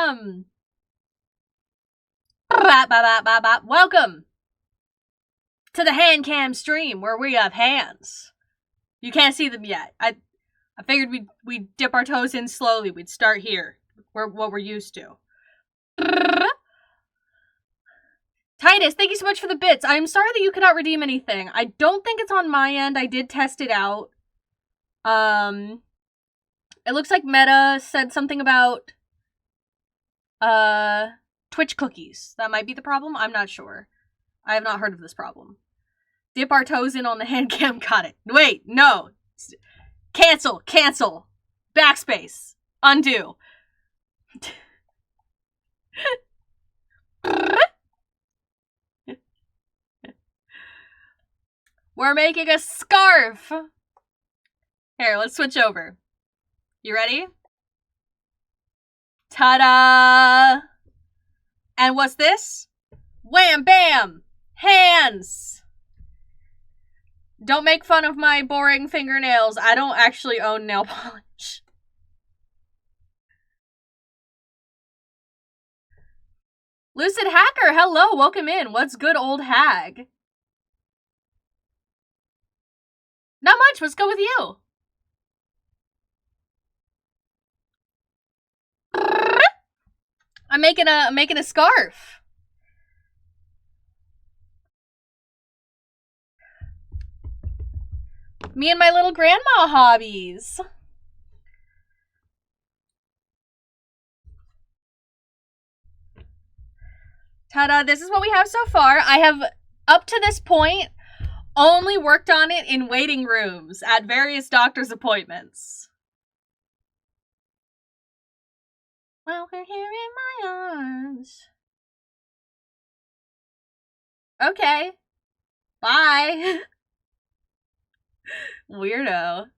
Welcome! Welcome to the Handcam stream where we have hands. You can't see them yet. I figured we'd dip our toes in slowly. We'd start here. What we're used to. Titus, thank you so much for the bits. I'm sorry that you could not redeem anything. I don't think it's on my end. I did test it out. It looks like Meta said something about Twitch cookies. That might be the problem. I'm not sure. I have not heard of this problem. Dip our toes in on the Handcam. Got it. Wait, no. Cancel. Backspace. Undo. We're making a scarf. Here, let's switch over. You ready? Ta-da! And what's this? Wham bam! Hands! Don't make fun of my boring fingernails. I don't actually own nail polish. Lucid Hacker, hello, welcome in. What's good, old hag? Not much, let's go with you. I'm making a scarf. Me and my little grandma hobbies. Ta-da, this is what we have so far. I have, up to this point, only worked on it in waiting rooms at various doctor's appointments. Welcome here in my arms. Okay. Bye. Weirdo.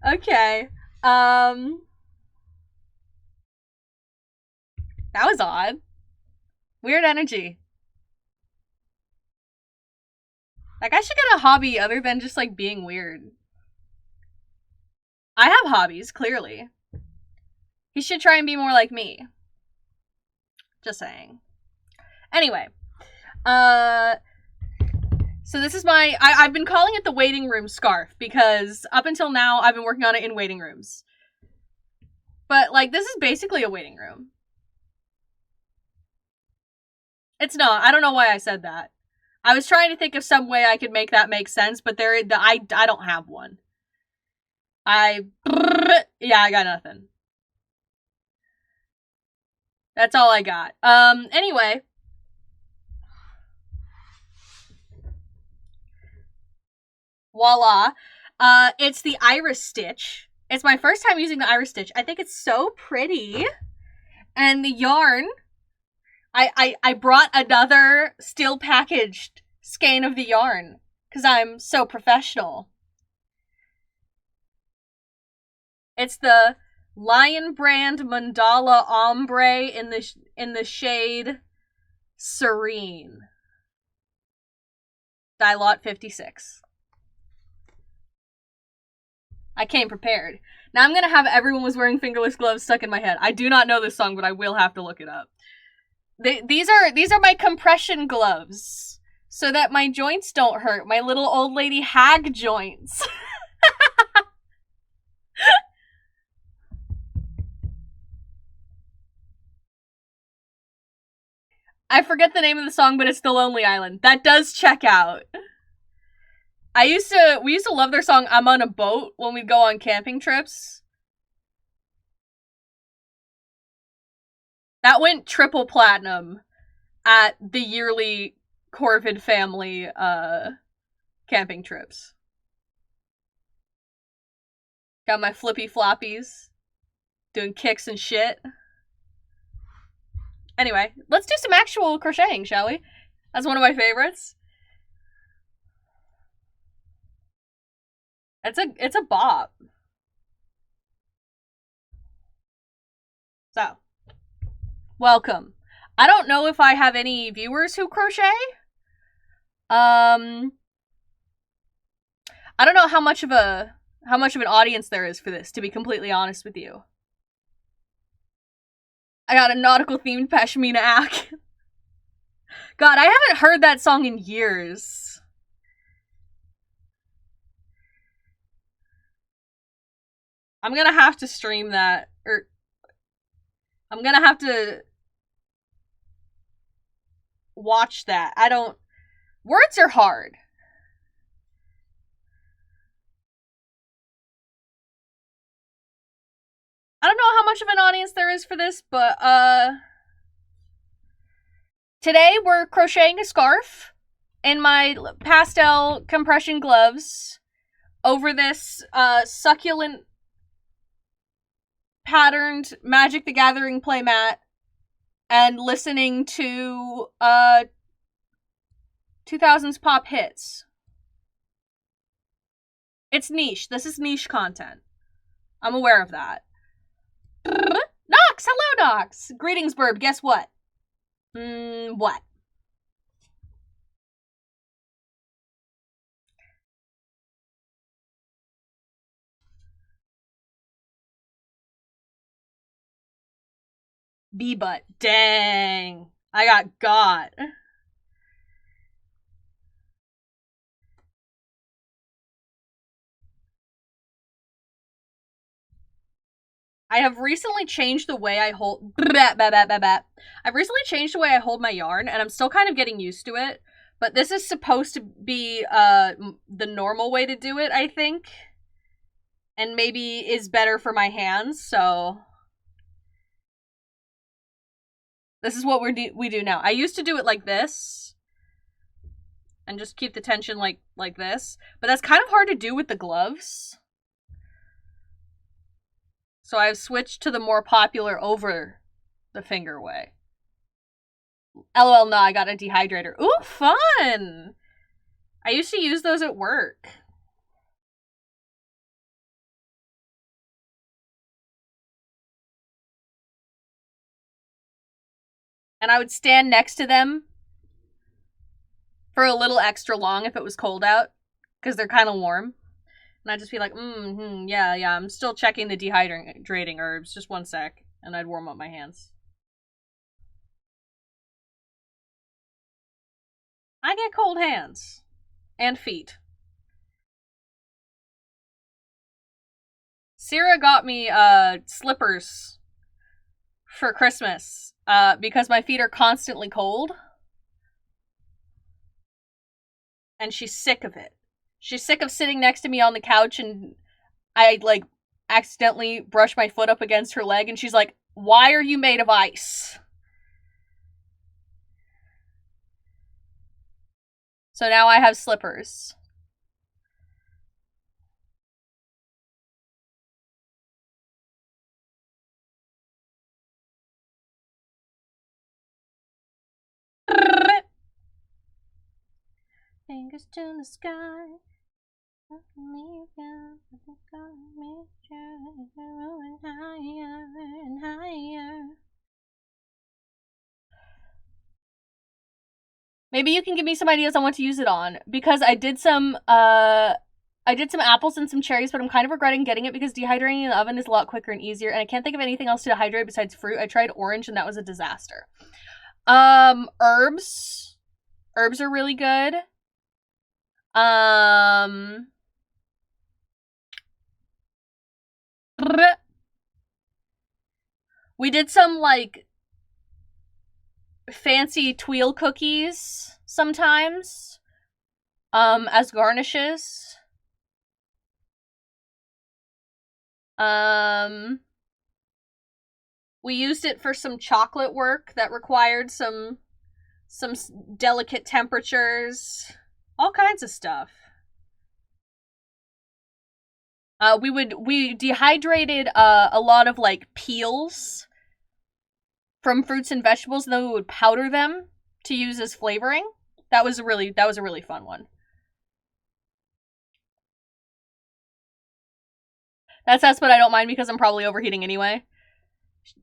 Okay. That was odd. Weird energy. Like, I should get a hobby other than just, like, being weird. I have hobbies, clearly. He should try and be more like me. Just saying. Anyway. So this is my... I've been calling it the waiting room scarf, because up until now, I've been working on it in waiting rooms. But, like, this is basically a waiting room. It's not. I don't know why I said that. I was trying to think of some way I could make that make sense, but I don't have one. Yeah, I got nothing. That's all I got. Anyway. Voila. It's the iris stitch. It's my first time using the iris stitch. I think it's so pretty. And the yarn... I brought another still packaged skein of the yarn because I'm so professional. It's the Lion Brand Mandala Ombre in the shade Serene. Dye lot 56. I came prepared. Now I'm gonna have Everyone Was Wearing Fingerless Gloves stuck in my head. I do not know this song, but I will have to look it up. These are my compression gloves, so that my joints don't hurt. My little old lady hag joints. I forget the name of the song, but it's The Lonely Island. That does check out. We used to love their song I'm on a Boat when we'd go on camping trips. That went triple platinum at the yearly Corvid family camping trips. Got my flippy floppies, doing kicks and shit. Anyway, let's do some actual crocheting, shall we? That's one of my favorites. It's a bop. So, welcome. I don't know if I have any viewers who crochet. I don't know how much of an audience there is for this, to be completely honest with you. I got a nautical themed Pashmina Ak. God, I haven't heard that song in years. I'm gonna have to stream that, or I'm gonna have to watch that. Words are hard. I don't know how much of an audience there is for this, but today we're crocheting a scarf in my pastel compression gloves over this succulent patterned Magic the Gathering playmat and listening to 2000s pop hits. It's niche. This is niche content. I'm aware of that. Nox! Hello, Nox! Greetings, Burb. Guess what? What? B-butt. Dang. I got. I have recently changed the way I hold... I've recently changed the way I hold my yarn, and I'm still kind of getting used to it. But this is supposed to be the normal way to do it, I think. And maybe is better for my hands, so... This is what we do now. I used to do it like this. And just keep the tension like this. But that's kind of hard to do with the gloves. So I've switched to the more popular over the finger way. LOL, no, I got a dehydrator. Ooh, fun! I used to use those at work. And I would stand next to them for a little extra long if it was cold out. Because they're kind of warm. And I'd just be like, yeah, I'm still checking the dehydrating herbs. Just one sec. And I'd warm up my hands. I get cold hands. And feet. Sierra got me slippers for Christmas. Because my feet are constantly cold. And she's sick of it. She's sick of sitting next to me on the couch and I, accidentally brush my foot up against her leg and she's like, why are you made of ice? So now I have slippers. Fingers to the sky. Maybe you can give me some ideas on what to use it on. Because I did some apples and some cherries, but I'm kind of regretting getting it because dehydrating in the oven is a lot quicker and easier, and I can't think of anything else to dehydrate besides fruit. I tried orange and that was a disaster. Herbs. Herbs are really good. We did some, fancy tuile cookies sometimes, as garnishes. We used it for some chocolate work that required some delicate temperatures. All kinds of stuff. We dehydrated a lot of peels from fruits and vegetables, and then we would powder them to use as flavoring. That was a really fun one. That's us, but I don't mind because I'm probably overheating anyway.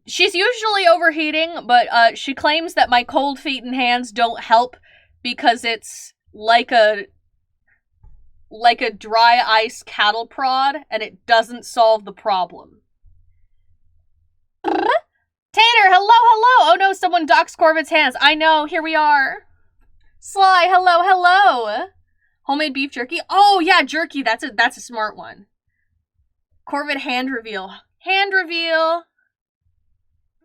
She's usually overheating, but she claims that my cold feet and hands don't help because it's like a dry ice cattle prod, and it doesn't solve the problem. Tater, hello, hello! Oh no, someone doxed Corvid's hands. I know, here we are. Sly, hello, hello! Homemade beef jerky? Oh yeah, jerky, that's a smart one. Corvid hand reveal. Hand reveal!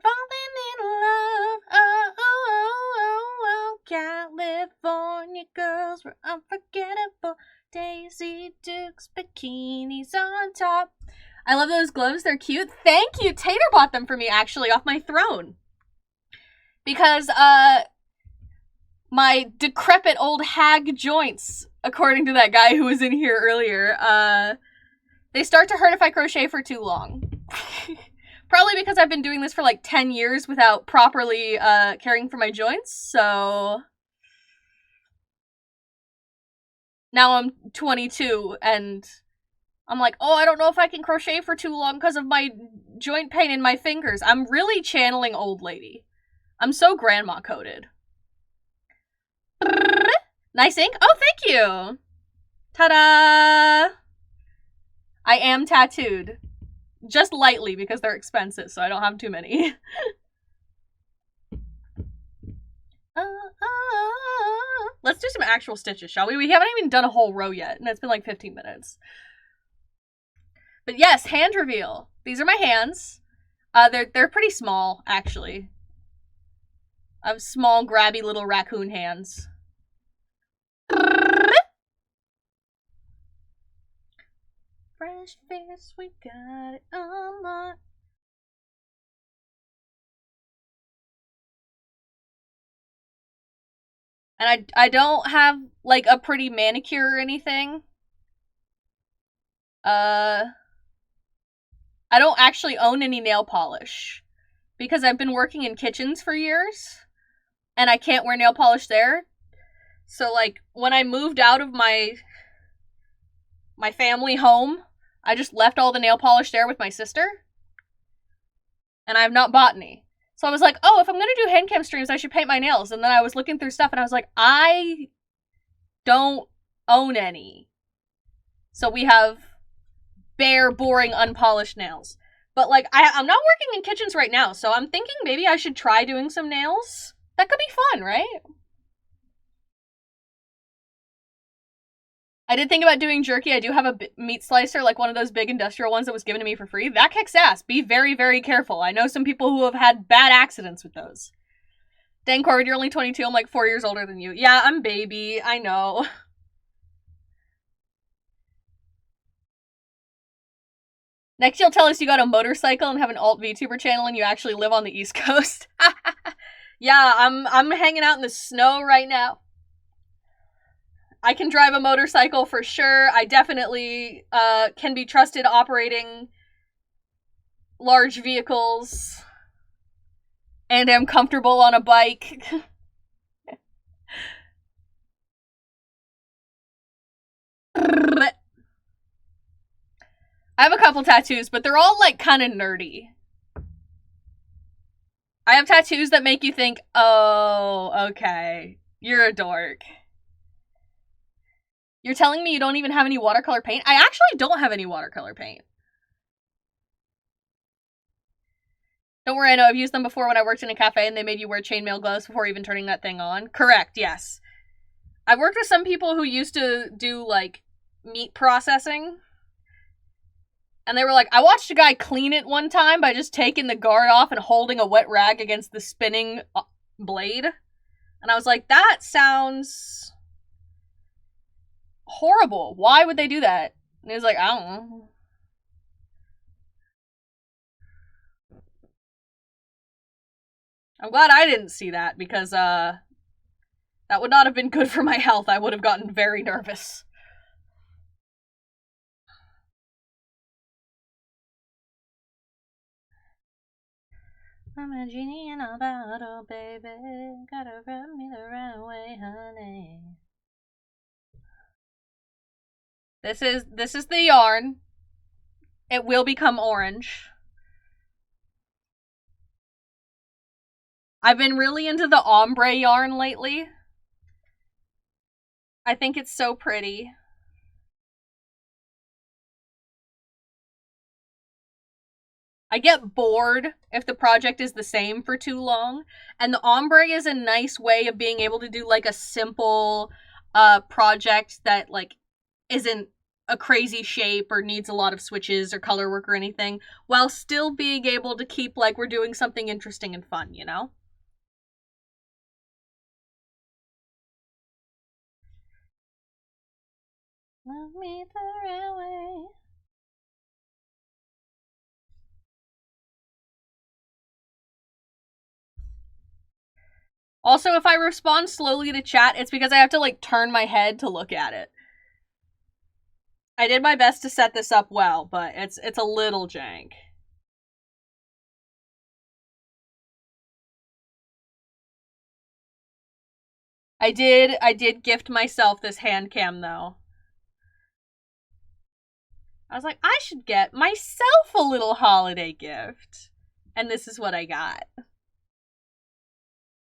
Falling in love, oh, oh, oh, oh, California girls were unforgettable. Daisy Dukes, bikinis on top. I love those gloves, they're cute. Thank you, Tater bought them for me, actually, off my throne. Because, my decrepit old hag joints, according to that guy who was in here earlier, they start to hurt if I crochet for too long. Probably because I've been doing this for like 10 years without properly caring for my joints, so... Now I'm 22, and I'm like, oh, I don't know if I can crochet for too long because of my joint pain in my fingers. I'm really channeling old lady. I'm so grandma coded. Nice ink? Oh, thank you! Ta-da! I am tattooed. Just lightly, because they're expensive, so I don't have too many. Let's do some actual stitches, shall we? We haven't even done a whole row yet, and it's been like 15 minutes. But yes, hand reveal. These are my hands. They're pretty small, actually. I have small, grabby little raccoon hands. Fresh fish, we got it on. And I don't have, like, a pretty manicure or anything. I don't actually own any nail polish. Because I've been working in kitchens for years. And I can't wear nail polish there. So, like, when I moved out of my family home, I just left all the nail polish there with my sister. And I have not bought any. So I was like, oh, if I'm going to do Handcam streams, I should paint my nails. And then I was looking through stuff and I was like, I don't own any. So we have bare, boring, unpolished nails. But, like, I'm not working in kitchens right now, so I'm thinking maybe I should try doing some nails. That could be fun, right? I did think about doing jerky. I do have a meat slicer, like one of those big industrial ones that was given to me for free. That kicks ass. Be very, very careful. I know some people who have had bad accidents with those. Dang, Corvid, you're only 22. I'm like 4 years older than you. Yeah, I'm baby. I know. Next, you'll tell us you got a motorcycle and have an alt VTuber channel and you actually live on the East Coast. Yeah, I'm hanging out in the snow right now. I can drive a motorcycle for sure. I definitely can be trusted operating large vehicles. And am comfortable on a bike. I have a couple tattoos, but they're all, like, kind of nerdy. I have tattoos that make you think, oh, okay, you're a dork. You're telling me you don't even have any watercolor paint? I actually don't have any watercolor paint. Don't worry, I know I've used them before when I worked in a cafe and they made you wear chainmail gloves before even turning that thing on. Correct, yes. I've worked with some people who used to do, like, meat processing. And they were like, I watched a guy clean it one time by just taking the guard off and holding a wet rag against the spinning blade. And I was like, that sounds horrible. Why would they do that? And he was like, I don't know. I'm glad I didn't see that because, that would not have been good for my health. I would have gotten very nervous. I'm a genie in a bottle, baby. Gotta rub me the right way, honey. This is the yarn. It will become orange. I've been really into the ombre yarn lately. I think it's so pretty. I get bored if the project is the same for too long, and the ombre is a nice way of being able to do like a simple project that like isn't a crazy shape or needs a lot of switches or color work or anything, while still being able to keep like we're doing something interesting and fun, you know? Love me the right way. Also, if I respond slowly to chat, it's because I have to like turn my head to look at it. I did my best to set this up well, but it's a little jank. I did gift myself this hand cam though. I was like, I should get myself a little holiday gift. And this is what I got.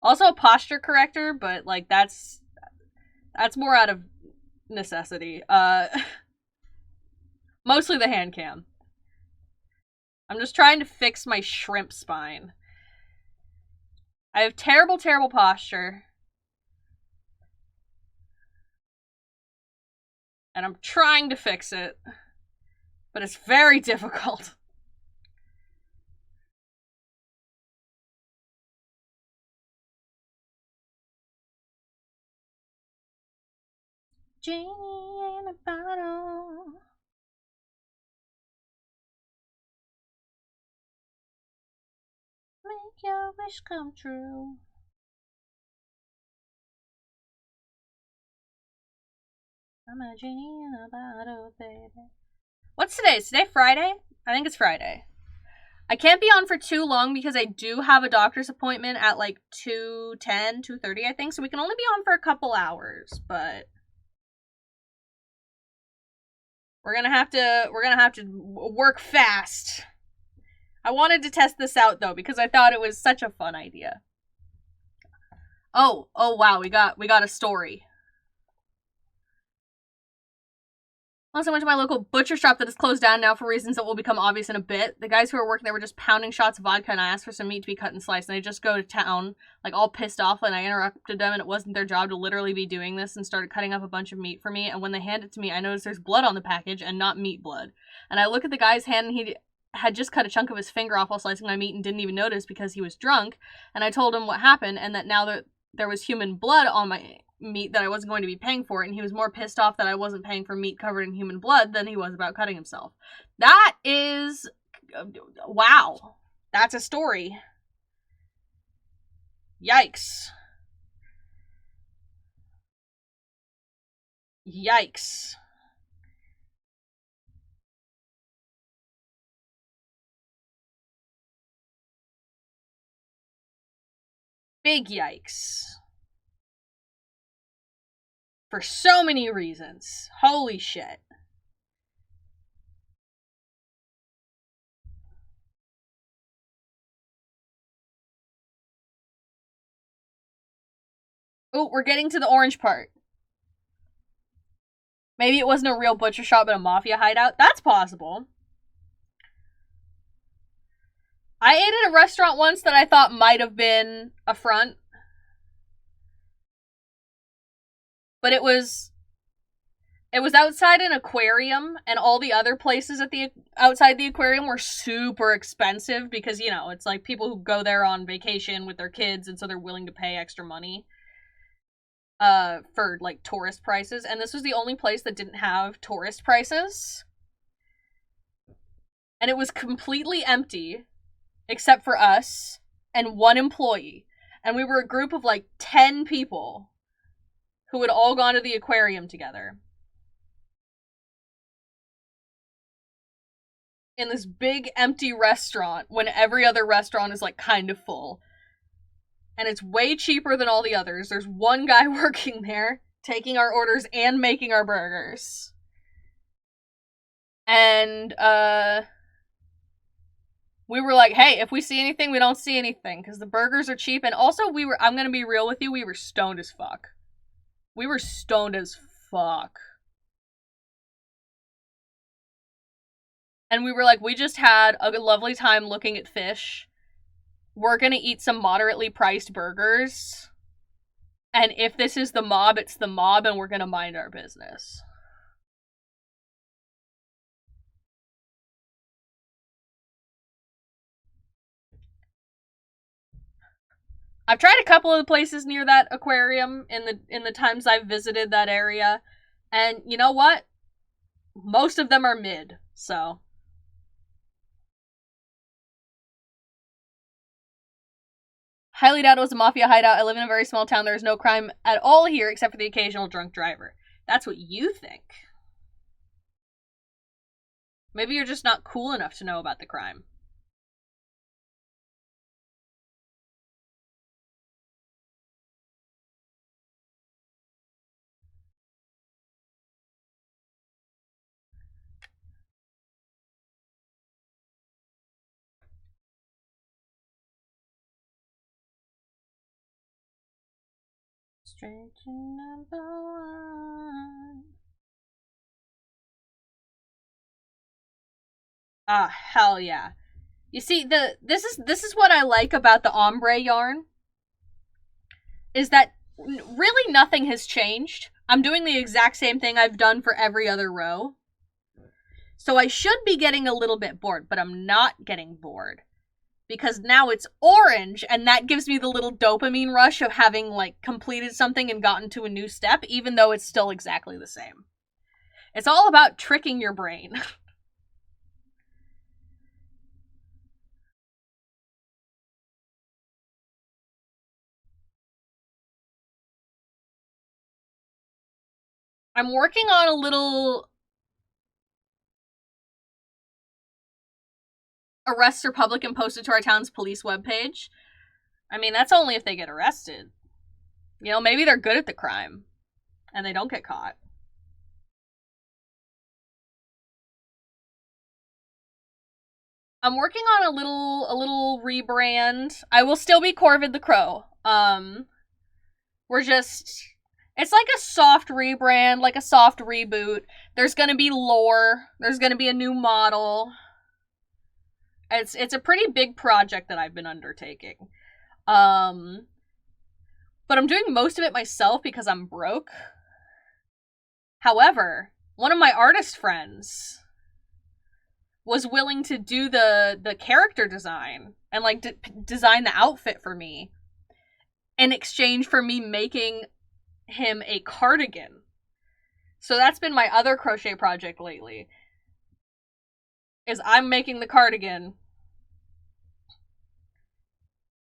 Also a posture corrector, but like that's more out of necessity. Mostly the hand cam. I'm just trying to fix my shrimp spine. I have terrible, terrible posture. And I'm trying to fix it. But it's very difficult. Genie in a bottle. Make your wish come true. I'm a genie in a bottle, baby. What's today? Is today Friday? I think it's Friday. I can't be on for too long because I do have a doctor's appointment at like 2:10, 2:30, I think. So we can only be on for a couple hours, but we're gonna have to work fast. I wanted to test this out though because I thought it was such a fun idea. Oh wow, we got a story. Also went to my local butcher shop that is closed down now for reasons that will become obvious in a bit. The guys who were working there were just pounding shots of vodka, and I asked for some meat to be cut and sliced, and they just go to town, like all pissed off, and I interrupted them, and it wasn't their job to literally be doing this, and started cutting up a bunch of meat for me, and when they handed it to me, I noticed there's blood on the package, and not meat blood. And I look at the guy's hand, and he had just cut a chunk of his finger off while slicing my meat and didn't even notice because he was drunk, and I told him what happened, and that now that there was human blood on my meat that I wasn't going to be paying for, and he was more pissed off that I wasn't paying for meat covered in human blood than he was about cutting himself. That is... wow. That's a story. Yikes. Yikes. Big yikes. For so many reasons. Holy shit. Oh, we're getting to the orange part. Maybe it wasn't a real butcher shop but a mafia hideout. That's possible. I ate at a restaurant once that I thought might have been a front. But it was outside an aquarium, and all the other places at the outside the aquarium were super expensive because, you know, it's like people who go there on vacation with their kids, and so they're willing to pay extra money for like tourist prices. And this was the only place that didn't have tourist prices, and it was completely empty except for us and one employee, and we were a group of like 10 people who had all gone to the aquarium together. In this big empty restaurant when every other restaurant is like kind of full. And it's way cheaper than all the others. There's one guy working there, taking our orders and making our burgers. And we were like, hey, if we see anything, we don't see anything, because the burgers are cheap. And also I'm gonna be real with you, we were stoned as fuck. We were stoned as fuck. And we were like, we just had a lovely time looking at fish. We're gonna eat some moderately priced burgers. And if this is the mob, it's the mob, and we're gonna mind our business. I've tried a couple of the places near that aquarium in the times I've visited that area, and you know what? Most of them are mid, so. Highly doubt it was a mafia hideout. I live in a very small town. There is no crime at all here except for the occasional drunk driver. That's what you think. Maybe you're just not cool enough to know about the crime. Straight to number one. Ah, hell yeah. You see, this is what I like about the ombre yarn. Is that really nothing has changed. I'm doing the exact same thing I've done for every other row. So I should be getting a little bit bored, but I'm not getting bored. Because now it's orange, and that gives me the little dopamine rush of having, like, completed something and gotten to a new step, even though it's still exactly the same. It's all about tricking your brain. I'm working on a little arrests Republican posted to our town's police webpage. I mean, that's only if they get arrested. You know, maybe they're good at the crime, and they don't get caught. I'm working on a little rebrand. I will still be Corvid the Crow. We're just, it's like a soft rebrand, like a soft reboot. There's gonna be lore. There's gonna be a new model. It's a pretty big project that I've been undertaking. But I'm doing most of it myself because I'm broke. However, one of my artist friends was willing to do the character design and like design the outfit for me in exchange for me making him a cardigan. So that's been my other crochet project lately. Is I'm making the cardigan,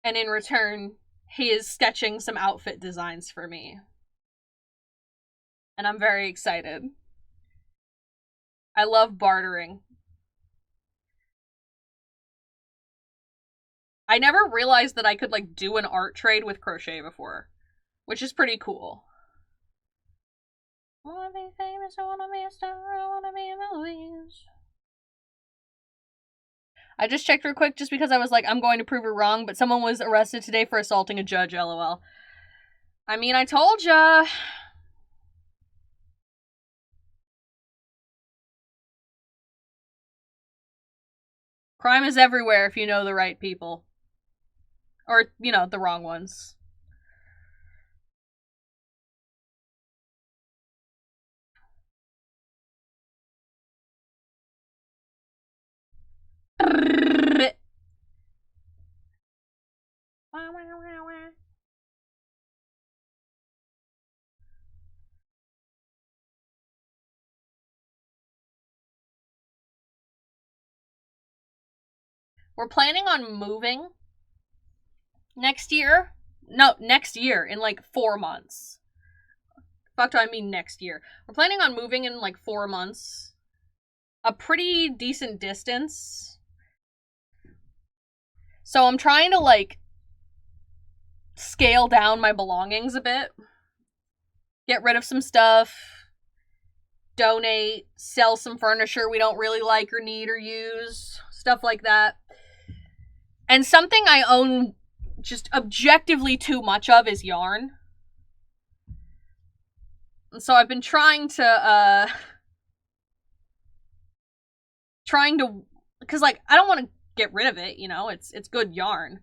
and in return, he is sketching some outfit designs for me. And I'm very excited. I love bartering. I never realized that I could, like, do an art trade with crochet before, which is pretty cool. I wanna be famous, I wanna be a star, I wanna be in movies. I just checked real quick just because I was like, I'm going to prove it wrong, but someone was arrested today for assaulting a judge, lol. I mean, I told ya. Crime is everywhere if you know the right people. Or, you know, the wrong ones. We're planning on moving next year. No, next year, in like 4 months. Fuck do I mean next year? We're planning on moving in like 4 months. A pretty decent distance. So I'm trying to like scale down my belongings a bit. Get rid of some stuff. Donate. Sell some furniture we don't really like or need or use. Stuff like that. And something I own just objectively too much of is yarn. And so I've been trying to trying to, because like I don't want to get rid of it, you know, it's good yarn.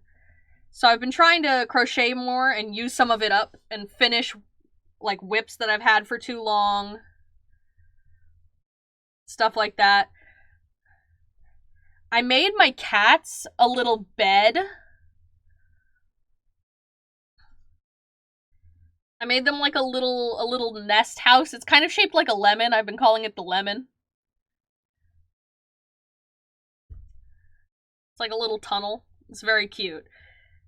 So I've been trying to crochet more and use some of it up and finish like whips that I've had for too long. Stuff like that. I made my cats a little bed. I made them like a little nest house. It's kind of shaped like a lemon. I've been calling it the lemon. It's like a little tunnel. It's very cute.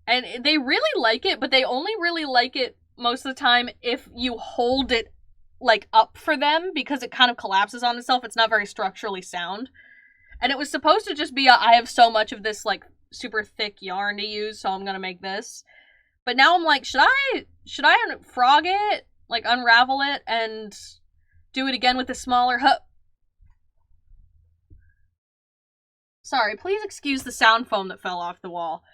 And they really like it, but they only really like it most of the time if you hold it like up for them, because it kind of collapses on itself. It's not very structurally sound. And it was supposed to just be I have so much of this like super thick yarn to use, so I'm gonna make this. But now I'm like, should I frog it, like unravel it, and do it again with a smaller hook? Sorry, please excuse the sound foam that fell off the wall.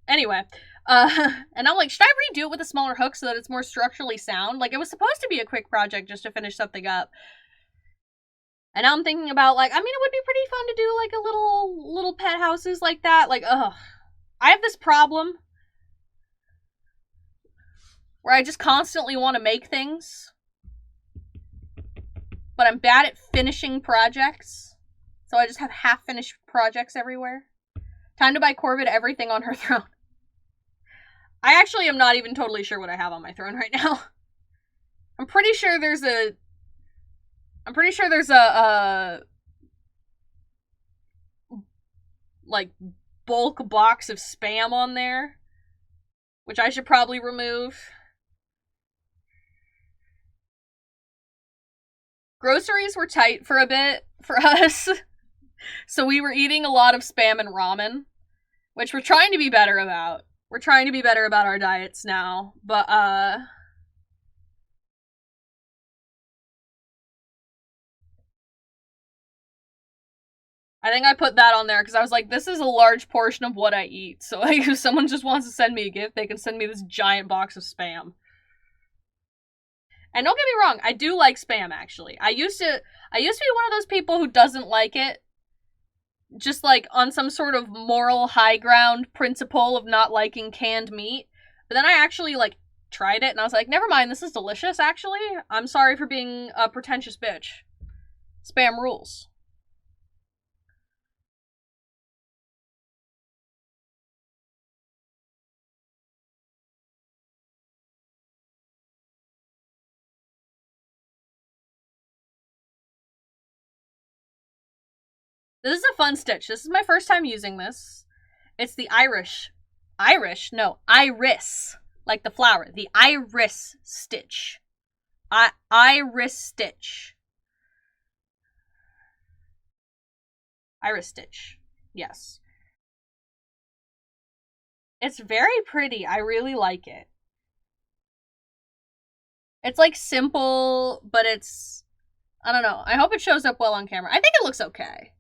Anyway, and I'm like, should I redo it with a smaller hook so that it's more structurally sound? Like, it was supposed to be a quick project just to finish something up. And now I'm thinking about, like, I mean, it would be pretty fun to do, like, a little pet houses like that. Like, ugh. I have this problem where I just constantly want to make things, but I'm bad at finishing projects. So I just have half-finished projects everywhere. Time to buy Corbett everything on her throne. I actually am not even totally sure what I have on my throne right now. I'm pretty sure there's a like bulk box of Spam on there, which I should probably remove. Groceries were tight for a bit for us. So we were eating a lot of Spam and ramen, which we're trying to be better about. We're trying to be better about our diets now, but I think I put that on there because I was like, this is a large portion of what I eat. So like, if someone just wants to send me a gift, they can send me this giant box of Spam. And don't get me wrong, I do like Spam, actually. I used to be one of those people who doesn't like it, just like on some sort of moral high ground principle of not liking canned meat. But then I actually like tried it and I was like, never mind, this is delicious, actually. I'm sorry for being a pretentious bitch. Spam rules. This is a fun stitch. This is my first time using this. It's the Iris, like the flower. The Iris stitch. Iris stitch. Iris stitch. Yes. It's very pretty. I really like it. It's like simple, but it's, I don't know. I hope it shows up well on camera. I think it looks okay.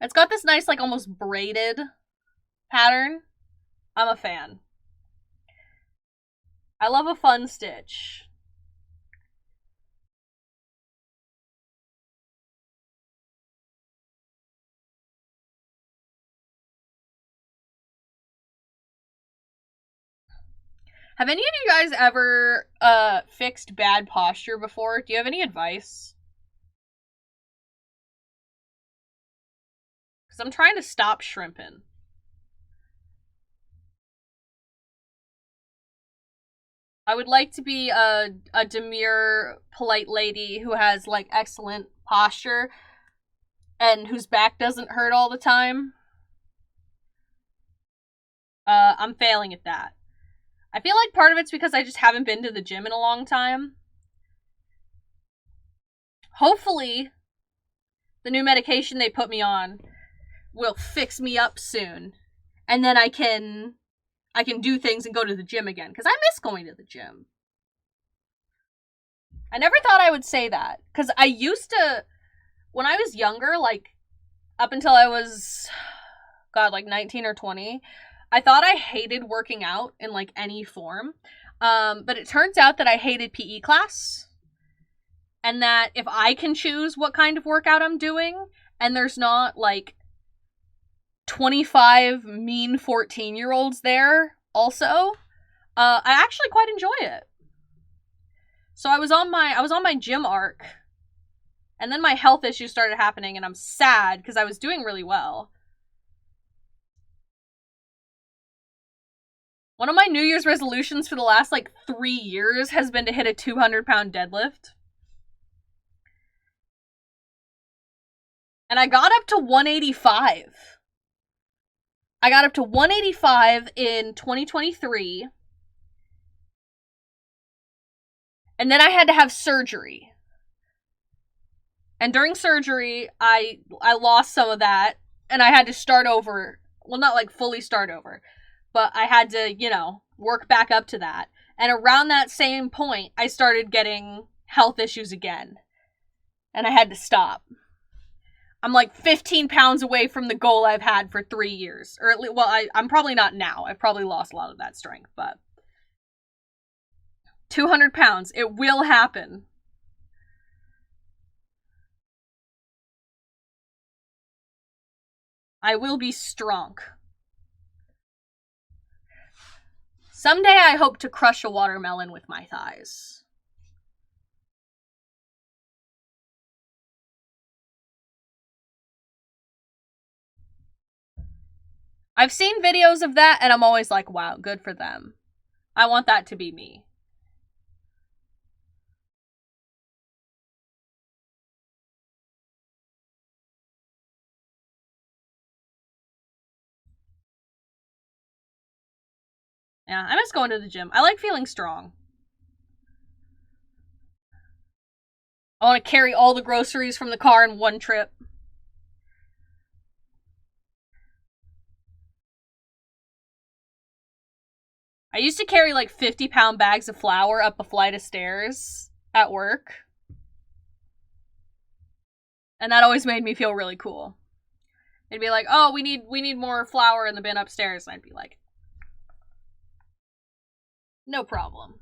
It's got this nice, like, almost braided pattern. I'm a fan. I love a fun stitch. Have any of you guys ever fixed bad posture before? Do you have any advice? Because I'm trying to stop shrimping. I would like to be a demure, polite lady who has, like, excellent posture and whose back doesn't hurt all the time. I'm failing at that. I feel like part of it's because I just haven't been to the gym in a long time. Hopefully, the new medication they put me on will fix me up soon. And then I can do things and go to the gym again. Because I miss going to the gym. I never thought I would say that. Because I used to, when I was younger, like, up until I was, God, like 19 or 20, I thought I hated working out in, like, any form. But it turns out that I hated PE class, and that if I can choose what kind of workout I'm doing, and there's not like 25 mean 14-year-olds there also, I actually quite enjoy it. So I was on my gym arc, and then my health issues started happening, and I'm sad because I was doing really well. One of my New Year's resolutions for the last, 3 years has been to hit a 200-pound deadlift. And I got up to 185. I got up to 185 in 2023. And then I had to have surgery. And during surgery, I lost some of that, and I had to start over. Well, not fully start over, but I had to, work back up to that. And around that same point, I started getting health issues again. And I had to stop. I'm 15 pounds away from the goal I've had for 3 years. Or at least, well, I'm probably not now. I've probably lost a lot of that strength, but 200 pounds. It will happen. I will be strong. Someday I hope to crush a watermelon with my thighs. I've seen videos of that, and I'm always like, wow, good for them. I want that to be me. Yeah, I miss going to the gym. I like feeling strong. I want to carry all the groceries from the car in one trip. I used to carry 50-pound bags of flour up a flight of stairs at work. And that always made me feel really cool. It'd be like, oh, we need more flour in the bin upstairs. And I'd be like, no problem.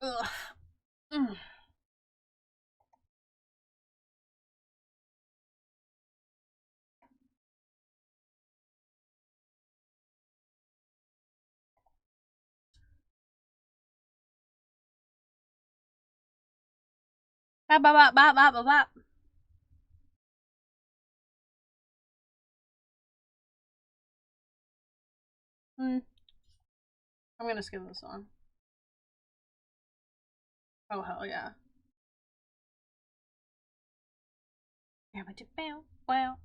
Ugh. Mm. Bop, bop, bop, bop, bop, bop. I'm gonna skip this one. Oh, hell yeah. Wow.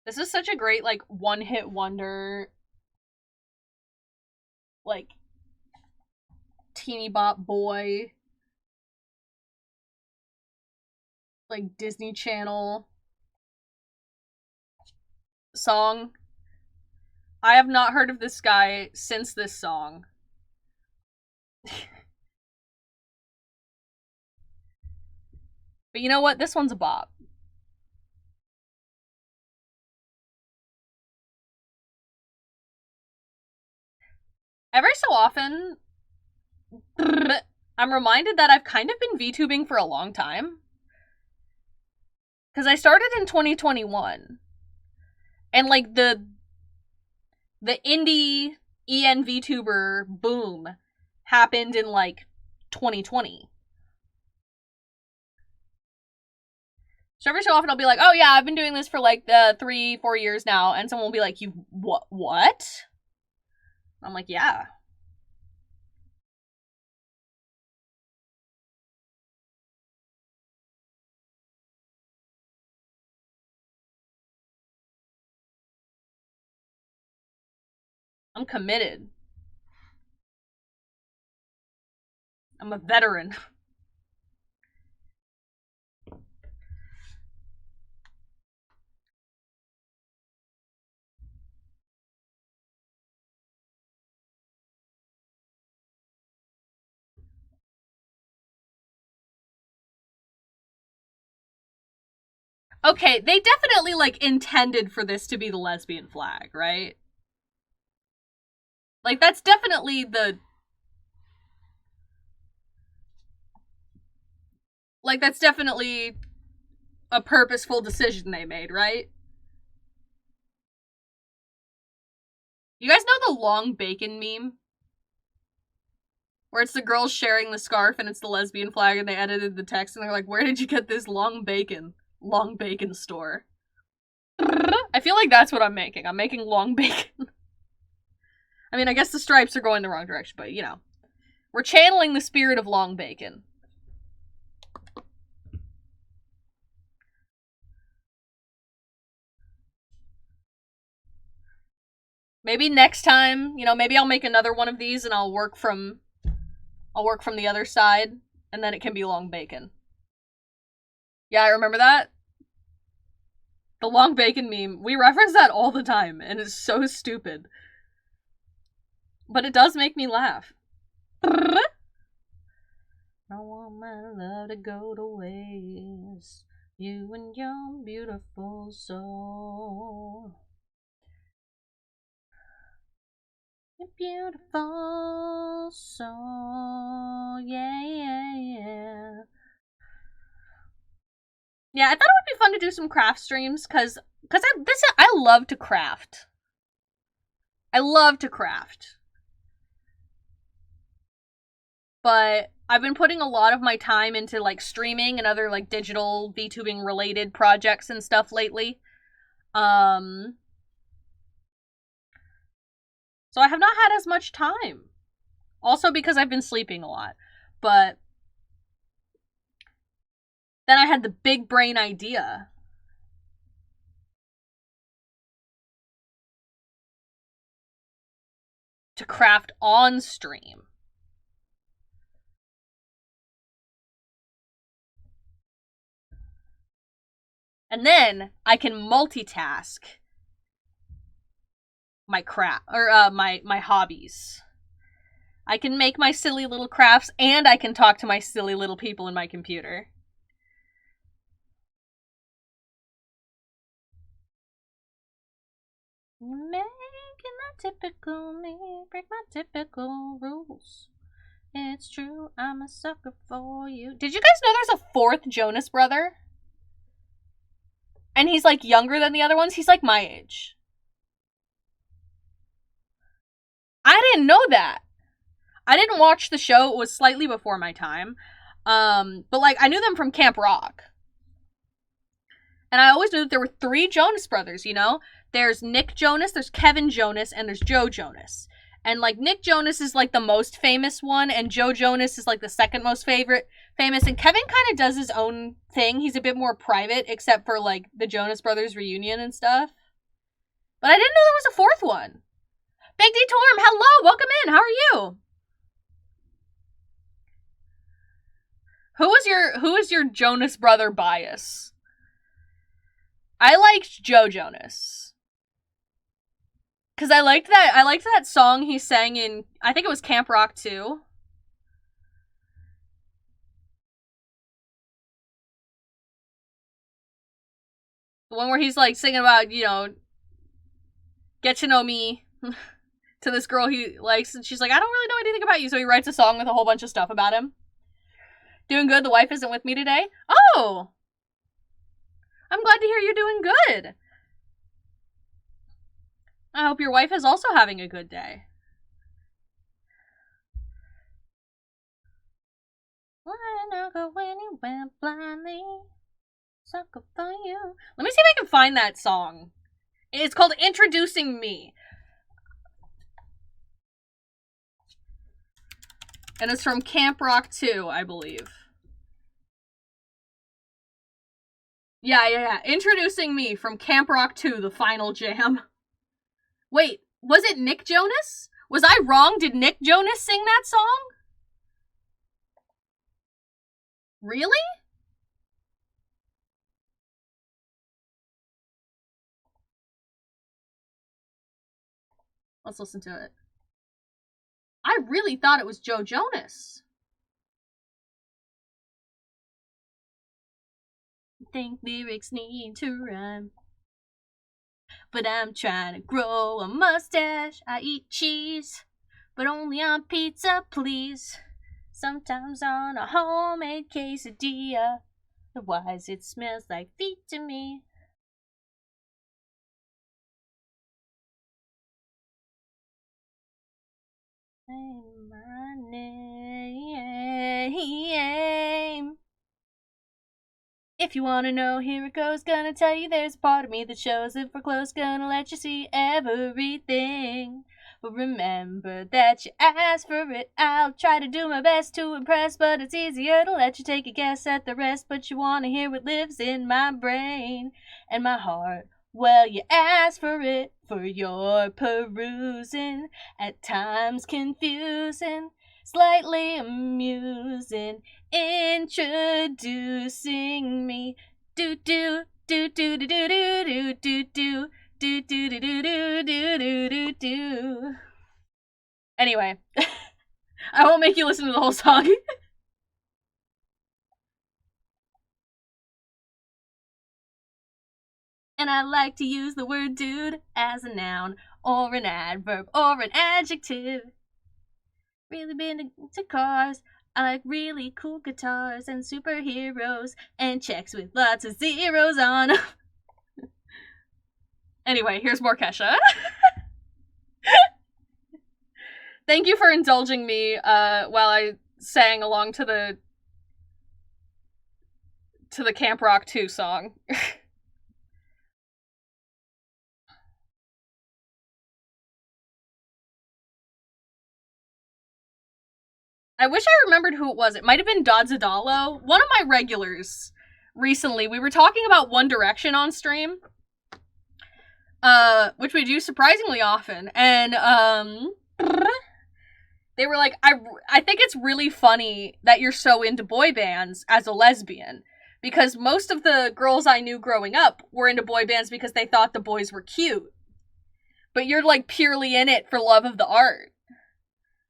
This is such a great, one-hit wonder, teeny bop boy, Disney Channel song. I have not heard of this guy since this song. But you know what? This one's a bop. Every so often, I'm reminded that I've kind of been VTubing for a long time. Because I started in 2021. And the indie EN VTuber boom happened in 2020. So every so often I'll be like, oh yeah, I've been doing this for 3-4 years now, and someone will be like, you what? I'm like, yeah. I'm committed. I'm a veteran. Okay, they definitely, like, intended for this to be the lesbian flag, right? Like, that's definitely the... Like, that's definitely a purposeful decision they made, right? You guys know the long bacon meme? Where it's the girls sharing the scarf and it's the lesbian flag and they edited the text and they're like, where did you get this long bacon? Long bacon store. I feel like that's what I'm making. I'm making long bacon. I mean, I guess the stripes are going the wrong direction, but you know. We're channeling the spirit of long bacon. Maybe next time, you know, maybe I'll make another one of these and I'll work from the other side and then it can be long bacon. Yeah, I remember that. The long bacon meme. We reference that all the time and it's so stupid. But it does make me laugh. I want my love to go to waste. You and your beautiful soul. Your beautiful soul. Yeah, yeah, yeah. Yeah, I thought it would be fun to do some craft streams because I love to craft. I love to craft. But I've been putting a lot of my time into like streaming and other like digital VTubing related projects and stuff lately. So I have not had as much time. Also because I've been sleeping a lot. But then I had the big brain idea. To craft on stream. And then I can multitask my craft or my hobbies. I can make my silly little crafts and I can talk to my silly little people in my computer. You're making that typical me, break my typical rules. It's true, I'm a sucker for you. Did you guys know there's a fourth Jonas brother? And he's like younger than the other ones. He's like my age. I didn't know that. I didn't watch the show. It was slightly before my time. But like I knew them from Camp Rock. And I always knew that there were three Jonas brothers, you know? There's Nick Jonas, there's Kevin Jonas, and there's Joe Jonas. And like Nick Jonas is like the most famous one, and Joe Jonas is like the second most famous. And Kevin kind of does his own thing. He's a bit more private, except for like the Jonas Brothers reunion and stuff. But I didn't know there was a fourth one. Big D Torm, hello, welcome in. How are you? Who is your Jonas brother bias? I liked Joe Jonas. Cause I liked that song he sang in, I think it was Camp Rock 2. The one where he's like singing about, you know, get to know me to this girl he likes, and she's like, I don't really know anything about you, so he writes a song with a whole bunch of stuff about him. Doing good, the wife isn't with me today. Oh! I'm glad to hear you're doing good. I hope your wife is also having a good day. When I go anywhere blindly, sucker for you. Let me see if I can find that song. It's called Introducing Me. And it's from Camp Rock 2, I believe. Yeah. Introducing Me from Camp Rock 2, the final jam. Wait, was it Nick Jonas? Was I wrong? Did Nick Jonas sing that song? Really? Let's listen to it. I really thought it was Joe Jonas. think lyrics need to rhyme. But I'm trying to grow a mustache. I eat cheese, but only on pizza, please. Sometimes on a homemade quesadilla. Otherwise, it smells like feet to me. My name. If you wanna know, here it goes. Gonna tell you there's a part of me that shows if we're close. Gonna let you see everything. But remember that you asked for it. I'll try to do my best to impress, but it's easier to let you take a guess at the rest. But you wanna hear what lives in my brain and my heart. Well, you asked for it for your perusing. At times confusing, slightly amusing. Introducing me. Do do do do do do do do do. Do do do do do do do do do. Anyway, I won't make you listen to the whole song. And I like to use the word dude as a noun, or an adverb, or an adjective. Really been into cars. I like really cool guitars and superheroes and checks with lots of zeros on. Anyway, here's more Kesha. Thank you for indulging me while I sang along to the Camp Rock 2 song. I wish I remembered who it was. It might have been Dodzadalo, one of my regulars. Recently, we were talking about One Direction on stream, which we do surprisingly often, and they were like, I think it's really funny that you're so into boy bands as a lesbian, because most of the girls I knew growing up were into boy bands because they thought the boys were cute, but you're like purely in it for love of the art.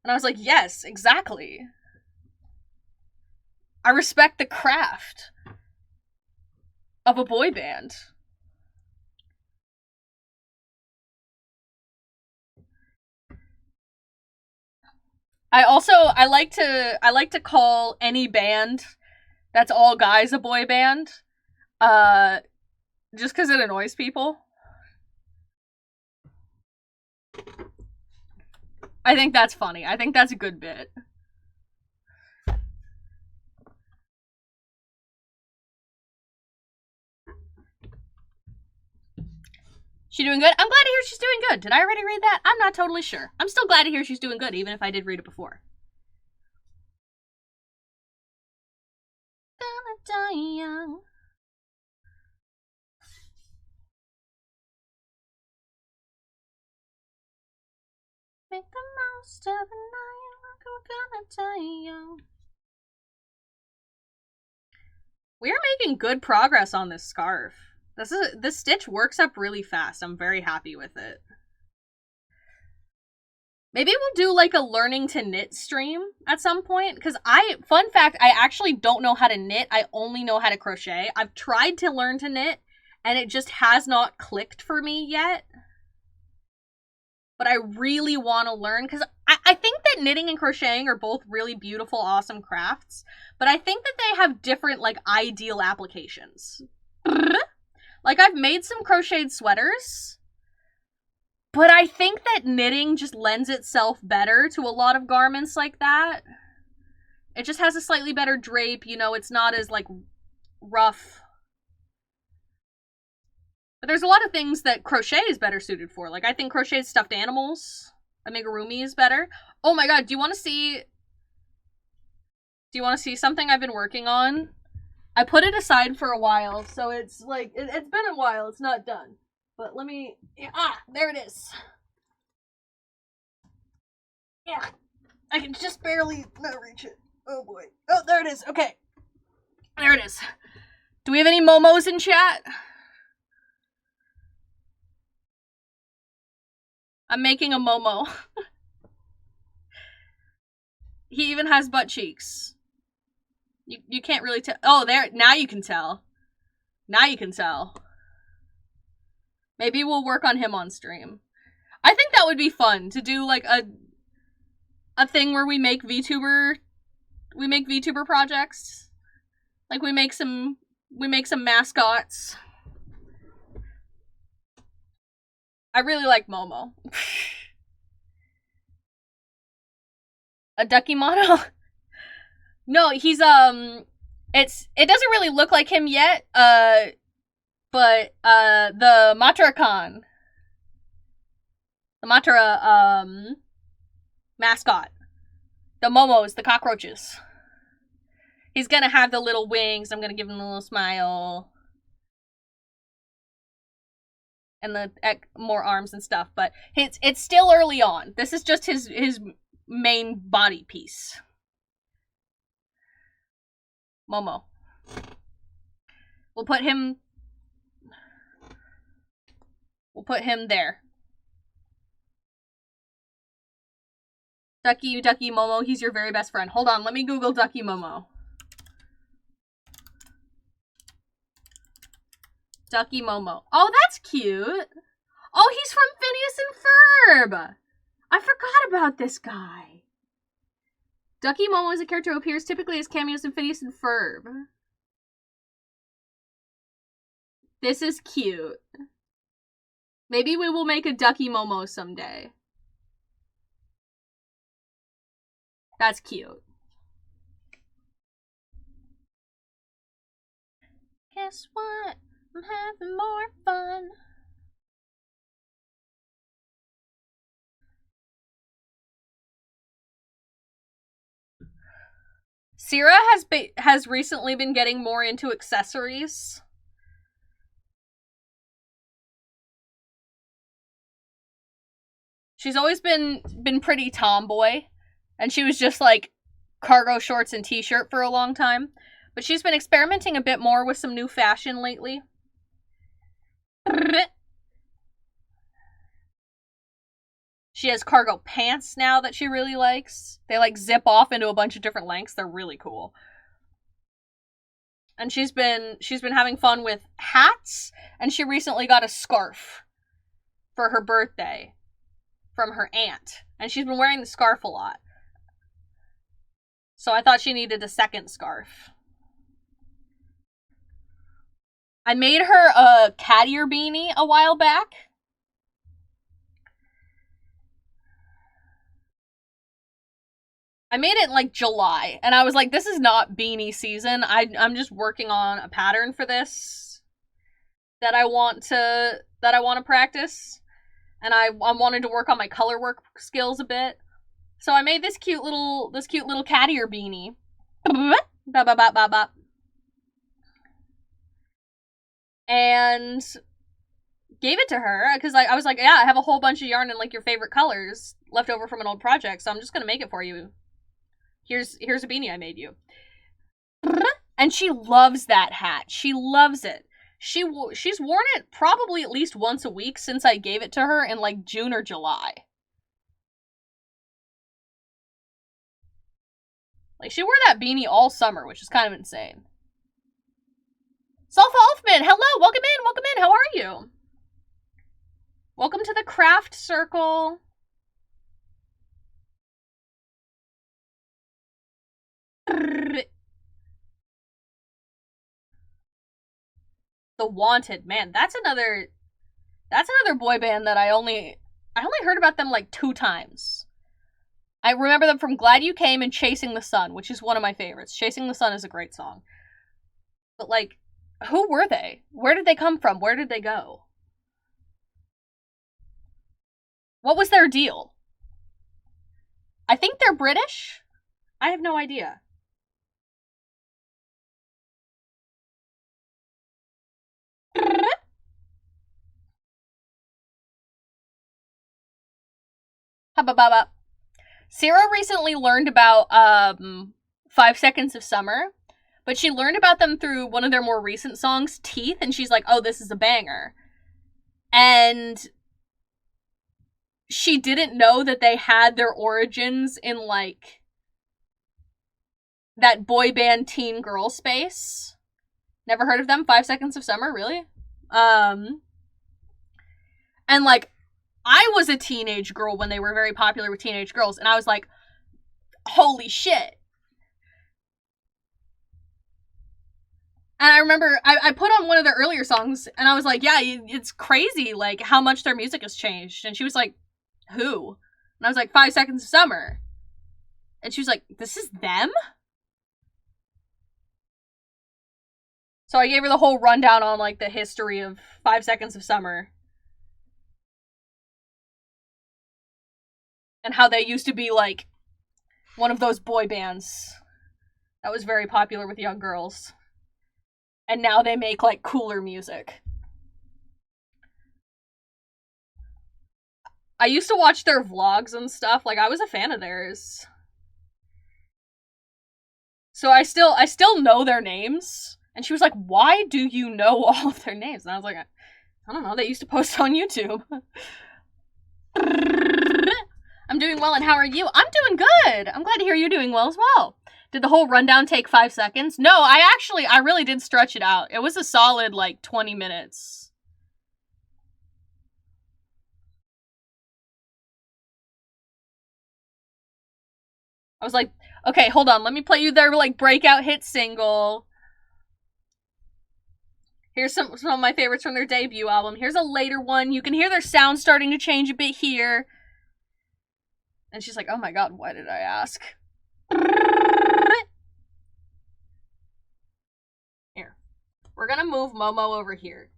And I was like, yes, exactly. I respect the craft of a boy band. I like to call any band that's all guys a boy band. Just because it annoys people. I think that's funny. I think that's a good bit. She doing good? I'm glad to hear she's doing good. Did I already read that? I'm not totally sure. I'm still glad to hear she's doing good, even if I did read it before. Gonna die young. Make the most of a night like we're gonna die young. We are making good progress on this scarf. This stitch works up really fast. I'm very happy with it. Maybe we'll do like a learning to knit stream at some point, because fun fact, I actually don't know how to knit. I only know how to crochet. I've tried to learn to knit, and it just has not clicked for me yet. But I really want to learn, because I think that knitting and crocheting are both really beautiful, awesome crafts, but I think that they have different, like, ideal applications. Like, I've made some crocheted sweaters, but I think that knitting just lends itself better to a lot of garments like that. It just has a slightly better drape, you know, it's not as, like, rough. But there's a lot of things that crochet is better suited for. Like, I think crocheted stuffed animals, amigurumi is better. Oh my god, do you want to see something I've been working on? I put it aside for a while, so it's like, it's been a while, it's not done. But let me, there it is. Yeah, I can just barely not reach it. Oh boy. Oh, there it is, okay. There it is. Do we have any momos in chat? I'm making a Momo. He even has butt cheeks. You can't really tell. Oh, there. Now you can tell. Now you can tell. Maybe we'll work on him on stream. I think that would be fun to do like a thing where we make VTuber projects. Like we make some mascots. I really like Momo. A ducky model? No, he's it doesn't really look like him yet, but the Matara-kan. The Matara mascot. The Momos, the cockroaches. He's gonna have the little wings. I'm gonna give him a little smile. And the more arms and stuff, but it's still early on. This is just his main body piece. Momo. We'll put him there. Ducky Momo, he's your very best friend. Hold on, let me Google Ducky Momo. Ducky Momo. Oh, that's cute. Oh, he's from Phineas and Ferb. I forgot about this guy. Ducky Momo is a character who appears typically as cameos in Phineas and Ferb. This is cute. Maybe we will make a Ducky Momo someday. That's cute. Guess what? I'm having more fun. Sierra has recently been getting more into accessories. She's always been pretty tomboy, and she was just like cargo shorts and t-shirt for a long time. But she's been experimenting a bit more with some new fashion lately. She has cargo pants now that she really likes. They like zip off into a bunch of different lengths. They're really cool. And she's been having fun with hats, and she recently got a scarf for her birthday from her aunt. And she's been wearing the scarf a lot. So I thought she needed a second scarf. I made her a cat ear beanie a while back. I made it in like July, and I was like, this is not beanie season. I'm just working on a pattern for this that I want to practice. And I wanted to work on my color work skills a bit. So I made this cute little cat ear beanie. And gave it to her because I was like, yeah, I have a whole bunch of yarn in like your favorite colors left over from an old project, so I'm just gonna make it for you. Here's a beanie I made you. And she loves that hat. She loves it. She's worn it probably at least once a week since I gave it to her in like June or July. Like, she wore that beanie all summer, which is kind of insane. Salfa Elfman, hello, welcome in, how are you? Welcome to the craft circle. The Wanted, man, that's another boy band that I only heard about them like 2 times. I remember them from Glad You Came and Chasing the Sun, which is one of my favorites. Chasing the Sun is a great song. But like, who were they? Where did they come from? Where did they go? What was their deal? I think they're British. I have no idea. Sarah recently learned about 5 Seconds of Summer, but she learned about them through one of their more recent songs, Teeth, and she's like, oh, this is a banger. And she didn't know that they had their origins in, like, that boy band teen girl space. Never heard of them? 5 Seconds of Summer, really? And like, I was a teenage girl when they were very popular with teenage girls, and I was like, holy shit. And I remember I put on one of their earlier songs, and I was like, yeah, it's crazy, like, how much their music has changed. And she was like, who? And I was like, 5 Seconds of Summer. And she was like, this is them? So I gave her the whole rundown on, like, the history of 5 Seconds of Summer. And how they used to be, like, one of those boy bands that was very popular with young girls. And now they make, like, cooler music. I used to watch their vlogs and stuff. Like, I was a fan of theirs. So I still know their names. And she was like, why do you know all of their names? And I was like, I don't know, they used to post on YouTube. I'm doing well, and how are you? I'm doing good. I'm glad to hear you're doing well as well. Did the whole rundown take 5 seconds? No, I really did stretch it out. It was a solid, like, 20 minutes. I was like, okay, hold on, let me play you their, like, breakout hit single. Here's some of my favorites from their debut album. Here's a later one. You can hear their sound starting to change a bit here. And she's like, oh my god, why did I ask? Here. We're gonna move Momo over here.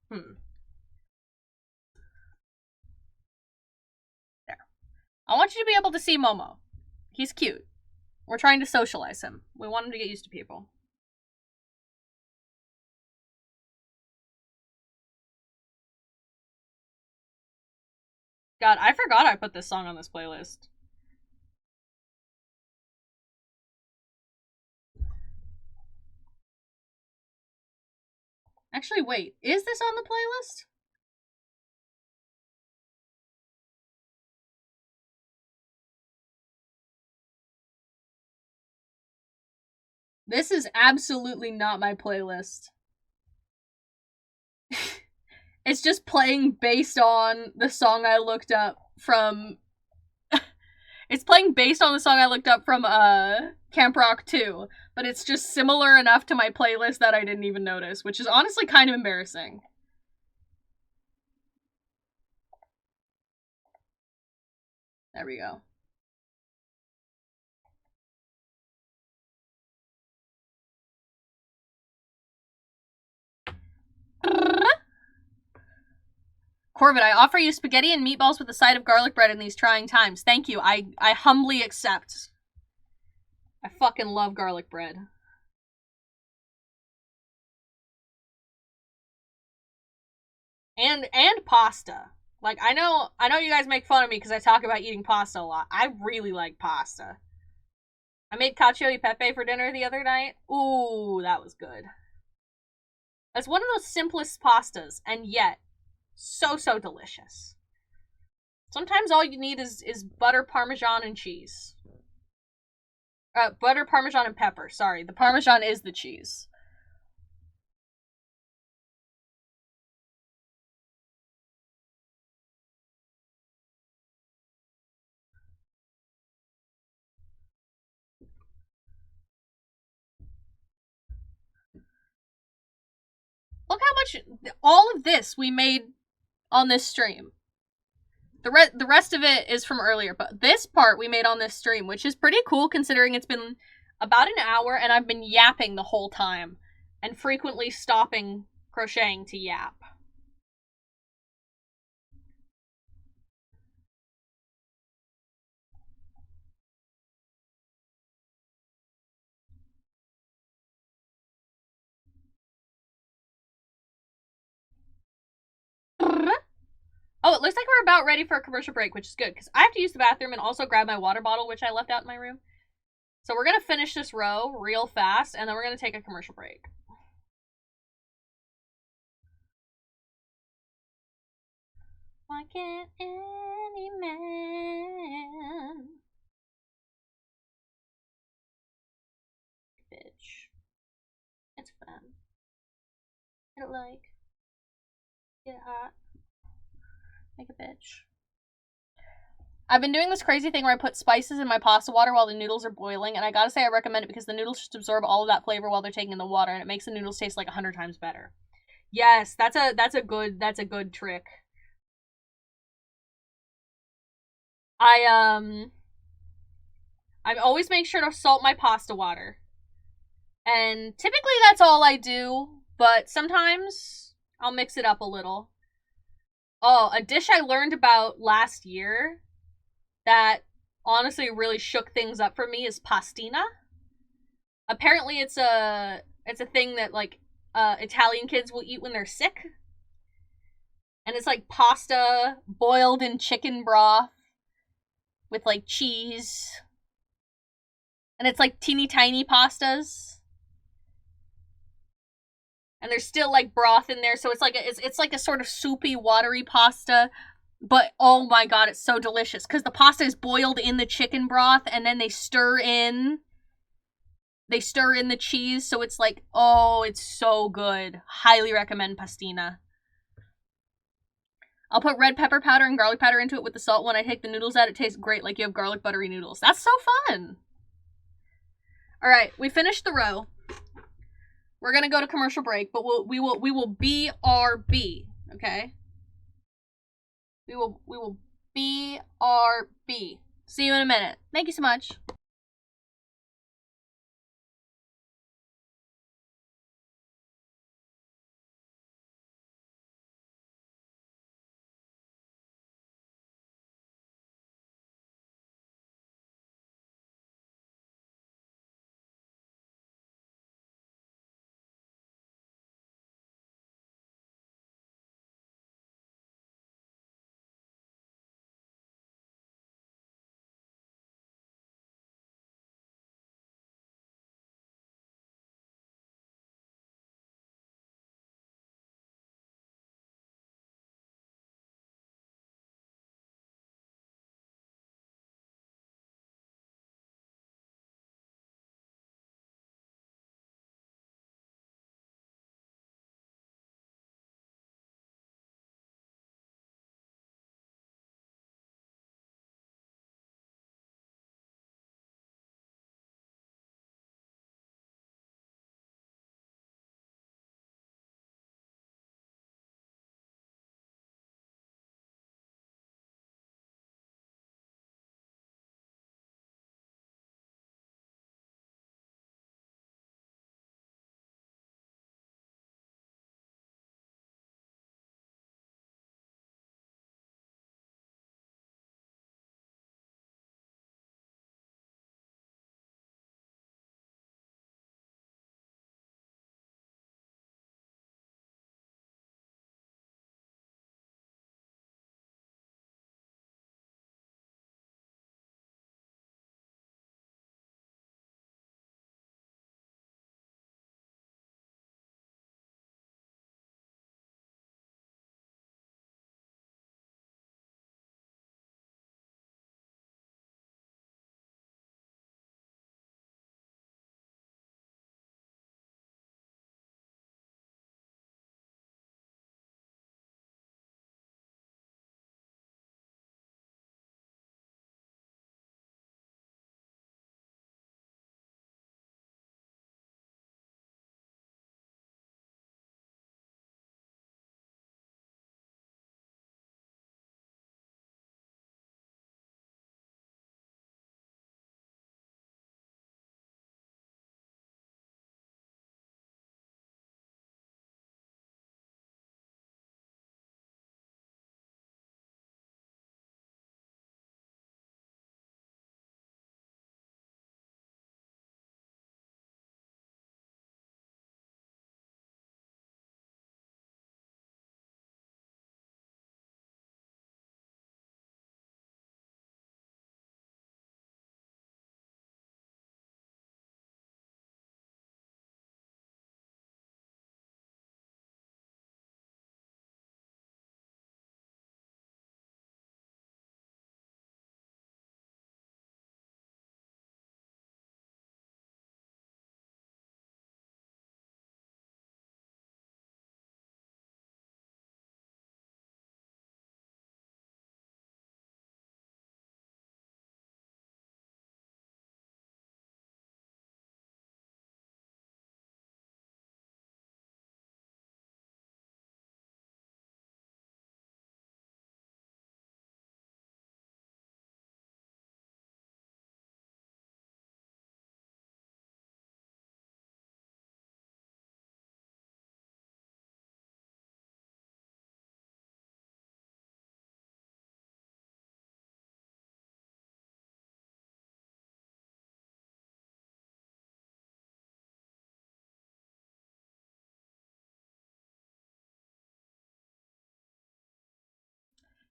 There. I want you to be able to see Momo. He's cute. We're trying to socialize him. We want him to get used to people. God, I forgot I put this song on this playlist. Actually, wait. Is this on the playlist? This is absolutely not my playlist. It's just playing based on the song I looked up from... It's playing based on the song I looked up from Camp Rock 2, but it's just similar enough to my playlist that I didn't even notice, which is honestly kind of embarrassing. There we go. Corbett, I offer you spaghetti and meatballs with a side of garlic bread in these trying times. Thank you. I humbly accept. I fucking love garlic bread. And pasta. Like, I know you guys make fun of me because I talk about eating pasta a lot. I really like pasta. I made cacio e pepe for dinner the other night. Ooh, that was good. That's one of those simplest pastas, and yet so delicious. Sometimes all you need is butter, parmesan, and cheese. Butter, parmesan, and pepper. Sorry, the parmesan is the cheese. Look how much all of this we made on this stream. The rest of it is from earlier, but this part we made on this stream, which is pretty cool considering it's been about an hour and I've been yapping the whole time and frequently stopping crocheting to yap. Oh, it looks like we're about ready for a commercial break, which is good, because I have to use the bathroom and also grab my water bottle, which I left out in my room. So we're going to finish this row real fast, and then we're going to take a commercial break. Why can't any man like get hot. Like a bitch. I've been doing this crazy thing where I put spices in my pasta water while the noodles are boiling, and I gotta say I recommend it because the noodles just absorb all of that flavor while they're taking in the water, and it makes the noodles taste like 100 times better. Yes, that's a good trick. I always make sure to salt my pasta water. And typically that's all I do, but sometimes I'll mix it up a little. Oh, a dish I learned about last year that honestly really shook things up for me is pastina. Apparently it's a thing that like Italian kids will eat when they're sick. And it's like pasta boiled in chicken broth with like cheese. And it's like teeny tiny pastas. And there's still like broth in there, so it's like a sort of soupy, watery pasta. But oh my god, it's so delicious because the pasta is boiled in the chicken broth, and then they stir in the cheese, so it's like, oh, it's so good. Highly recommend pastina. I'll put red pepper powder and garlic powder into it with the salt. When I take the noodles out, it tastes great, like you have garlic buttery noodles. That's so fun. All right, we finished the row. We're gonna go to commercial break, but we will BRB, okay? We will BRB. See you in a minute. Thank you so much.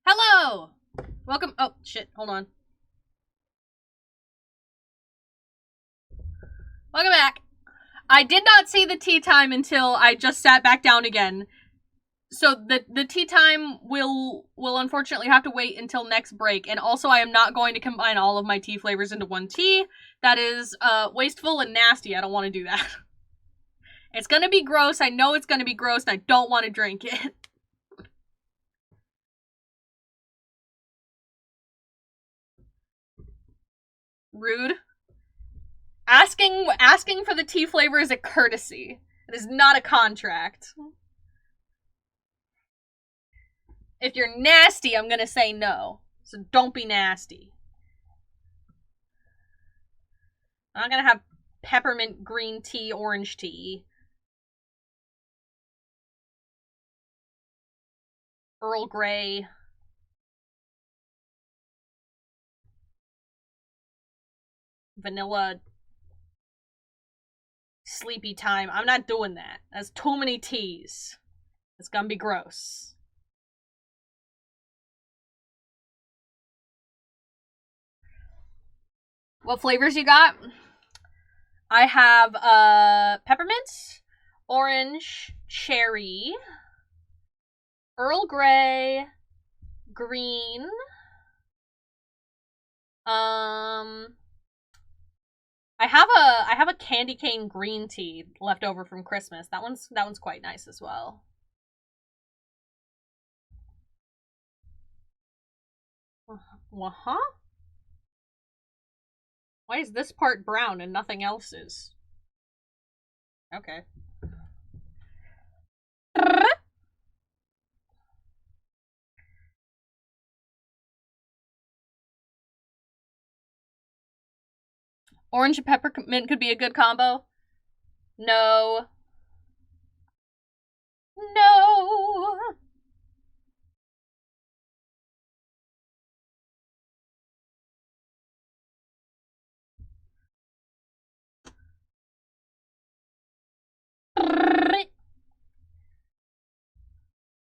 Hello! Welcome. Oh, shit. Hold on. Welcome back. I did not see the tea time until I just sat back down again. So the tea time will unfortunately have to wait until next break. And also I am not going to combine all of my tea flavors into one tea. That is wasteful and nasty. I don't want to do that. It's gonna be gross. I know it's gonna be gross and I don't want to drink it. Rude. Asking for the tea flavor is a courtesy. It is not a contract. If you're nasty, I'm gonna say no. So don't be nasty. I'm gonna have peppermint green tea, orange tea. Earl Grey. Vanilla. Sleepy time. I'm not doing that. That's too many teas. It's gonna be gross. What flavors you got? I have peppermint, orange, cherry, Earl Grey, green, I have a candy cane green tea left over from Christmas. That one's quite nice as well. Huh? Why is this part brown and nothing else is? Okay. Orange and peppermint could be a good combo. No. No.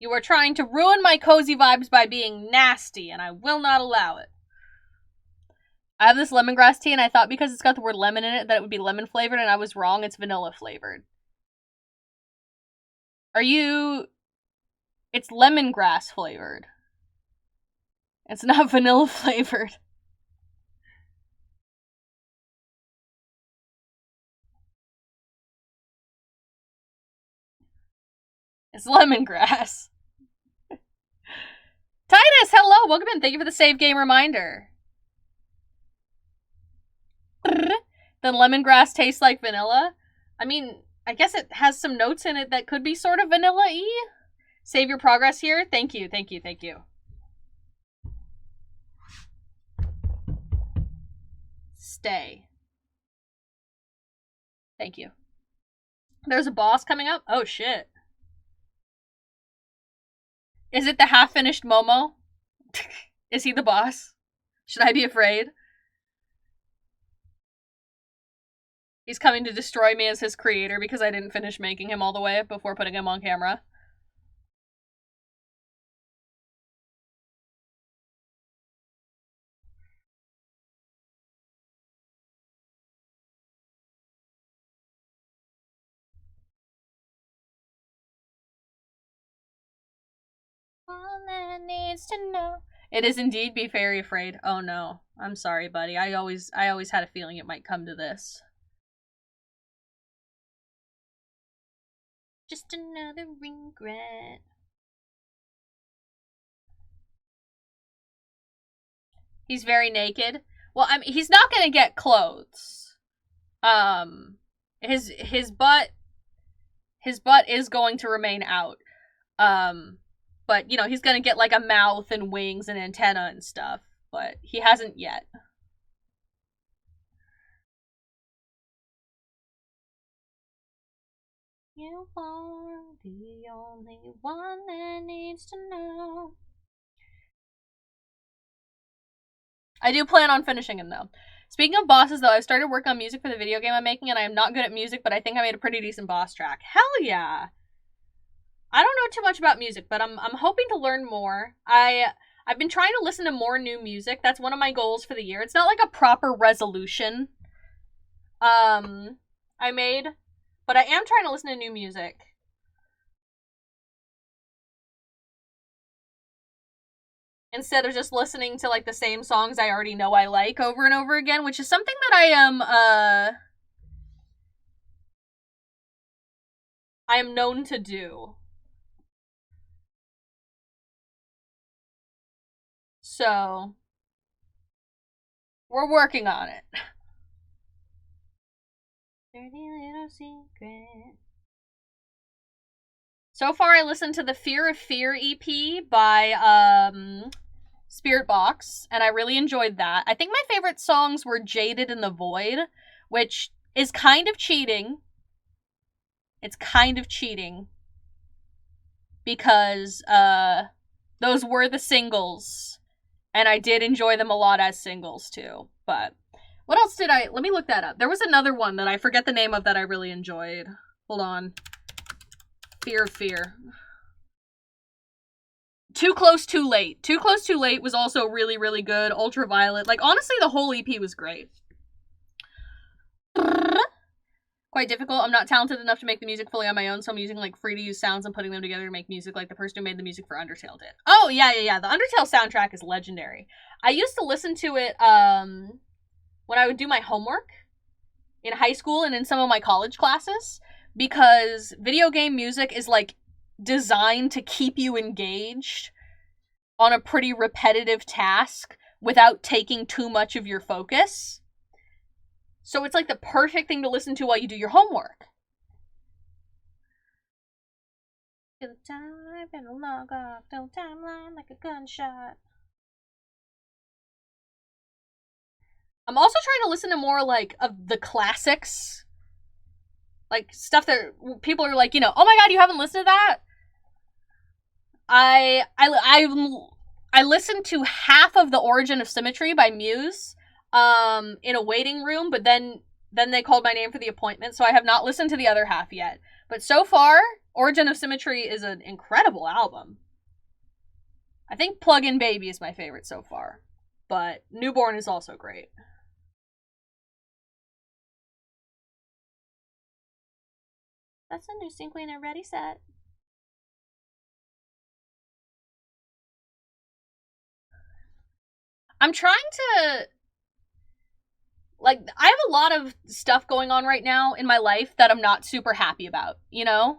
You are trying to ruin my cozy vibes by being nasty, and I will not allow it. I have this lemongrass tea, and I thought because it's got the word lemon in it that it would be lemon flavored, and I was wrong. It's vanilla flavored. Are you... It's lemongrass flavored. It's not vanilla flavored. It's lemongrass. Titus, hello! Welcome in. Thank you for the save game reminder. Then lemongrass tastes like vanilla? I mean, I guess it has some notes in it that could be sort of vanilla-y. Save your progress here. Thank you, thank you, thank you. Stay. Thank you. There's a boss coming up? Oh, shit. Is it the half-finished Momo? Is he the boss? Should I be afraid? He's coming to destroy me as his creator because I didn't finish making him all the way before putting him on camera. All that needs to know. It is indeed be very afraid. Oh no. I'm sorry, buddy. I always had a feeling it might come to this. Just another regret. He's very naked. Well, I mean, he's not gonna get clothes. His butt is going to remain out. But, you know, he's gonna get, like, a mouth and wings and antenna and stuff. But he hasn't yet. You are the only one that needs to know. I do plan on finishing him, though. Speaking of bosses, though, I've started working on music for the video game I'm making, and I am not good at music, but I think I made a pretty decent boss track. Hell yeah! I don't know too much about music, but I'm hoping to learn more. I I've been trying to listen to more new music. That's one of my goals for the year. It's not like a proper resolution I made, but I am trying to listen to new music. Instead of just listening to like the same songs I already know I like over and over again, which is something that I am known to do. So we're working on it. Dirty little secret. So far, I listened to the Fear of Fear EP by Spirit Box, and I really enjoyed that. I think my favorite songs were Jaded and The Void, which is kind of cheating. It's kind of cheating because those were the singles, and I did enjoy them a lot as singles too. But what else did I... Let me look that up. There was another one that I forget the name of that I really enjoyed. Hold on. Fear of Fear. Too Close, Too Late. Too Close, Too Late was also really, really good. Ultraviolet. Like, honestly, the whole EP was great. Quite difficult. I'm not talented enough to make the music fully on my own, so I'm using, like, free-to-use sounds and putting them together to make music like the person who made the music for Undertale did. Oh, yeah. The Undertale soundtrack is legendary. I used to listen to it, when I would do my homework in high school and in some of my college classes, because video game music is, like, designed to keep you engaged on a pretty repetitive task without taking too much of your focus. So it's, like, the perfect thing to listen to while you do your homework. Feel the time and a log off, don't timeline like a gunshot. I'm also trying to listen to more, like, of the classics. Like, stuff that people are like, you know, oh my god, you haven't listened to that? I listened to half of The Origin of Symmetry by Muse, in a waiting room, but then they called my name for the appointment, so I have not listened to the other half yet. But so far, Origin of Symmetry is an incredible album. I think Plug-in Baby is my favorite so far, but Newborn is also great. That's a new sync when ready set. I'm trying to... Like, I have a lot of stuff going on right now in my life that I'm not super happy about, you know?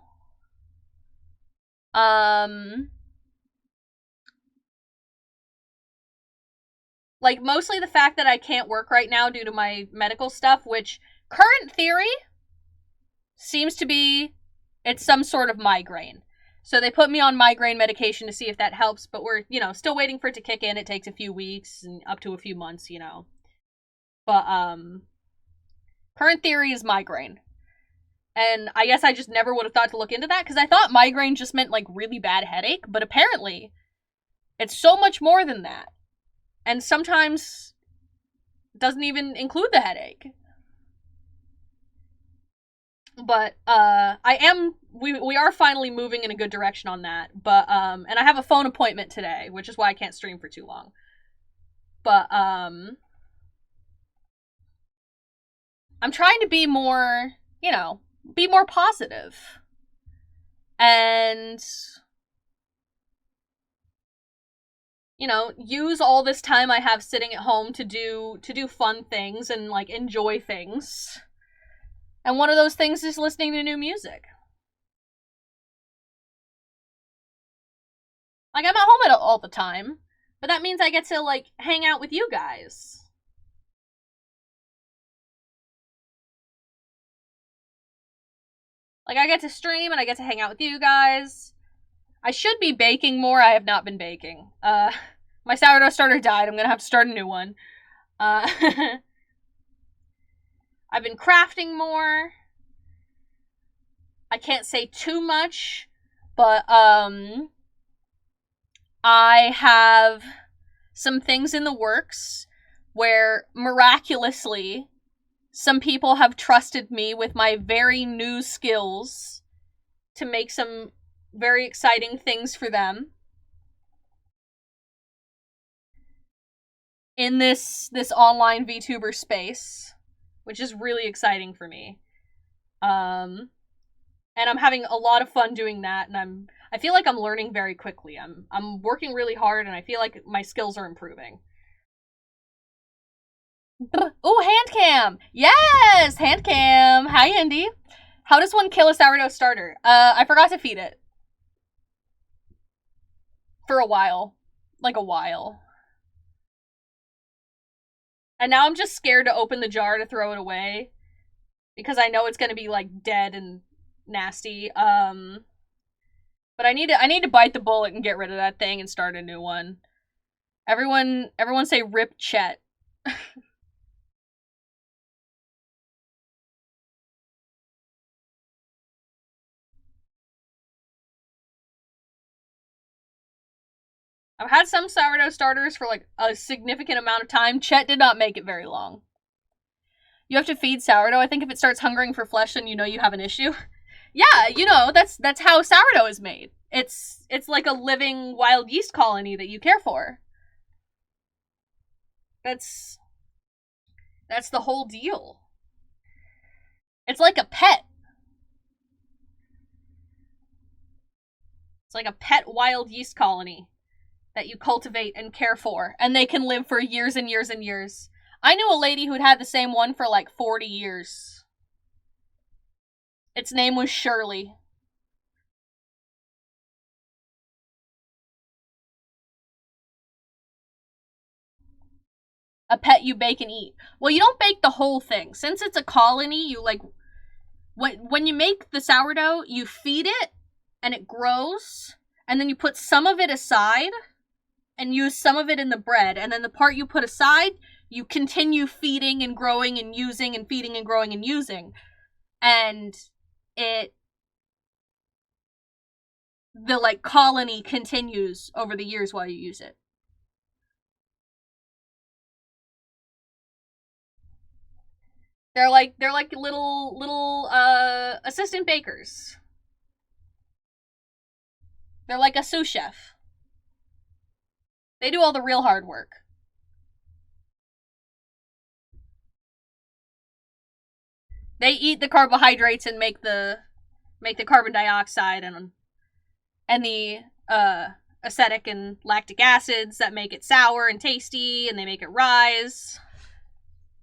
Like, mostly the fact that I can't work right now due to my medical stuff, which, current theory, seems to be it's some sort of migraine. So they put me on migraine medication to see if that helps, but we're, you know, still waiting for it to kick in. It takes a few weeks and up to a few months, you know. But, current theory is migraine. And I guess I just never would have thought to look into that, because I thought migraine just meant, like, really bad headache, but apparently it's so much more than that. And sometimes doesn't even include the headache. But, we are finally moving in a good direction on that. But, and I have a phone appointment today, which is why I can't stream for too long. But, I'm trying to be more, you know, be more positive. And, you know, use all this time I have sitting at home to do fun things and, like, enjoy things. And one of those things is listening to new music. Like, I'm at home all the time, but that means I get to, like, hang out with you guys. Like, I get to stream and I get to hang out with you guys. I should be baking more. I have not been baking. My sourdough starter died. I'm gonna have to start a new one. I've been crafting more. I can't say too much, but, I have some things in the works where, miraculously, some people have trusted me with my very new skills to make some very exciting things for them. in this online VTuber space, which is really exciting for me. And I'm having a lot of fun doing that, and I feel like I'm learning very quickly. I'm working really hard, and I feel like my skills are improving. Oh, Handcam! Yes! Handcam! Hi, Indy! How does one kill a sourdough starter? I forgot to feed it. For a while. Like a while. And now I'm just scared to open the jar to throw it away. Because I know it's gonna be, like, dead and nasty. But I need to bite the bullet and get rid of that thing and start a new one. Everyone say rip Chet. I've had some sourdough starters for like a significant amount of time. Chet did not make it very long. You have to feed sourdough. I think if it starts hungering for flesh, then you know you have an issue. Yeah, you know, that's how sourdough is made. It's like a living wild yeast colony that you care for. That's the whole deal. It's like a pet. It's like a pet wild yeast colony that you cultivate and care for, and they can live for years and years and years. I knew a lady who'd had the same one for like 40 years. Its name was Shirley. A pet you bake and eat. Well, you don't bake the whole thing. Since it's a colony, you like... When you make the sourdough, you feed it, and it grows, and then you put some of it aside, and use some of it in the bread, and then the part you put aside, you continue feeding and growing and using and feeding and growing and using. And the like colony continues over the years while you use it. They're like little assistant bakers. They're like a sous chef. They do all the real hard work. They eat the carbohydrates and make the carbon dioxide and the acetic and lactic acids that make it sour and tasty, and they make it rise.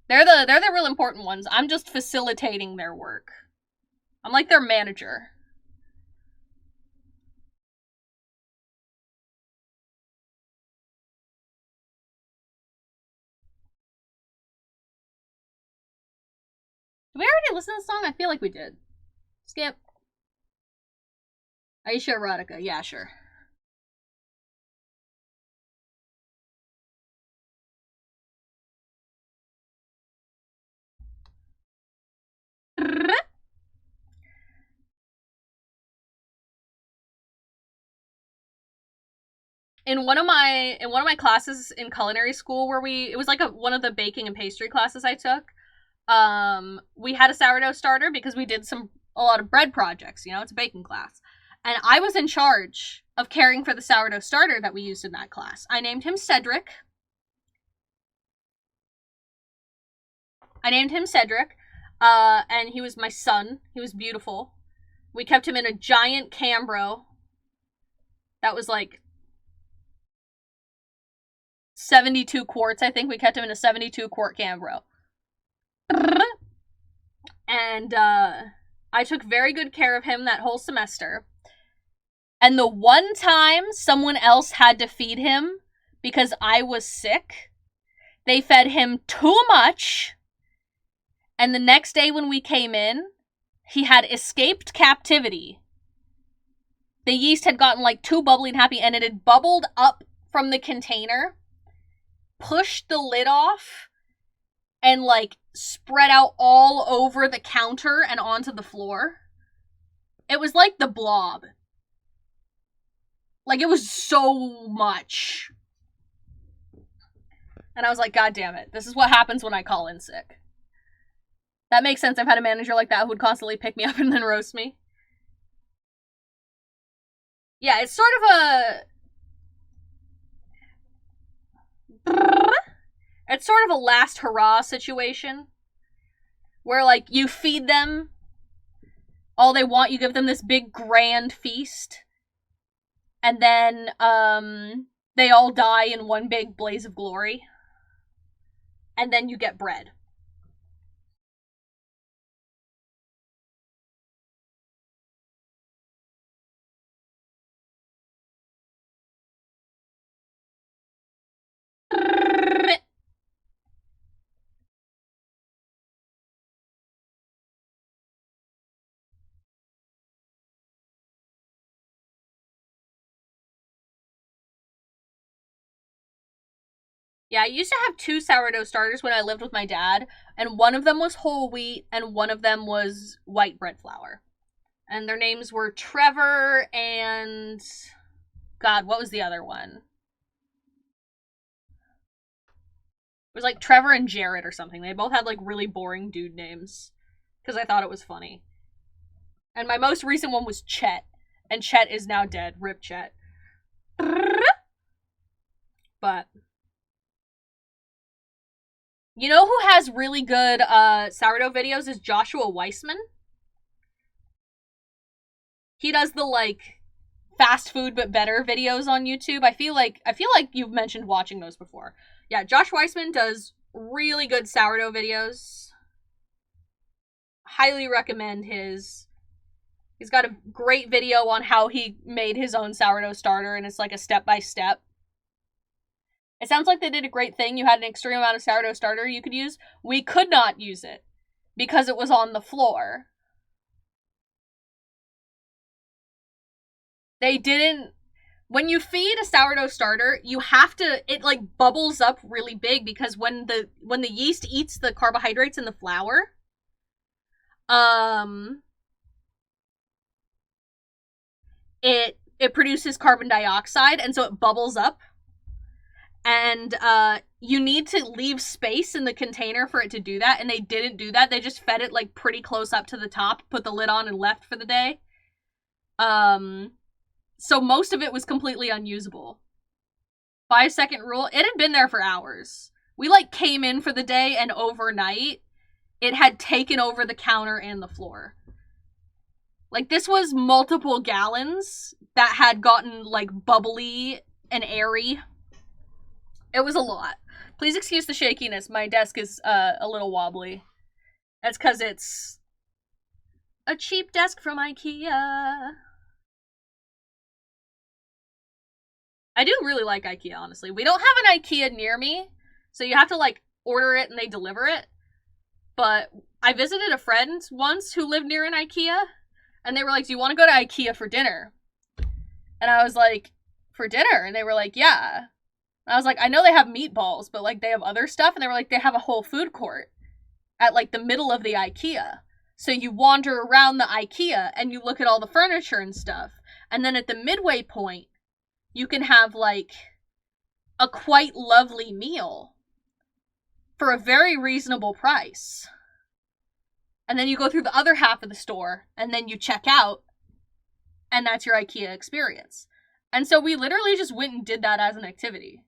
They're the real important ones. I'm just facilitating their work. I'm like their manager. Did we already listen to the song? I feel like we did. Skip. Aisha Erotica. Yeah, sure. In one of my classes in culinary school where it was like one of the baking and pastry classes I took, we had a sourdough starter because we did a lot of bread projects, you know, it's a baking class. And I was in charge of caring for the sourdough starter that we used in that class. I named him Cedric. And he was my son. He was beautiful. We kept him in a giant Cambro that was like 72 quarts. I think we kept him in a 72 quart Cambro. And I took very good care of him that whole semester. And the one time someone else had to feed him because I was sick, they fed him too much. And the next day when we came in, he had escaped captivity. The yeast had gotten like too bubbly and happy, and it had bubbled up from the container, pushed the lid off, and like spread out all over the counter and onto the floor. It was like the Blob. Like, it was so much. And I was like, God damn it. This is what happens when I call in sick. That makes sense. I've had a manager like that who would constantly pick me up and then roast me. Yeah, it's sort of a... It's sort of a last hurrah situation where, like, you feed them all they want, you give them this big grand feast, and then they all die in one big blaze of glory, and then you get bread. Yeah, I used to have 2 sourdough starters when I lived with my dad, and one of them was whole wheat, and one of them was white bread flour. And their names were Trevor and... God, what was the other one? It was like Trevor and Jared or something. They both had like really boring dude names, because I thought it was funny. And my most recent one was Chet, and Chet is now dead. Rip Chet. But... You know who has really good sourdough videos is Joshua Weissman. He does the, like, fast food but better videos on YouTube. I feel like you've mentioned watching those before. Yeah, Josh Weissman does really good sourdough videos. Highly recommend his. He's got a great video on how he made his own sourdough starter, and it's like a step-by-step. It sounds like they did a great thing. You had an extreme amount of sourdough starter you could use. We could not use it because it was on the floor. They didn't... When you feed a sourdough starter, you have to... It, like, bubbles up really big because when the yeast eats the carbohydrates in the flour, it produces carbon dioxide, and so it bubbles up. And you need to leave space in the container for it to do that, and they didn't do that. They just fed it, like, pretty close up to the top, put the lid on, and left for the day. So most of it was completely unusable. 5-second rule. It had been there for hours. We, like, came in for the day, and overnight, it had taken over the counter and the floor. Like, this was multiple gallons that had gotten, like, bubbly and airy. It was a lot. Please excuse the shakiness. My desk is a little wobbly. That's because it's a cheap desk from IKEA. I do really like IKEA, honestly. We don't have an IKEA near me, so you have to, like, order it and they deliver it. But I visited a friend once who lived near an IKEA, and they were like, do you want to go to IKEA for dinner? And I was like, for dinner? And they were like, yeah. And I was like, I know they have meatballs, but, like, they have other stuff. And they were like, they have a whole food court at, like, the middle of the IKEA. So you wander around the IKEA and you look at all the furniture and stuff. And then at the midway point, you can have, like, a quite lovely meal for a very reasonable price. And then you go through the other half of the store, and then you check out, and that's your IKEA experience. And so we literally just went and did that as an activity.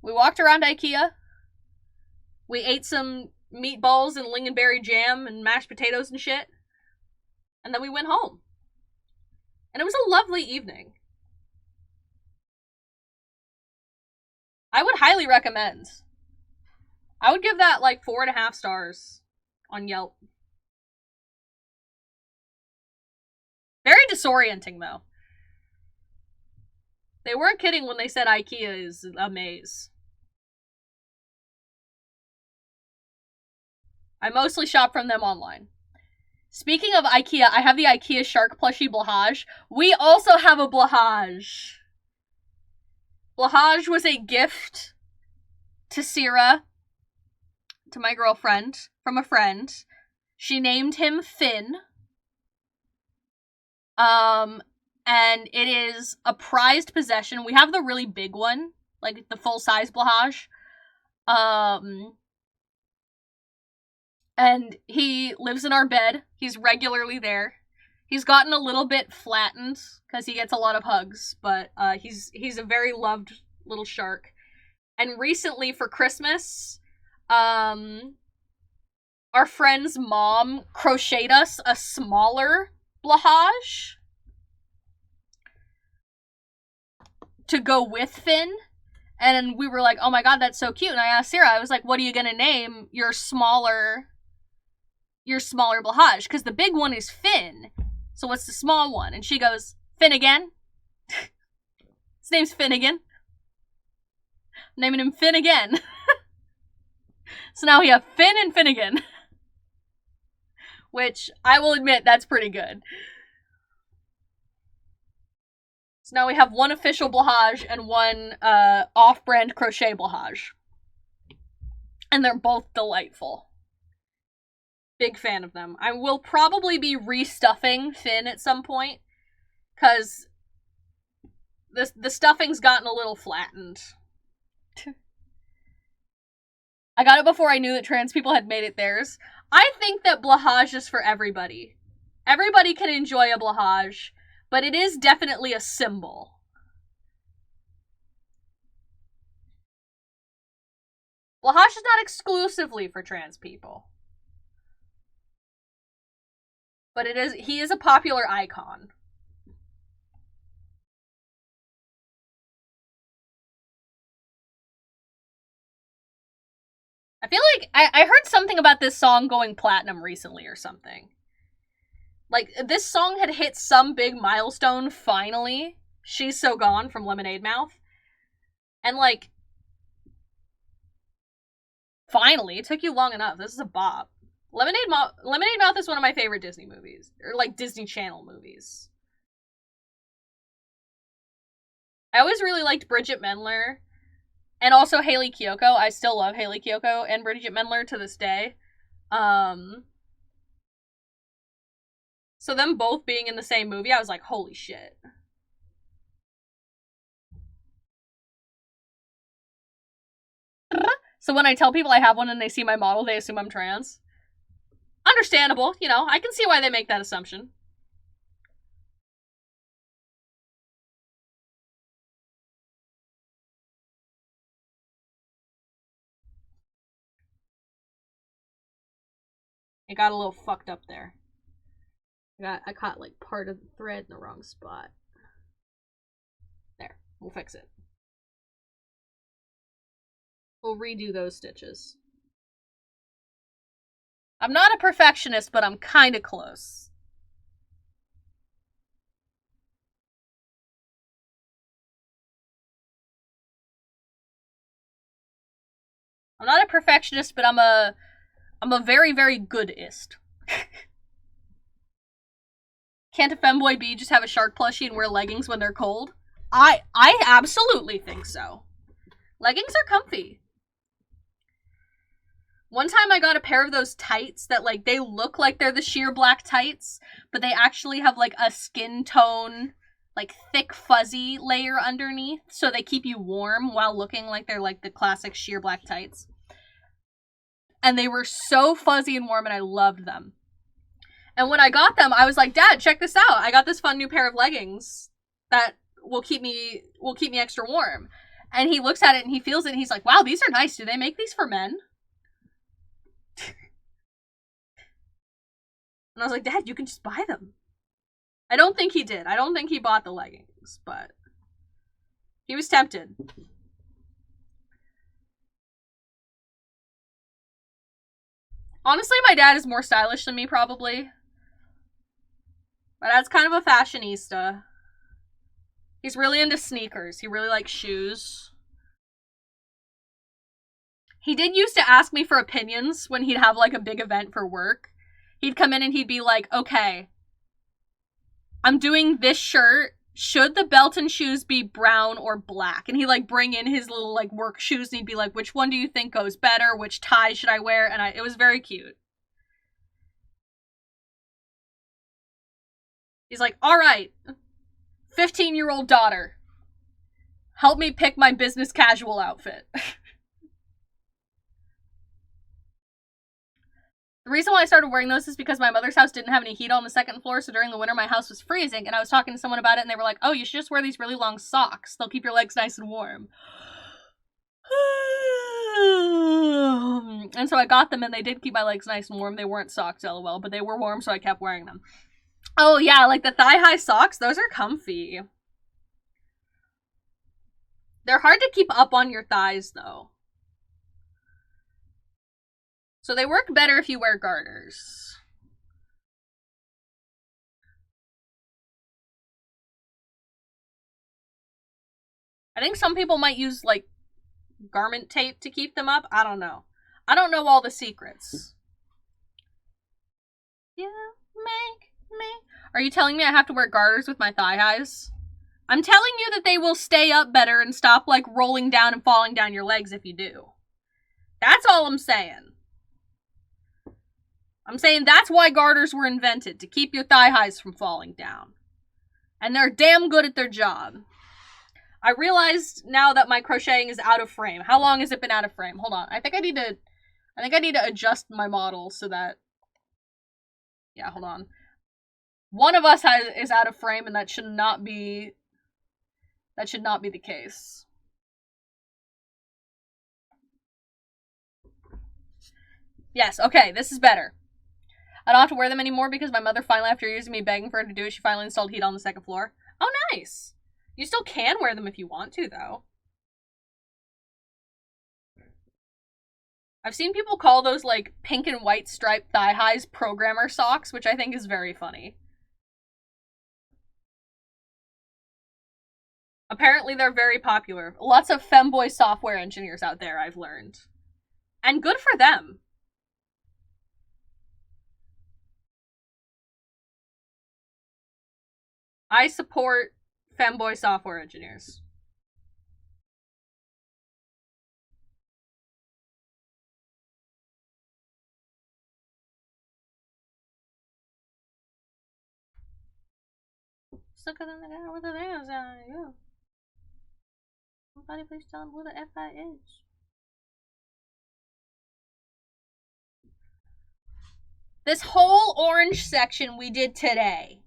We walked around IKEA, we ate some meatballs and lingonberry jam and mashed potatoes and shit, and then we went home. And it was a lovely evening. I would highly recommend. I would give that, like, 4.5 stars on Yelp. Very disorienting, though. They weren't kidding when they said IKEA is a maze. I mostly shop from them online. Speaking of IKEA, I have the IKEA shark plushie Blahaj. We also have a Blahaj. Blahaj was a gift to Syrah, to my girlfriend, from a friend. She named him Finn. And it is a prized possession. We have the really big one, like the full-size Blahaj. And he lives in our bed. He's regularly there. He's gotten a little bit flattened because he gets a lot of hugs, but he's a very loved little shark. And recently for Christmas, our friend's mom crocheted us a smaller blahage to go with Finn. And we were like, oh my god, that's so cute. And I asked Sarah, I was like, what are you gonna name your smaller blahage? Because the big one is Finn. So what's the small one? And she goes, Finnegan. His name's Finnegan. Naming him Finn again. So now we have Finn and Finnegan. Which, I will admit, that's pretty good. So now we have one official blahage and one off-brand crochet blahage. And they're both delightful. Big fan of them. I will probably be restuffing Finn at some point, because the stuffing's gotten a little flattened. I got it before I knew that trans people had made it theirs. I think that blahage is for everybody. Everybody can enjoy a blahage, but it is definitely a symbol. Blahage is not exclusively for trans people. But he is a popular icon. I feel like I heard something about this song going platinum recently or something. Like, this song had hit some big milestone, finally. She's So Gone from Lemonade Mouth. And, like, finally, it took you long enough. This is a bop. Lemonade Mouth is one of my favorite Disney movies. Or, like, Disney Channel movies. I always really liked Bridget Mendler. And also Hayley Kiyoko. I still love Hayley Kiyoko and Bridget Mendler to this day. So them both being in the same movie, I was like, holy shit. So when I tell people I have one and they see my model, they assume I'm trans. Understandable, you know, I can see why they make that assumption. It got a little fucked up there. I caught like part of the thread in the wrong spot. There, we'll fix it. We'll redo those stitches. I'm not a perfectionist, but I'm kinda close. I'm not a perfectionist, but I'm a very, very goodist. Can't a femboy bee just have a shark plushie and wear leggings when they're cold? I absolutely think so. Leggings are comfy. One time I got a pair of those tights that, like, they look like they're the sheer black tights, but they actually have, like, a skin tone, like, thick fuzzy layer underneath, so they keep you warm while looking like they're, like, the classic sheer black tights. And they were so fuzzy and warm, and I loved them. And when I got them, I was like, Dad, check this out. I got this fun new pair of leggings that will keep me extra warm. And he looks at it and he feels it and he's like, wow, these are nice. Do they make these for men? And I was like, Dad, you can just buy them. I don't think he did. I don't think he bought the leggings, but he was tempted. Honestly, my dad is more stylish than me, probably. My dad's kind of a fashionista. He's really into sneakers. He really likes shoes. He did used to ask me for opinions when he'd have, like, a big event for work. He'd come in and he'd be like, okay, I'm doing this shirt. Should the belt and shoes be brown or black? And he'd, like, bring in his little, like, work shoes and he'd be like, which one do you think goes better? Which tie should I wear? And it was very cute. He's like, all right, 15-year-old daughter, help me pick my business casual outfit. The reason why I started wearing those is because my mother's house didn't have any heat on the second floor, so during the winter my house was freezing, and I was talking to someone about it, and they were like, oh, you should just wear these really long socks. They'll keep your legs nice and warm. And so I got them, and they did keep my legs nice and warm. They weren't socks, lol, but they were warm, so I kept wearing them. Oh, yeah, like the thigh-high socks, those are comfy. They're hard to keep up on your thighs, though. So they work better if you wear garters. I think some people might use, like, garment tape to keep them up. I don't know. I don't know all the secrets. You make me. Are you telling me I have to wear garters with my thigh highs? I'm telling you that they will stay up better and stop, like, rolling down and falling down your legs if you do. That's all I'm saying. I'm saying that's why garters were invented, to keep your thigh highs from falling down. And they're damn good at their job. I realized now that my crocheting is out of frame. How long has it been out of frame? Hold on. I think I need to adjust my model so that... Yeah, hold on. One of us is out of frame, and that should not be the case. Yes, okay, this is better. I don't have to wear them anymore because my mother finally, after years of me begging for her to do it, she finally installed heat on the second floor. Oh, nice! You still can wear them if you want to, though. I've seen people call those, like, pink and white striped thigh-highs programmer socks, which I think is very funny. Apparently they're very popular. Lots of femboy software engineers out there, I've learned. And good for them. I support femboy software engineers. Sicker than the guy with the nails on you. Somebody please tell him who the F.I. is. This whole orange section we did today,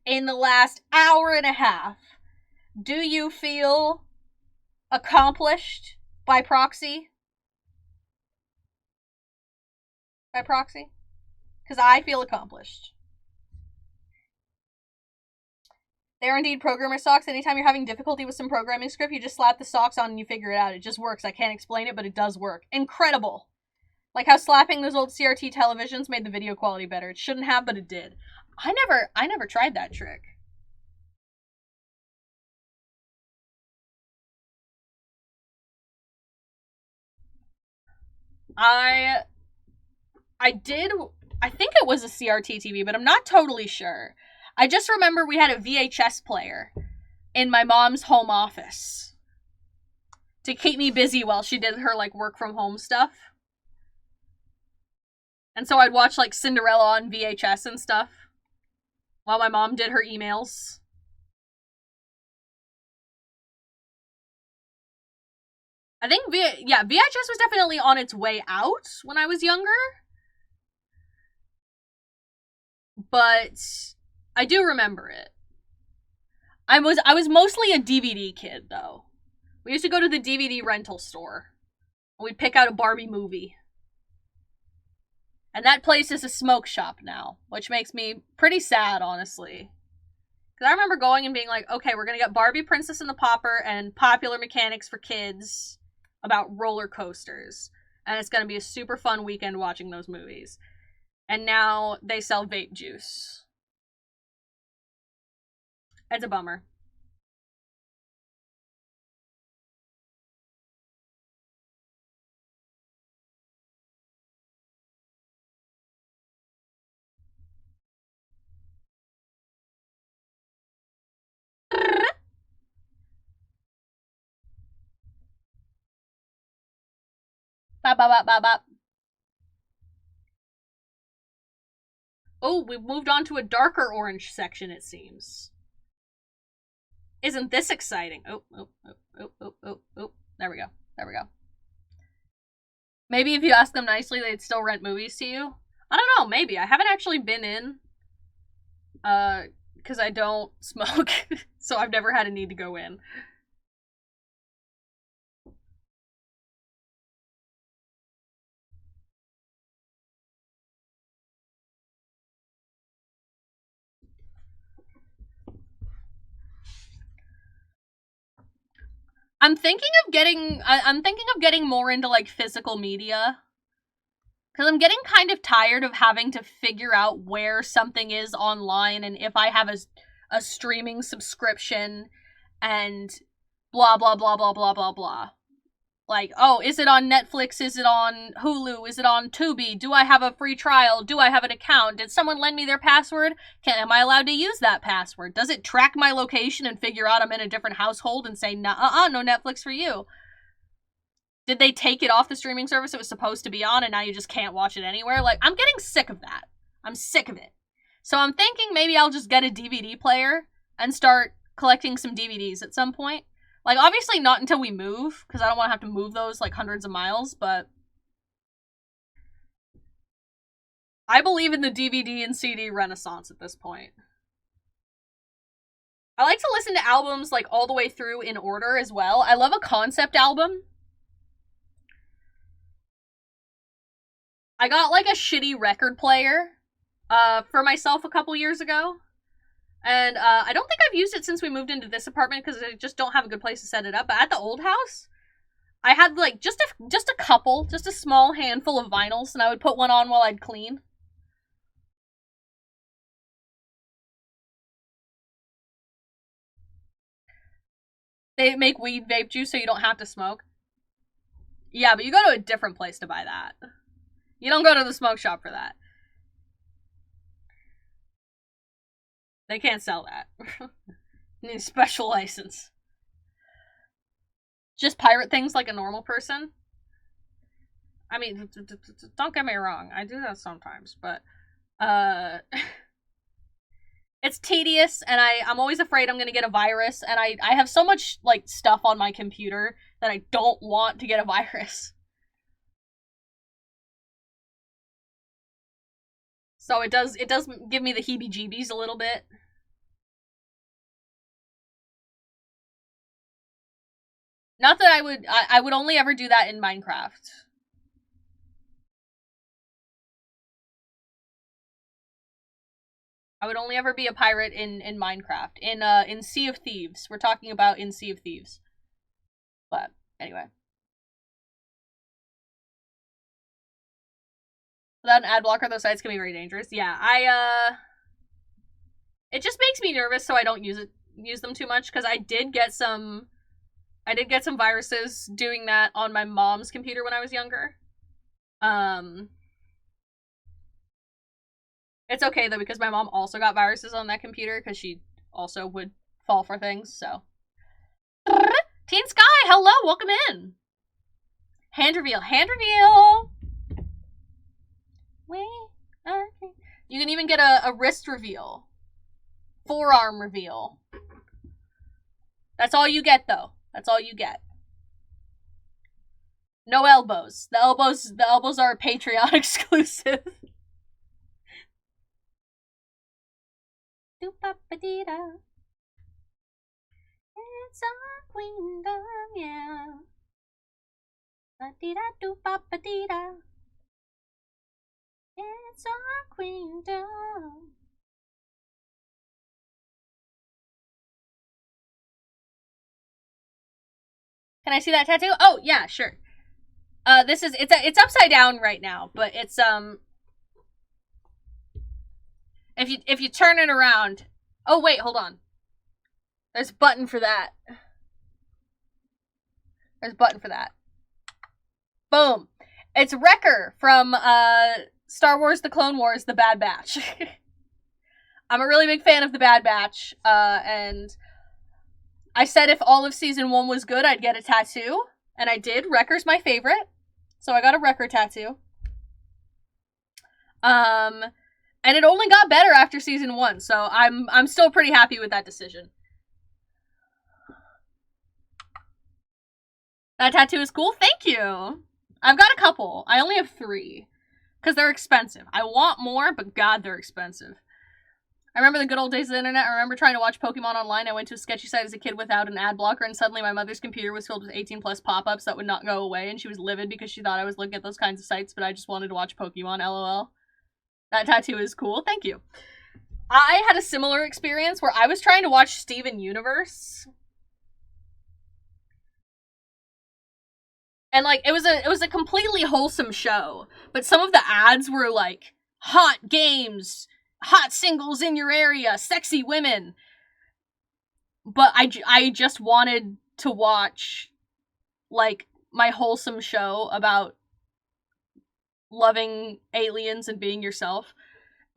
in the last hour and a half, do you feel accomplished by proxy? By proxy? Because I feel accomplished. They are indeed programmer socks. Anytime you're having difficulty with some programming script, you just slap the socks on and you figure it out. It just works. I can't explain it, but it does work. Incredible. Like how slapping those old CRT televisions made the video quality better. It shouldn't have, but it did. I never tried that trick. I think it was a CRT TV, but I'm not totally sure. I just remember we had a VHS player in my mom's home office to keep me busy while she did her, like, work from home stuff. And so I'd watch, like, Cinderella on VHS and stuff while my mom did her emails. I think VHS was definitely on its way out when I was younger. But I do remember it. I was mostly a DVD kid, though. We used to go to the DVD rental store. And we'd pick out a Barbie movie. And that place is a smoke shop now, which makes me pretty sad, honestly. Because I remember going and being like, okay, we're going to get Barbie, Princess and the Pauper, and Popular Mechanics for Kids about roller coasters. And it's going to be a super fun weekend watching those movies. And now they sell vape juice. It's a bummer. Bop, bop, bop, bop, bop. Oh, we've moved on to a darker orange section, it seems. Isn't this exciting? Oh. There we go. There we go. Maybe if you ask them nicely, they'd still rent movies to you. I don't know, maybe. I haven't actually been in. Because I don't smoke. So I've never had a need to go in. I'm thinking of getting more into like physical media. Because I'm getting kind of tired of having to figure out where something is online and if I have a streaming subscription and blah, blah, blah, blah, blah, blah, blah. Like, oh, is it on Netflix? Is it on Hulu? Is it on Tubi? Do I have a free trial? Do I have an account? Did someone lend me their password? Am I allowed to use that password? Does it track my location and figure out I'm in a different household and say, no Netflix for you? Did they take it off the streaming service it was supposed to be on and now you just can't watch it anywhere? Like, I'm getting sick of that. I'm sick of it. So I'm thinking maybe I'll just get a DVD player and start collecting some DVDs at some point. Like, obviously not until we move, because I don't want to have to move those, like, hundreds of miles, but I believe in the DVD and CD renaissance at this point. I like to listen to albums, like, all the way through in order as well. I love a concept album. I got, like, a shitty record player for myself a couple years ago. And I don't think I've used it since we moved into this apartment because I just don't have a good place to set it up. But at the old house, I had, like, just a small handful of vinyls, and I would put one on while I'd clean. They make weed vape juice so you don't have to smoke. Yeah, but you go to a different place to buy that. You don't go to the smoke shop for that. They can't sell that. Need a special license. Just pirate things like a normal person. I mean, don't get me wrong. I do that sometimes, but it's tedious, and I'm always afraid I'm gonna get a virus, and I have so much, like, stuff on my computer that I don't want to get a virus. So it does give me the heebie-jeebies a little bit. Not that I would only ever do that in Minecraft. I would only ever be a pirate in Minecraft. In Sea of Thieves. We're talking about in Sea of Thieves. But, anyway. Without an ad blocker, those sites can be very dangerous. Yeah, it just makes me nervous, so I don't use them too much, because I did get some viruses doing that on my mom's computer when I was younger. It's okay, though, because my mom also got viruses on that computer, because she also would fall for things, so. Teen Sky, hello, welcome in. Hand reveal. You can even get a wrist reveal. Forearm reveal. That's all you get, though. That's all you get. No elbows. The elbows are a Patreon exclusive. It's our queendom, yeah. It's our queendom. Can I see that tattoo? Oh, yeah, sure. It's upside down right now, but it's if you turn it around. Oh wait, hold on. There's a button for that. Boom. It's Wrecker from Star Wars The Clone Wars The Bad Batch. I'm a really big fan of The Bad Batch, and I said if all of season 1 was good, I'd get a tattoo, and I did. Wrecker's my favorite, so I got a Wrecker tattoo. And it only got better after season 1, so I'm still pretty happy with that decision. That tattoo is cool. Thank you. I've got a couple. I only have 3, because they're expensive. I want more, but God, they're expensive. I remember the good old days of the internet. I remember trying to watch Pokemon online. I went to a sketchy site as a kid without an ad blocker, and suddenly my mother's computer was filled with 18+ pop-ups that would not go away, and she was livid because she thought I was looking at those kinds of sites, but I just wanted to watch Pokemon, lol. That tattoo is cool. Thank you. I had a similar experience where I was trying to watch Steven Universe. And like it was a completely wholesome show, but some of the ads were like hot games, hot singles in your area, sexy women. But I just wanted to watch like my wholesome show about loving aliens and being yourself.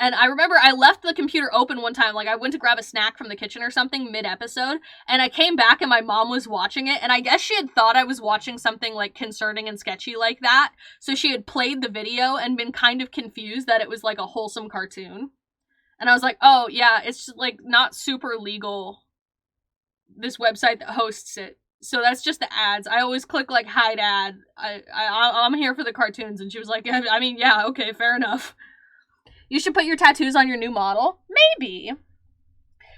And I remember I left the computer open one time, like I went to grab a snack from the kitchen or something mid-episode, and I came back and my mom was watching it, and I guess she had thought I was watching something like concerning and sketchy like that, so she had played the video and been kind of confused that it was like a wholesome cartoon. And I was like, oh yeah, it's just like not super legal, this website that hosts it. So that's just the ads. I always click like hide ad. I'm here for the cartoons. And she was like, I mean, yeah, okay, fair enough. You should put your tattoos on your new model? Maybe.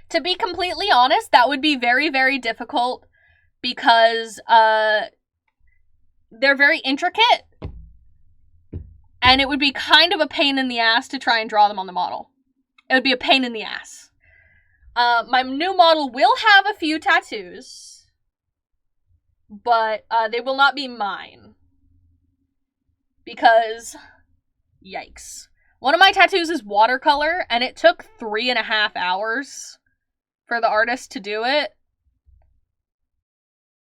To be completely honest, that would be very, very difficult because they're very intricate and it would be kind of a pain in the ass to try and draw them on the model. It would be a pain in the ass. My new model will have a few tattoos, but they will not be mine because yikes. One of my tattoos is watercolor, and it took 3.5 hours for the artist to do it.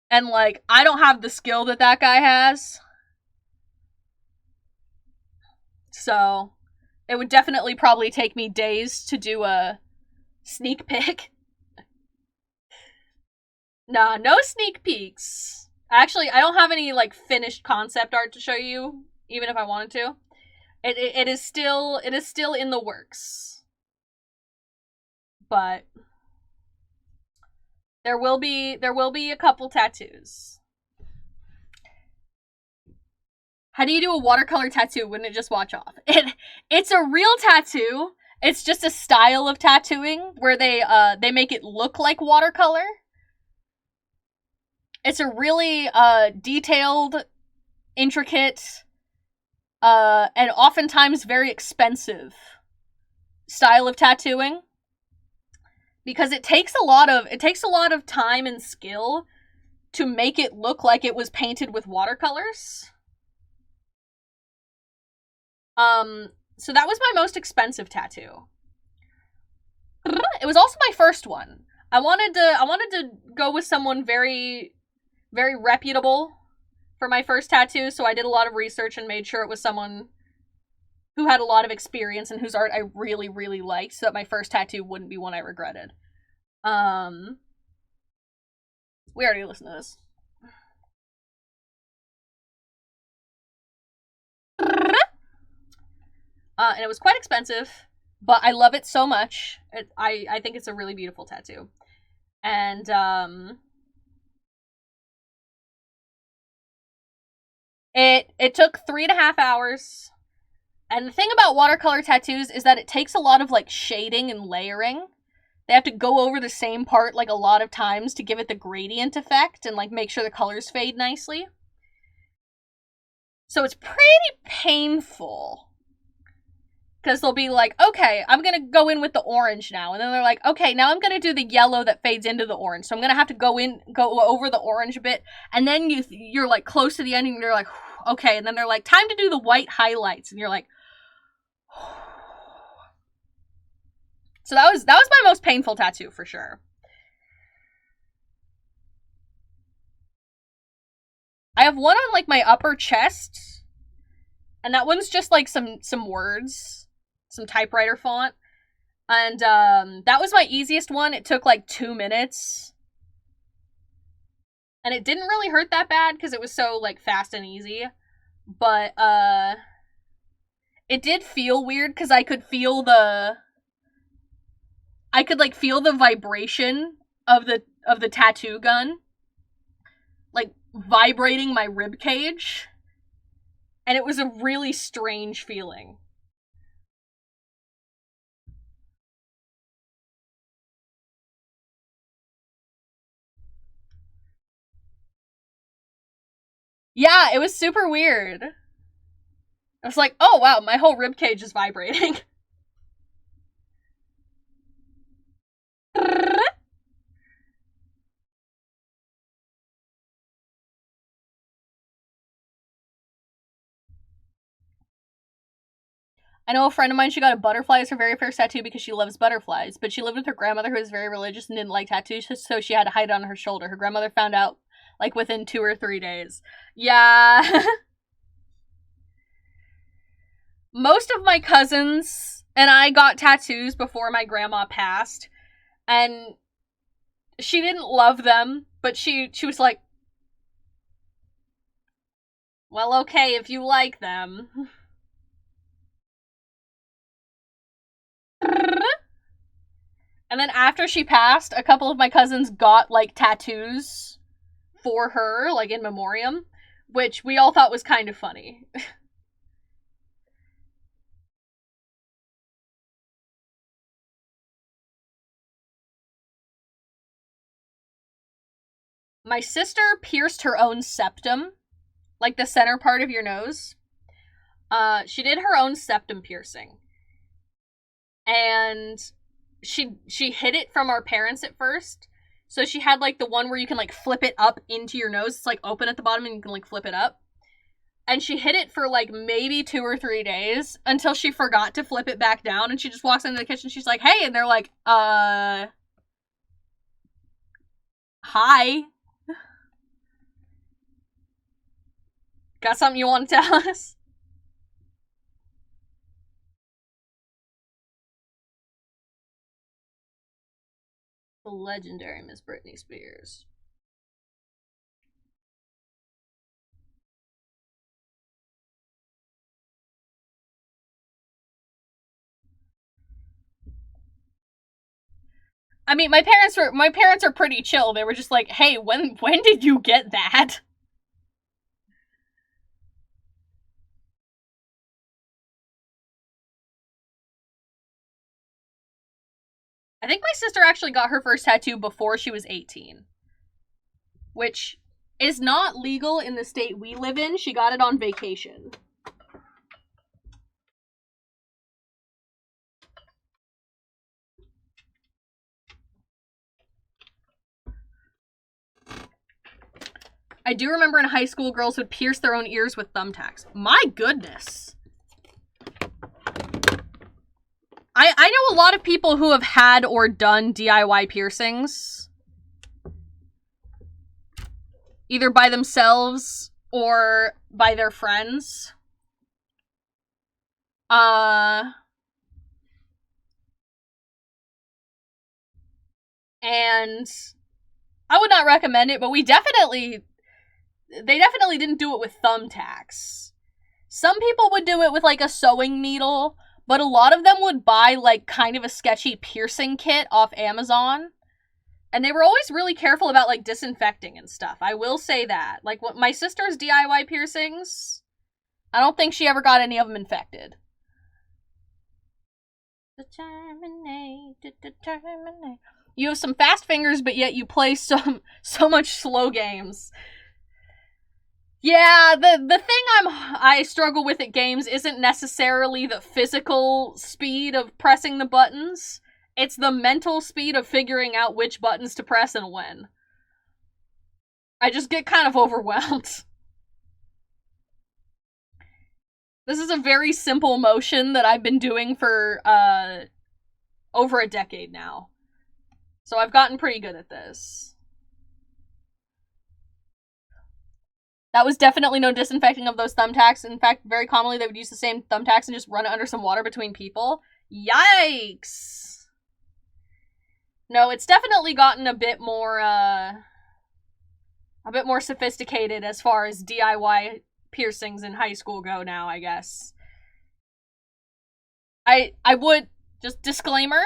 And, like, I don't have the skill that that guy has. So, it would definitely probably take me days to do a sneak peek. Nah, no sneak peeks. Actually, I don't have any, like, finished concept art to show you, even if I wanted to. It is still in the works. But there will be a couple tattoos. How do you do a watercolor tattoo? Wouldn't it just wash off? It's a real tattoo. It's just a style of tattooing where they make it look like watercolor. It's a really detailed, intricate, and oftentimes very expensive style of tattooing, because it takes a lot of time and skill to make it look like it was painted with watercolors. So that was my most expensive tattoo. It was also my first one. I wanted to go with someone very, very reputable for my first tattoo, so I did a lot of research and made sure it was someone who had a lot of experience and whose art I really, really liked, so that my first tattoo wouldn't be one I regretted. We already listened to this. And it was quite expensive, but I love it so much. I think it's a really beautiful tattoo. And, It took 3.5 hours. And the thing about watercolor tattoos is that it takes a lot of, like, shading and layering. They have to go over the same part, like, a lot of times to give it the gradient effect and, like, make sure the colors fade nicely. So it's pretty painful. Because they'll be like, okay, I'm going to go in with the orange now. And then they're like, okay, now I'm going to do the yellow that fades into the orange. So I'm going to have to go over the orange a bit. And then you're like close to the end and you're like, okay. And then they're like, time to do the white highlights. And you're like, so that was my most painful tattoo for sure. I have one on like my upper chest. And that one's just like some words. Some typewriter font. And that was my easiest one. It took like 2 minutes. And it didn't really hurt that bad because it was so like fast and easy. But it did feel weird because I could feel the vibration of the tattoo gun like vibrating my rib cage. And it was a really strange feeling. Yeah, it was super weird. I was like, oh wow, my whole ribcage is vibrating. I know a friend of mine, she got a butterfly as her very first tattoo because she loves butterflies, but she lived with her grandmother who was very religious and didn't like tattoos, so she had to hide it on her shoulder. Her grandmother found out, like, within 2 or 3 days. Yeah. Most of my cousins and I got tattoos before my grandma passed, and she didn't love them, but she was like, well, okay, if you like them. And then after she passed, a couple of my cousins got, like, tattoos for her, like, in memoriam, which we all thought was kind of funny. My sister pierced her own septum, like the center part of your nose. She did her own septum piercing. And she hid it from our parents at first. So she had, like, the one where you can, like, flip it up into your nose. It's, like, open at the bottom and you can, like, flip it up. And she hid it for, like, maybe 2 or 3 days until she forgot to flip it back down. And she just walks into the kitchen. She's like, hey. And they're like, hi. Got something you want to tell us? The legendary Miss Britney Spears. I mean, my parents are pretty chill. They were just like, hey, when did you get that? I think my sister actually got her first tattoo before she was 18. Which is not legal in the state we live in. She got it on vacation. I do remember in high school, girls would pierce their own ears with thumbtacks. My goodness. I know a lot of people who have had or done DIY piercings. Either by themselves or by their friends. And I would not recommend it, but they definitely didn't do it with thumbtacks. Some people would do it with, like, a sewing needle, but a lot of them would buy, like, kind of a sketchy piercing kit off Amazon. And they were always really careful about, like, disinfecting and stuff. I will say that. Like, my sister's DIY piercings, I don't think she ever got any of them infected. Determinate. You have some fast fingers, but yet you play so much slow games. Yeah, the thing I struggle with at games isn't necessarily the physical speed of pressing the buttons. It's the mental speed of figuring out which buttons to press and when. I just get kind of overwhelmed. This is a very simple motion that I've been doing for over a decade now. So I've gotten pretty good at this. That was definitely no disinfecting of those thumbtacks. In fact, very commonly they would use the same thumbtacks and just run it under some water between people. Yikes! No, it's definitely gotten a bit more sophisticated as far as DIY piercings in high school go now, I guess. I would, just disclaimer,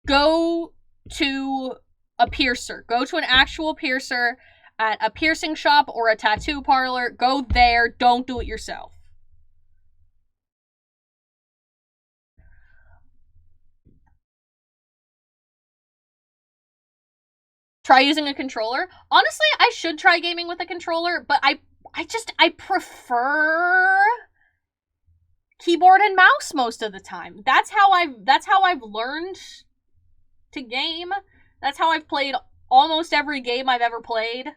go to a piercer. Go to an actual piercer at a piercing shop or a tattoo parlor. Go there. Don't do it yourself. Try using a controller. Honestly, I should try gaming with a controller, but I prefer keyboard and mouse most of the time. That's how I've learned to game. That's how I've played almost every game I've ever played.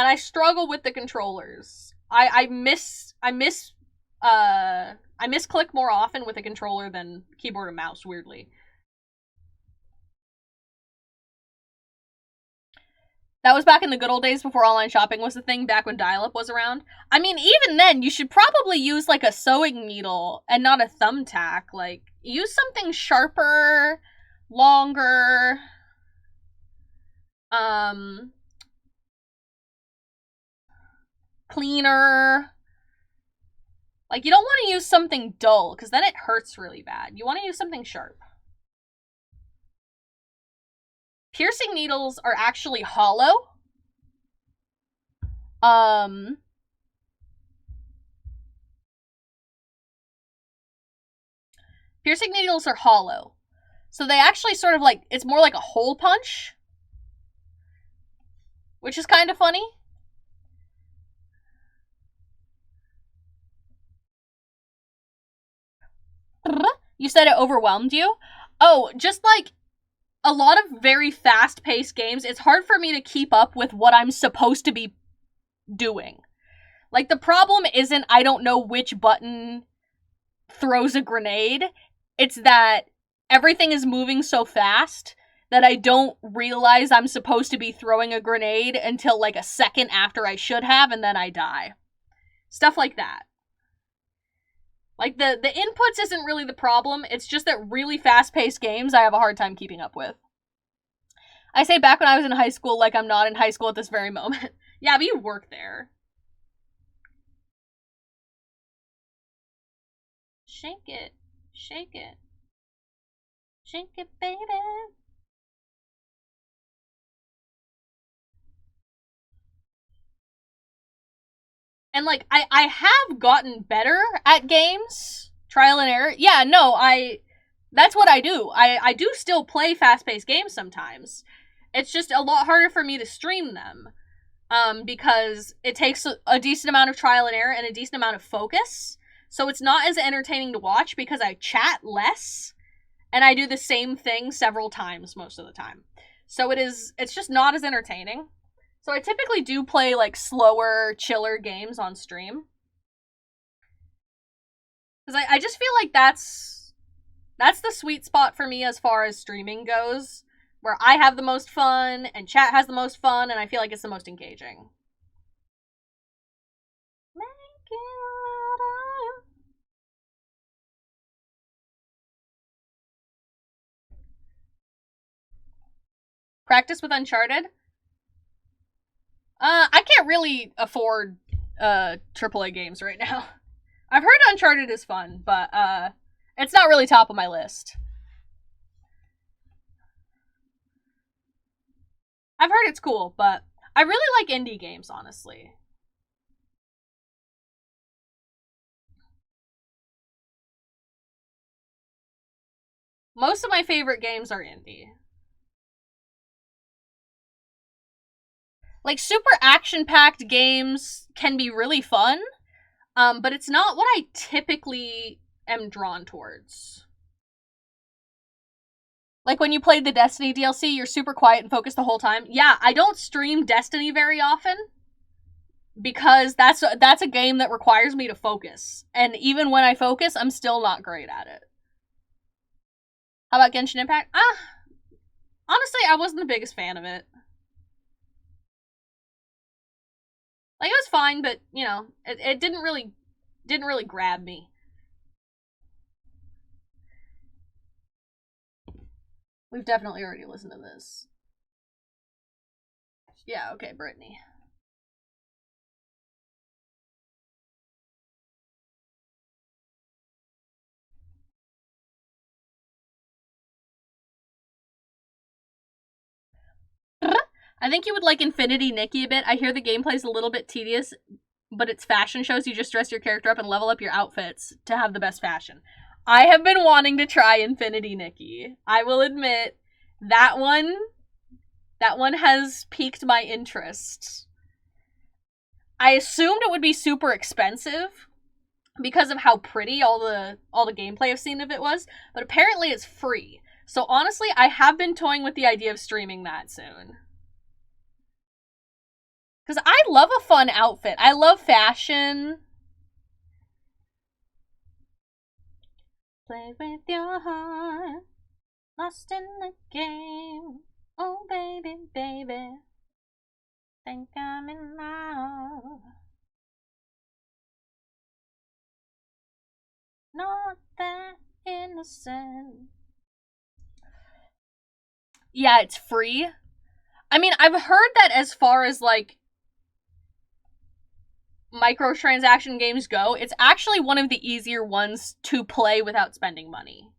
and I struggle with the controllers. I misclick more often with a controller than keyboard and mouse, weirdly. That was back in the good old days before online shopping was a thing, back when dial-up was around. I mean, even then, you should probably use, like, a sewing needle and not a thumbtack. Like, use something sharper, longer, cleaner. Like, you don't want to use something dull, because then it hurts really bad. You want to use something sharp. Piercing needles are actually hollow. Piercing needles are hollow. So they actually sort of like, it's more like a hole punch. Which is kind of funny. You said it overwhelmed you? Oh, just like a lot of very fast-paced games, it's hard for me to keep up with what I'm supposed to be doing. Like, the problem isn't I don't know which button throws a grenade. It's that everything is moving so fast that I don't realize I'm supposed to be throwing a grenade until like a second after I should have, and then I die. Stuff like that. Like, the inputs isn't really the problem, it's just that really fast-paced games I have a hard time keeping up with. I say back when I was in high school like I'm not in high school at this very moment. Yeah, but you work there. Shake it. Shake it. Shake it, baby. And, like, I have gotten better at games. Trial and error. Yeah, no, that's what I do. I do still play fast-paced games sometimes. It's just a lot harder for me to stream them. Because it takes a decent amount of trial and error and a decent amount of focus. So it's not as entertaining to watch because I chat less. And I do the same thing several times most of the time. So it's just not as entertaining. So I typically do play, like, slower, chiller games on stream. Because I just feel like that's the sweet spot for me as far as streaming goes. Where I have the most fun, and chat has the most fun, and I feel like it's the most engaging. Practice with Uncharted? I can't really afford AAA games right now. I've heard Uncharted is fun, but it's not really top of my list. I've heard it's cool, but I really like indie games, honestly. Most of my favorite games are indie. Like, super action-packed games can be really fun, but it's not what I typically am drawn towards. Like, when you played the Destiny DLC, you're super quiet and focused the whole time. Yeah, I don't stream Destiny very often, because that's a game that requires me to focus. And even when I focus, I'm still not great at it. How about Genshin Impact? Honestly, I wasn't the biggest fan of it. Like, it was fine, but, you know, it didn't really grab me. We've definitely already listened to this. Yeah, okay, Brittany. I think you would like Infinity Nikki a bit. I hear the gameplay's a little bit tedious, but it's fashion shows. You just dress your character up and level up your outfits to have the best fashion. I have been wanting to try Infinity Nikki. I will admit, that one has piqued my interest. I assumed it would be super expensive because of how pretty all the gameplay I've seen of it was, but apparently it's free. So honestly, I have been toying with the idea of streaming that soon. Because I love a fun outfit. I love fashion. Play with your heart, lost in the game. Oh, baby, baby, think I'm in love. Not that innocent. Yeah, it's free. I mean, I've heard that as far as, like, microtransaction games go, it's actually one of the easier ones to play without spending money.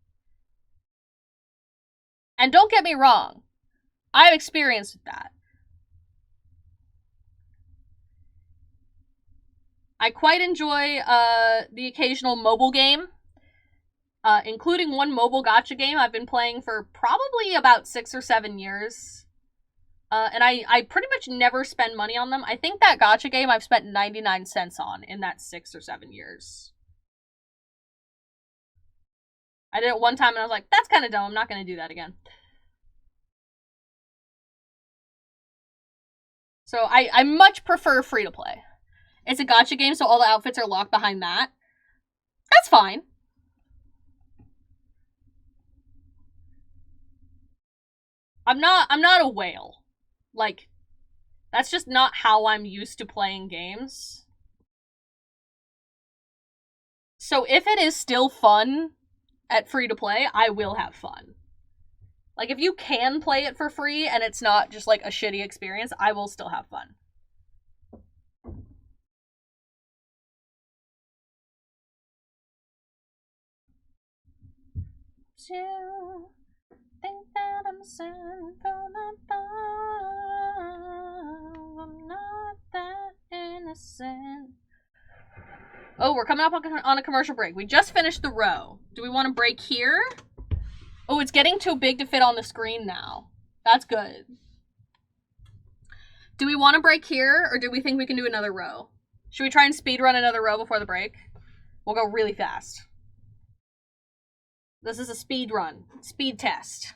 And don't get me wrong, I have experience with that. I quite enjoy the occasional mobile game, including one mobile gacha game I've been playing for probably about 6 or 7 years. And I pretty much never spend money on them. I think that gacha game I've spent 99 cents on in that 6 or 7 years. I did it one time and I was like, that's kind of dumb. I'm not going to do that again. So I much prefer free to play. It's a gacha game, so all the outfits are locked behind that. That's fine. I'm not a whale. Like, that's just not how I'm used to playing games. So if it is still fun at free to play, I will have fun. Like, if you can play it for free and it's not just like a shitty experience, I will still have fun. You think that I'm sad for my love. I'm not that innocent. Oh, we're coming up on a commercial break. We just finished the row. Do we want to break here? Oh, it's getting too big to fit on the screen now. That's good. Do we want to break here, or do we think we can do another row? Should we try and speed run another row before the break? We'll go really fast. This is a speed run. Speed test.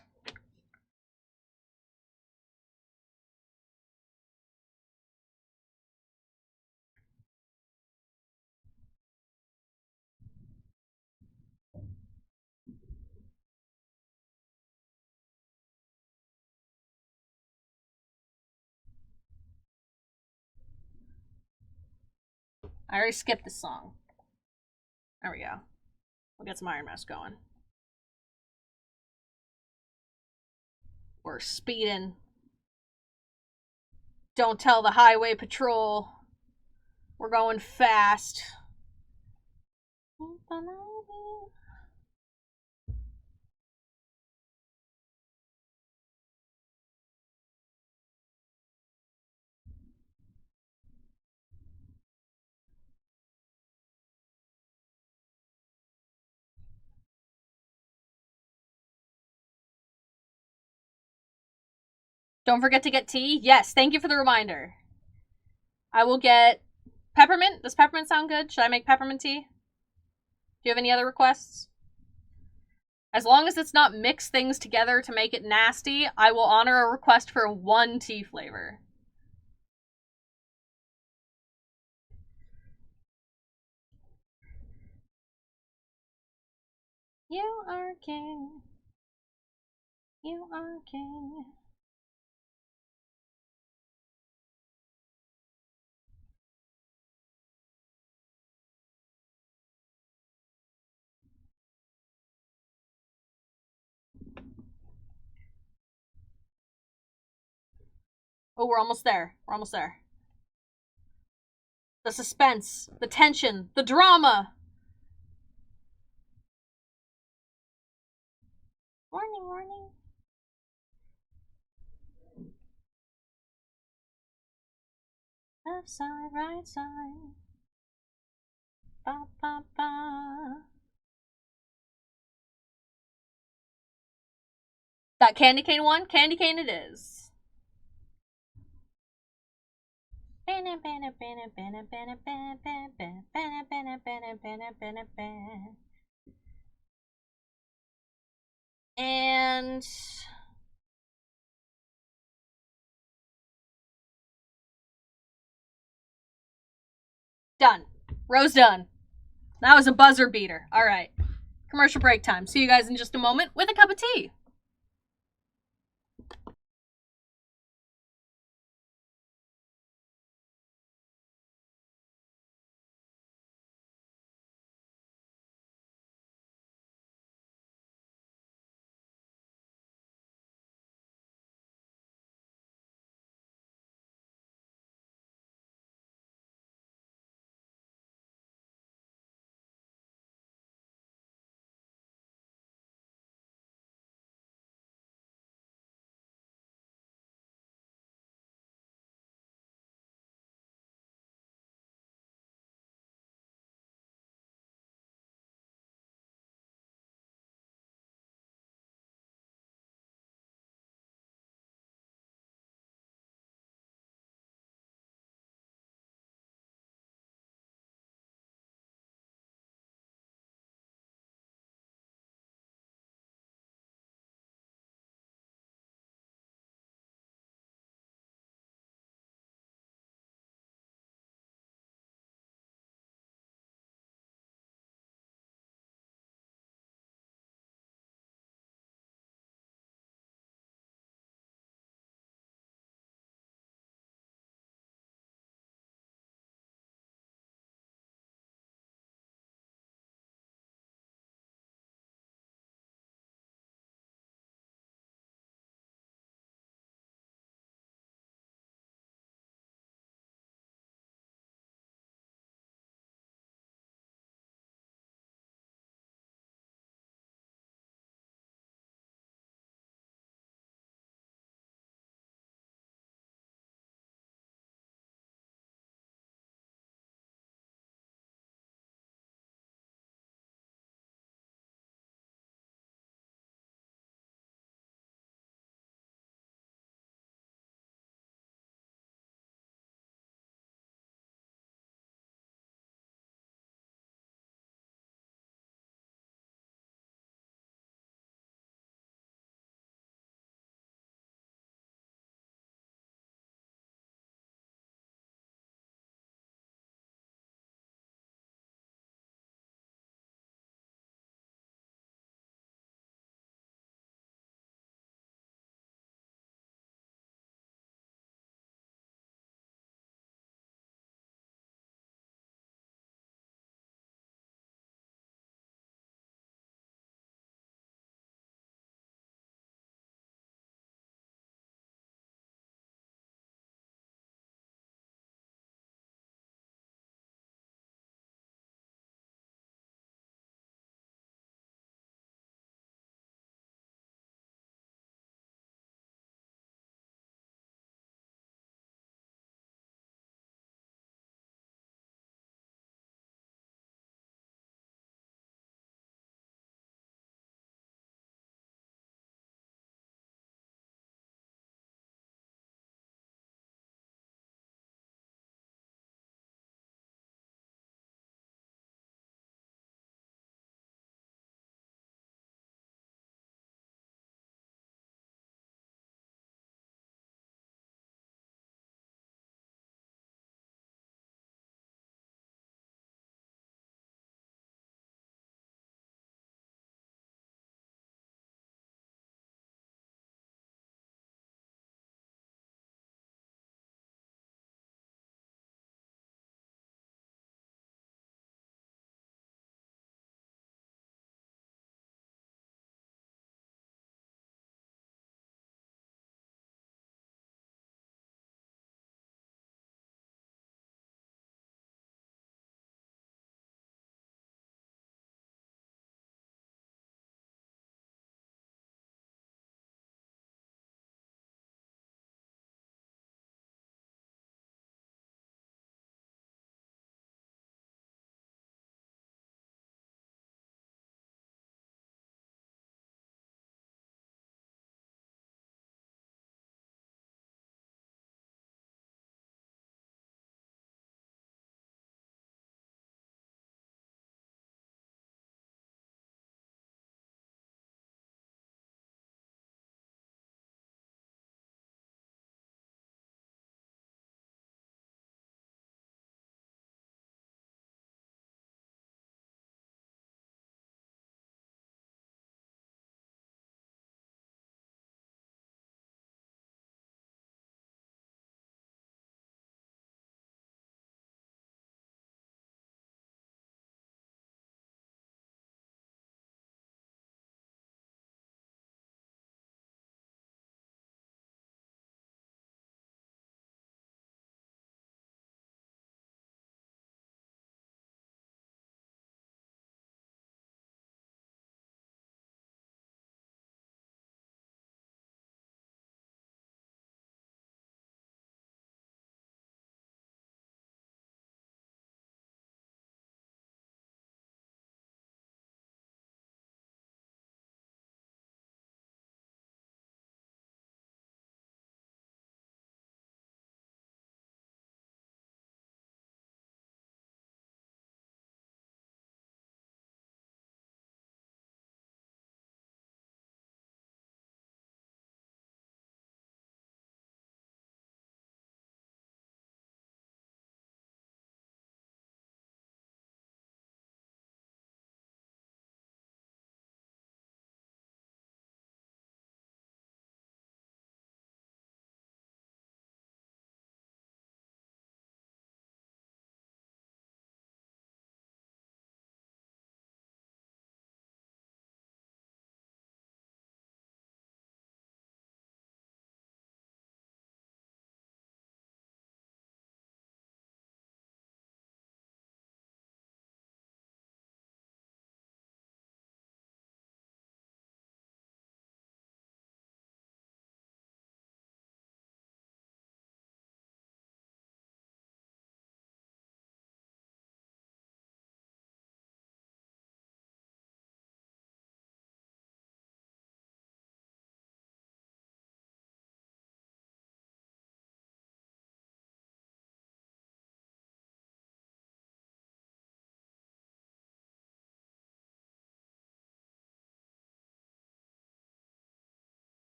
I already skipped this song. There we go. We'll get some Iron Mouse going. We're speeding. Don't tell the highway patrol. We're going fast. Don't forget to get tea. Yes, thank you for the reminder. I will get peppermint. Does peppermint sound good? Should I make peppermint tea? Do you have any other requests? As long as it's not mix things together to make it nasty, I will honor a request for one tea flavor. You are king. You are king. Oh, we're almost there. We're almost there. The suspense, the tension, the drama. Warning, warning. Left side, right side. Ba, ba, ba. That candy cane one? Candy cane it is. And Done. Rose done. That was a buzzer beater. All right. Commercial break time. See you guys in just a moment with a cup of tea.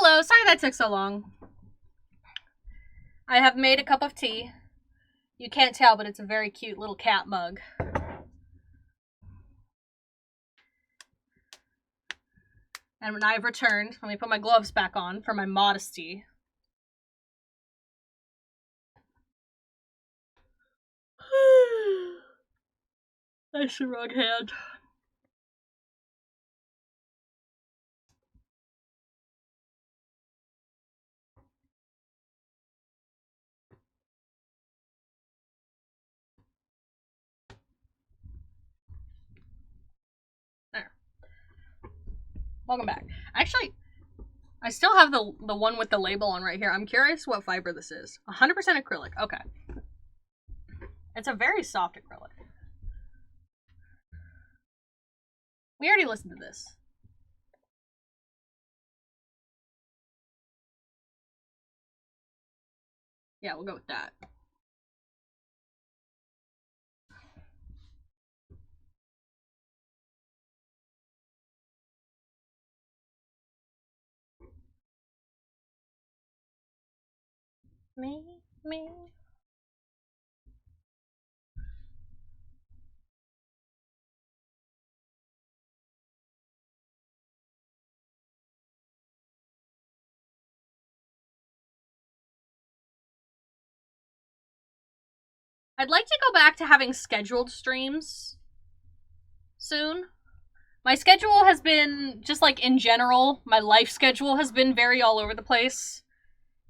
hello. Sorry that took so long. I have made a cup of tea. You can't tell, but it's a very cute little cat mug. And when I've returned, let me put my gloves back on for my modesty. That's the wrong hand. There. Welcome back. Actually, I still have the one with the label on right here. I'm curious what fiber this is. 100% acrylic. Okay. It's a very soft acrylic. We already listened to this. Yeah, we'll go with that. Me. I'd like to go back to having scheduled streams soon. My schedule has been, just like in general, my life schedule has been very all over the place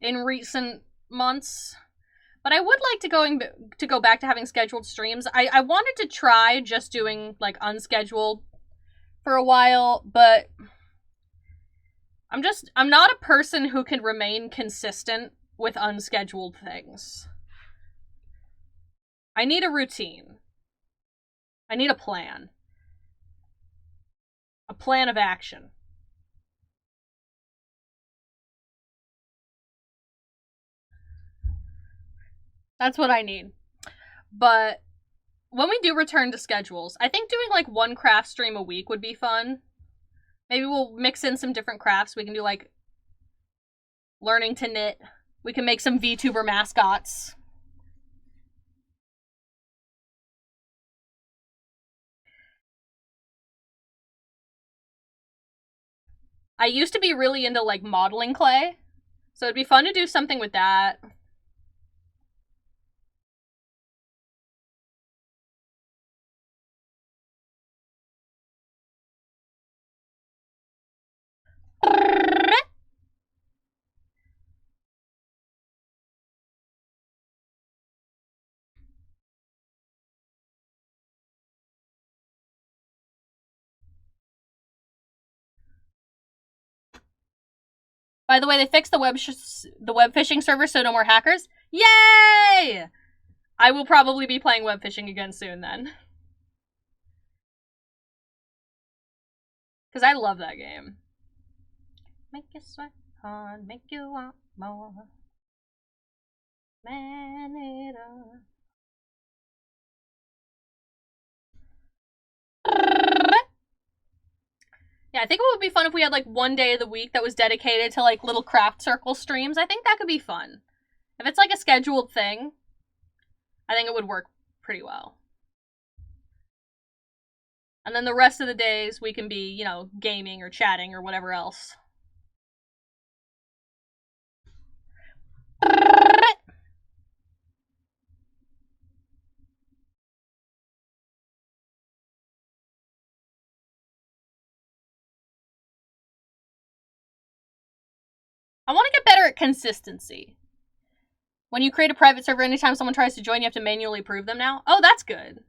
in recent months. But I would like to go back to having scheduled streams. I wanted to try just doing like unscheduled for a while, but I'm not a person who can remain consistent with unscheduled things. I need a routine. I need a plan. A plan of action. That's what I need. But when we do return to schedules, I think doing like one craft stream a week would be fun. Maybe we'll mix in some different crafts. We can do like learning to knit. We can make some VTuber mascots. I used to be really into like modeling clay, so it'd be fun to do something with that. By the way, they fixed the web phishing server, so no more hackers. Yay! I will probably be playing web phishing again soon then. Because I love that game. Make you sweat hard, make you want more. Man it up. Yeah, I think it would be fun if we had like one day of the week that was dedicated to like little craft circle streams. I think that could be fun. If it's like a scheduled thing, I think it would work pretty well. And then the rest of the days we can be, you know, gaming or chatting or whatever else. I want to get better at consistency. When you create a private server, anytime someone tries to join, you have to manually approve them now. Oh, that's good.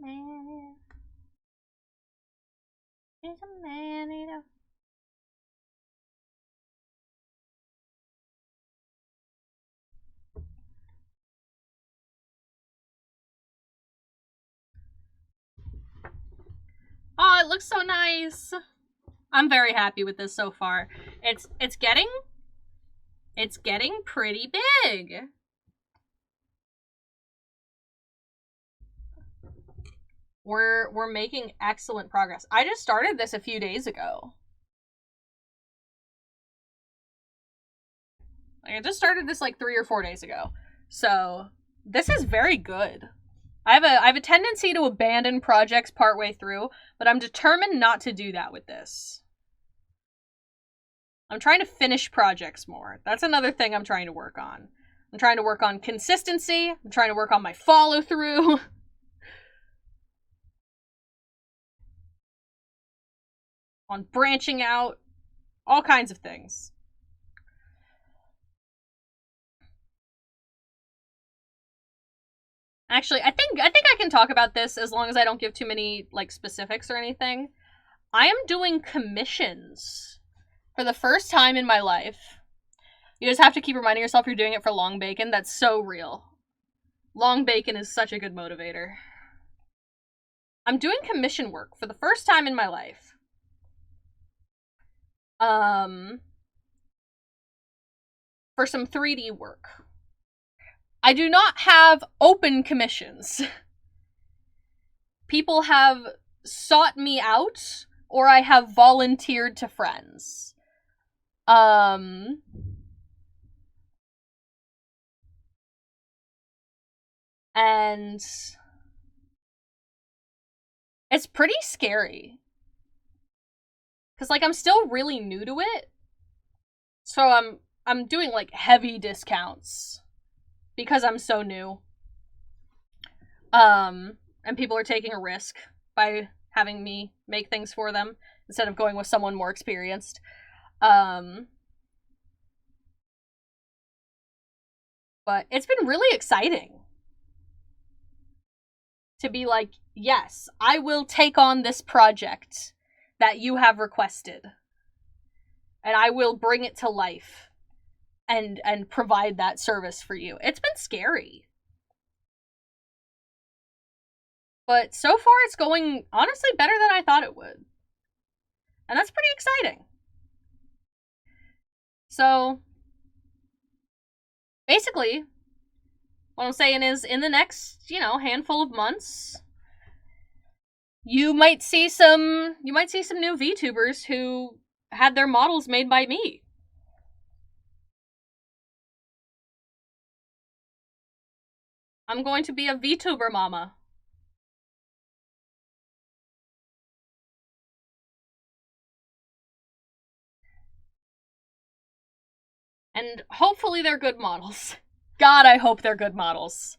Man. He's a man eater. Oh, it looks so nice. I'm very happy with this so far. It's getting pretty big. We're making excellent progress. I just started this a few days ago. I just started this like 3 or 4 days ago. So, this is very good. I have a tendency to abandon projects partway through, but I'm determined not to do that with this. I'm trying to finish projects more. That's another thing I'm trying to work on. I'm trying to work on consistency. I'm trying to work on my follow through. On branching out. All kinds of things. Actually, I think I can talk about this as long as I don't give too many like specifics or anything. I am doing commissions for the first time in my life. You just have to keep reminding yourself you're doing it for long bacon. That's so real. Long bacon is such a good motivator. I'm doing commission work for the first time in my life. For some 3D work. I do not have open commissions. People have sought me out, or I have volunteered to friends. And it's pretty scary. Cause like I'm still really new to it. So I'm doing like heavy discounts because I'm so new. And people are taking a risk by having me make things for them instead of going with someone more experienced. But it's been really exciting to be like, yes, I will take on this project that you have requested. And I will bring it to life and provide that service for you. It's been scary. But so far it's going, honestly, better than I thought it would. And that's pretty exciting. So, basically, what I'm saying is, in the next, handful of months, you might see some new VTubers who had their models made by me. I'm going to be a VTuber mama. And hopefully they're good models. God, I hope they're good models.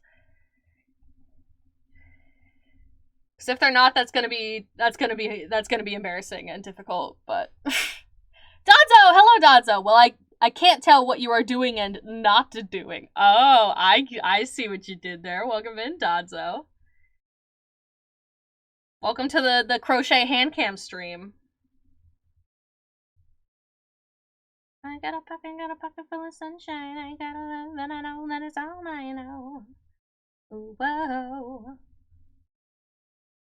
Because if they're not, that's gonna be embarrassing and difficult. But Dadzo, hello Dadzo. Well, I can't tell what you are doing and not doing. Oh, I see what you did there. Welcome in, Dadzo. Welcome to the crochet handcam stream. I got a pocket full of sunshine. I got a love that I know that is all I know. Ooh, whoa.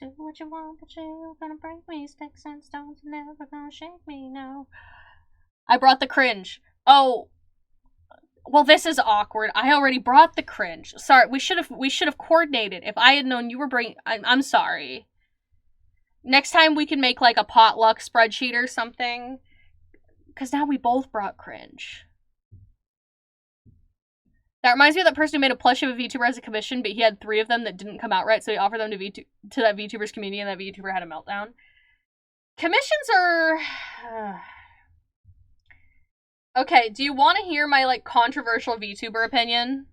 Do what you want, but you're gonna break me. Sticks and stones are never gonna shake me, no. I brought the cringe. Oh, well, this is awkward. I already brought the cringe. Sorry, we should have coordinated. If I had known you were bringing, I'm sorry. Next time we can make like a potluck spreadsheet or something. Because now we both brought cringe. That reminds me of that person who made a plushie of a VTuber as a commission, but he had 3 of them that didn't come out right, so he offered them to that VTuber's community, and that VTuber had a meltdown. Commissions are... Okay, do you want to hear my, like, controversial VTuber opinion?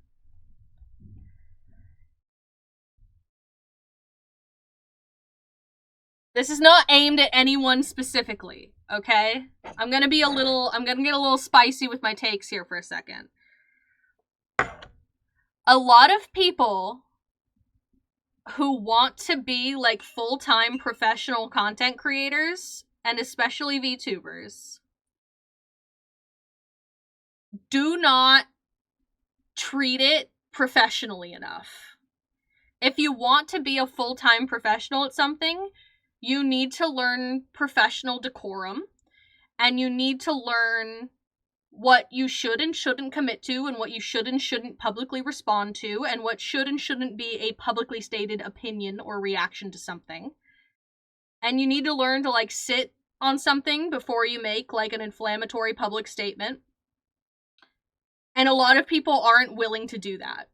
This is not aimed at anyone specifically, okay? I'm gonna get a little spicy with my takes here for a second. A lot of people who want to be, like, full-time professional content creators, and especially VTubers, do not treat it professionally enough. If you want to be a full-time professional at something, you need to learn professional decorum, and you need to learn what you should and shouldn't commit to, and what you should and shouldn't publicly respond to, and what should and shouldn't be a publicly stated opinion or reaction to something. And you need to learn to, like, sit on something before you make, like, an inflammatory public statement. And a lot of people aren't willing to do that.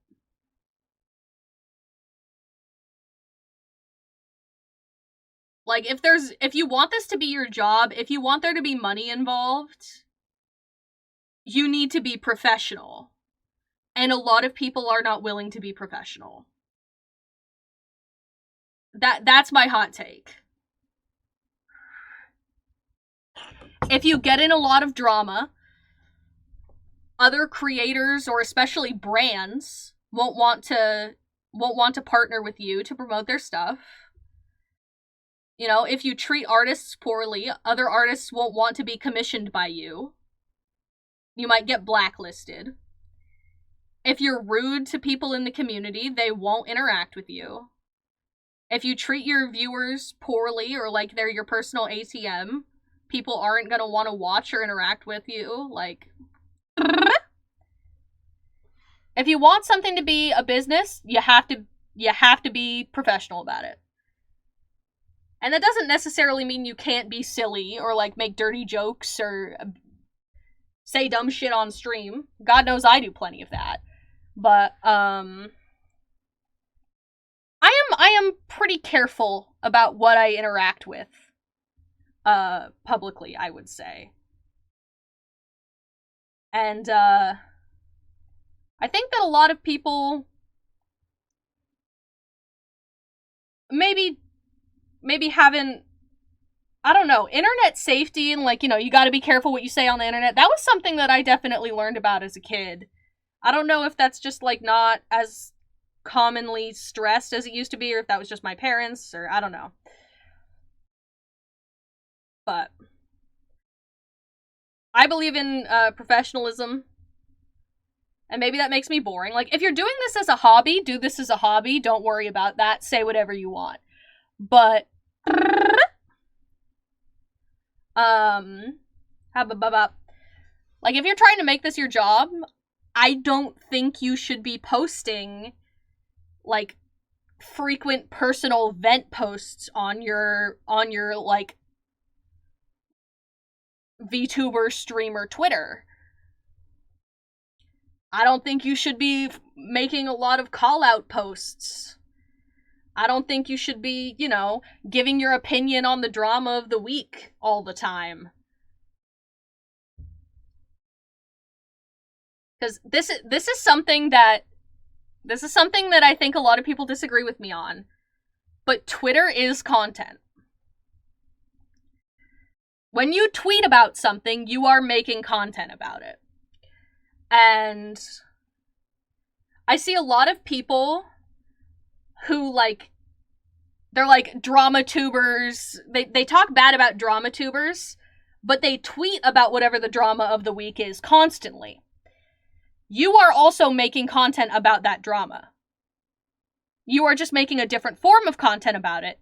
Like, if you want this to be your job, if you want there to be money involved, you need to be professional. And a lot of people are not willing to be professional. That's my hot take. If you get in a lot of drama, other creators, or especially brands, won't want to partner with you to promote their stuff. You know, if you treat artists poorly, other artists won't want to be commissioned by you. You might get blacklisted. If you're rude to people in the community, they won't interact with you. If you treat your viewers poorly, or like they're your personal ATM, people aren't going to want to watch or interact with you. Like, if you want something to be a business, you have to be professional about it. And that doesn't necessarily mean you can't be silly, or like make dirty jokes, or say dumb shit on stream. God knows I do plenty of that. But I am pretty careful about what I interact with publicly, I would say. And I think that a lot of people maybe haven't, I don't know, internet safety, and like, you know, you gotta be careful what you say on the internet. That was something that I definitely learned about as a kid. I don't know if that's just like not as commonly stressed as it used to be, or if that was just my parents, or I don't know. But I believe in professionalism. And maybe that makes me boring. Like, if you're doing this as a hobby, do this as a hobby. Don't worry about that. Say whatever you want. But like, if you're trying to make this your job, I don't think you should be posting like frequent personal vent posts on your like VTuber, streamer, Twitter. I don't think you should be making a lot of call-out posts. I don't think you should be, you know, giving your opinion on the drama of the week all the time. Because this is something that I think a lot of people disagree with me on. But Twitter is content. When you tweet about something, you are making content about it. And I see a lot of people who, like, they're like drama tubers. They talk bad about drama tubers, but they tweet about whatever the drama of the week is constantly. You are also making content about that drama. You are just making a different form of content about it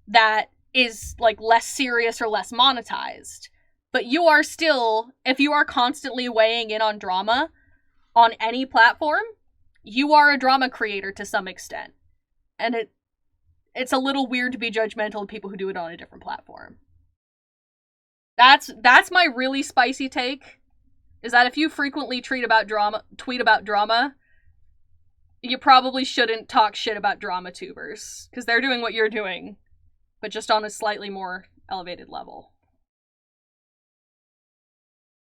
that is, like, less serious or less monetized. But you are still, if you are constantly weighing in on drama on any platform, you are a drama creator to some extent. And it's a little weird to be judgmental of people who do it on a different platform. That's my really spicy take, is that if you frequently tweet about drama, you probably shouldn't talk shit about drama tubers, because they're doing what you're doing, but just on a slightly more elevated level.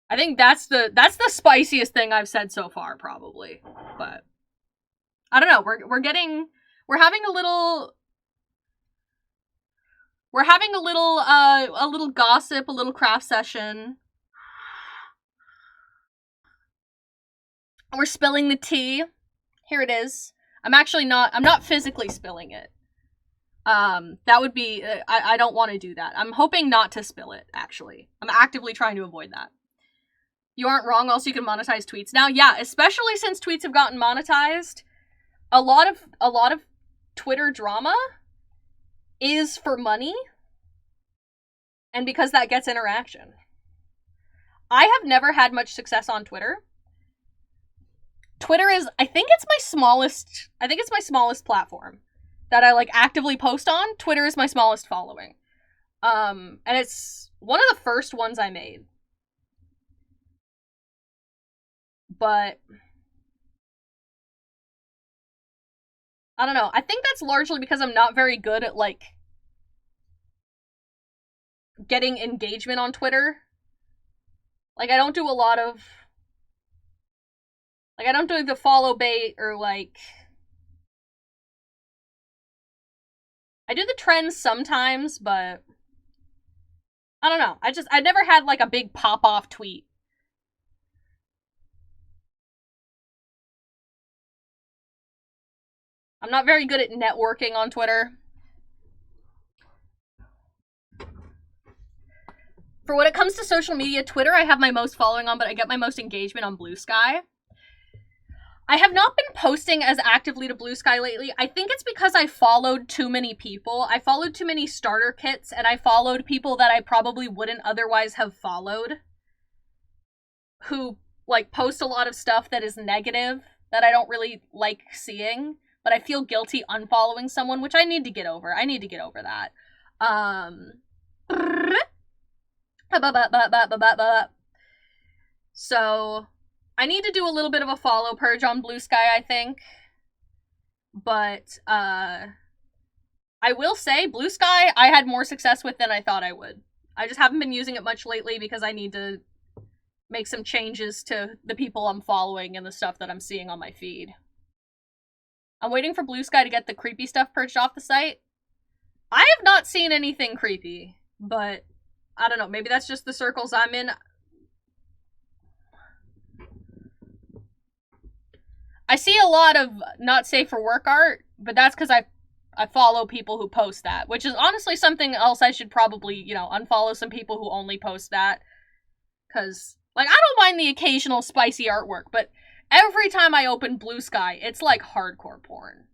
I think that's the spiciest thing I've said so far, probably. But I don't know. We're having a little gossip, a little craft session. We're spilling the tea. Here it is. I'm not physically spilling it. That would be, I don't want to do that. I'm hoping not to spill it, actually. I'm actively trying to avoid that. You aren't wrong, also you can monetize tweets now. Yeah, especially since tweets have gotten monetized, a lot of Twitter drama is for money, and because that gets interaction. I have never had much success on Twitter. Twitter is, I think it's my smallest platform that I like actively post on. Twitter is my smallest following. And it's one of the first ones I made. But I don't know. I think that's largely because I'm not very good at like getting engagement on Twitter. Like I don't do a lot of like I don't do the follow bait or like I do the trends sometimes, but I don't know. I never had like a big pop off tweet. I'm not very good at networking on Twitter. For when it comes to social media, Twitter I have my most following on, but I get my most engagement on Blue Sky. I have not been posting as actively to Blue Sky lately. I think it's because I followed too many people. I followed too many starter kits, and I followed people that I probably wouldn't otherwise have followed. Who, like, post a lot of stuff that is negative, that I don't really like seeing. But I feel guilty unfollowing someone, which I need to get over. I need to get over that. So I need to do a little bit of a follow purge on Blue Sky, I think. But I will say, Blue Sky I had more success with than I thought I would. I just haven't been using it much lately because I need to make some changes to the people I'm following and the stuff that I'm seeing on my feed. I'm waiting for Blue Sky to get the creepy stuff purged off the site. I have not seen anything creepy, but I don't know, maybe that's just the circles I'm in. I see a lot of not safe for work art, but that's because I follow people who post that, which is honestly something else I should probably, unfollow some people who only post that. Because, like, I don't mind the occasional spicy artwork, but every time I open Blue Sky, it's like hardcore porn.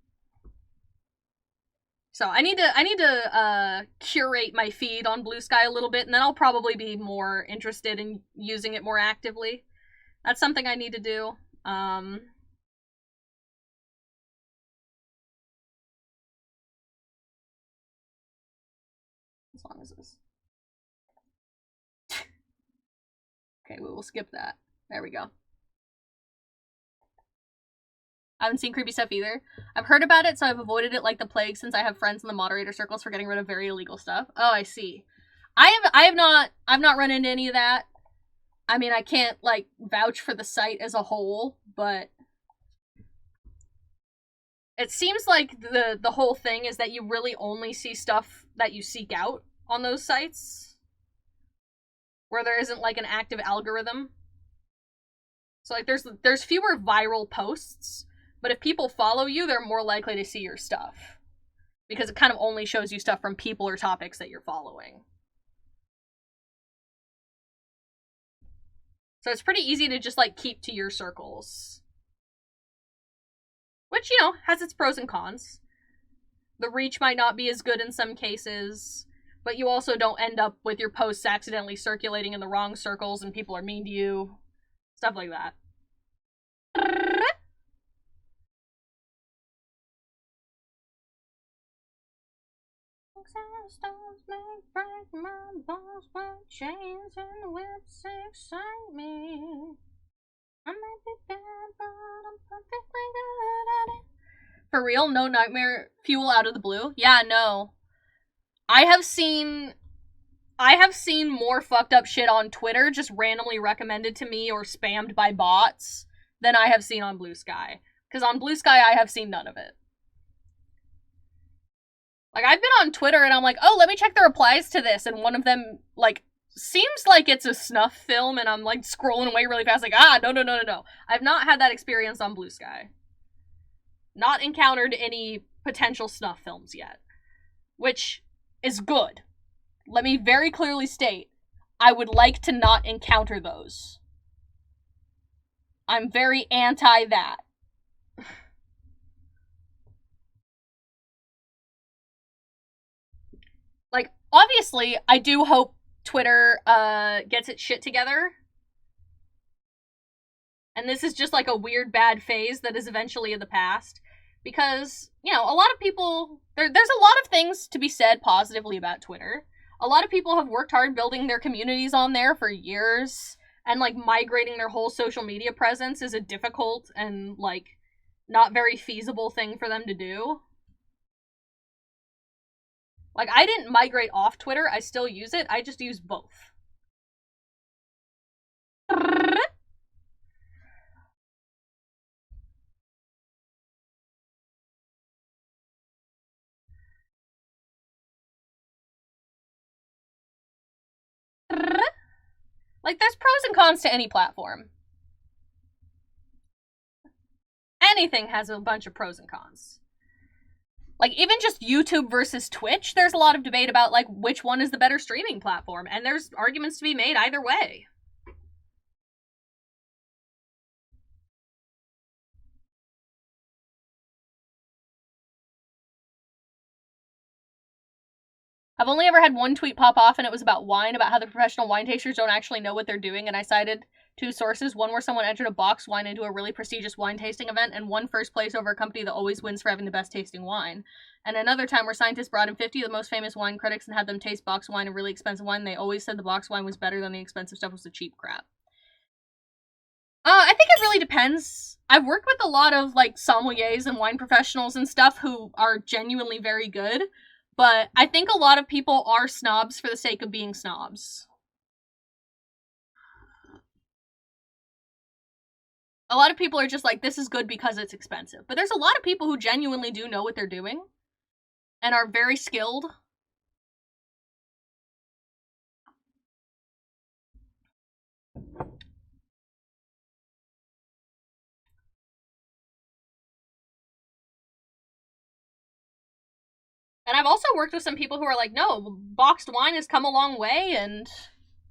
So I need to curate my feed on Blue Sky a little bit, and then I'll probably be more interested in using it more actively. That's something I need to do. As long as this. Okay, we will skip that. There we go. I haven't seen creepy stuff either. I've heard about it, so I've avoided it like the plague since I have friends in the moderator circles for getting rid of very illegal stuff. Oh, I see. I've not run into any of that. I mean, I can't, like, vouch for the site as a whole, but it seems like the whole thing is that you really only see stuff that you seek out on those sites, where there isn't, like, an active algorithm. So, like, there's fewer viral posts, but if people follow you, they're more likely to see your stuff. Because it kind of only shows you stuff from people or topics that you're following. So it's pretty easy to just, like, keep to your circles. Which, has its pros and cons. The reach might not be as good in some cases, but you also don't end up with your posts accidentally circulating in the wrong circles and people are mean to you. Stuff like that. Stones may break my bones, but chains and whips excite me. I might be bad, but I'm perfectly good at it. For real? No nightmare fuel out of the blue? Yeah, no. I have seen more fucked up shit on Twitter just randomly recommended to me or spammed by bots than I have seen on Blue Sky. Because on Blue Sky, I have seen none of it. Like, I've been on Twitter and I'm like, oh, let me check the replies to this. And one of them, like, seems like it's a snuff film and I'm, like, scrolling away really fast. Like, no. I've not had that experience on Blue Sky. Not encountered any potential snuff films yet. Which is good. Let me very clearly state, I would like to not encounter those. I'm very anti that. obviously, I do hope Twitter gets its shit together. And this is just like a weird bad phase that is eventually in the past. Because, you know, a lot of people... There's a lot of things to be said positively about Twitter. A lot of people have worked hard building their communities on there for years. And, like, migrating their whole social media presence is a difficult and, like, not very feasible thing for them to do. Like, I didn't migrate off Twitter. I still use it. I just use both. Like, there's pros and cons to any platform. Anything has a bunch of pros and cons. Like, even just YouTube versus Twitch, there's a lot of debate about, like, which one is the better streaming platform, and there's arguments to be made either way. I've only ever had one tweet pop off, and it was about wine, about how the professional wine tasters don't actually know what they're doing, and I cited two sources. One where someone entered a boxed wine into a really prestigious wine tasting event and won first place over a company that always wins for having the best tasting wine. And another time where scientists brought in 50 of the most famous wine critics and had them taste boxed wine and really expensive wine. They always said the boxed wine was better than the expensive stuff was the cheap crap. I think it really depends. I've worked with a lot of, like, sommeliers and wine professionals and stuff who are genuinely very good, but I think a lot of people are snobs for the sake of being snobs. A lot of people are just like, this is good because it's expensive. But there's a lot of people who genuinely do know what they're doing and are very skilled. And I've also worked with some people who are like, no, boxed wine has come a long way and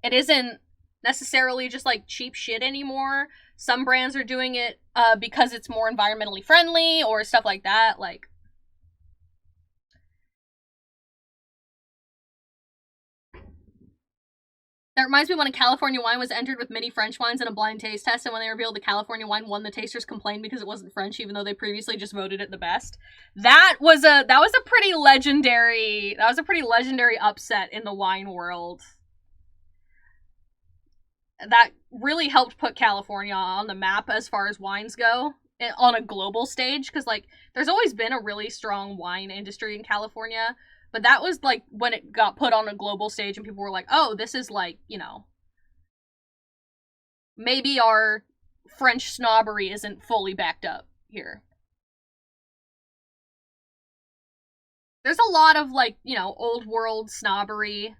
it isn't necessarily just like cheap shit anymore. Some brands are doing it because it's more environmentally friendly or stuff like that. Like, that reminds me when a California wine was entered with mini French wines in a blind taste test, and when they revealed the California wine won, the tasters complained because it wasn't French, even though they previously just voted it the best. That was a pretty legendary upset in the wine world. That really helped put California on the map as far as wines go on a global stage, because, like, there's always been a really strong wine industry in California. But that was, like, when it got put on a global stage and people were like, oh, this is, like, you know, maybe our French snobbery isn't fully backed up here. There's a lot of, like, you know, old world snobbery,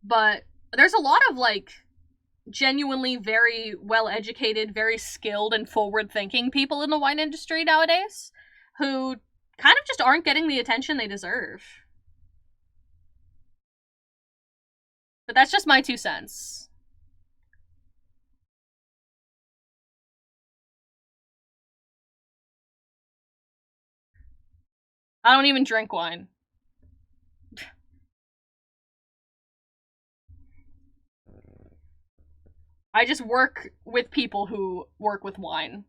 but there's a lot of, like, genuinely very well-educated, very skilled and forward-thinking people in the wine industry nowadays who kind of just aren't getting the attention they deserve. But that's just my 2 cents. I don't even drink wine. I just work with people who work with wine.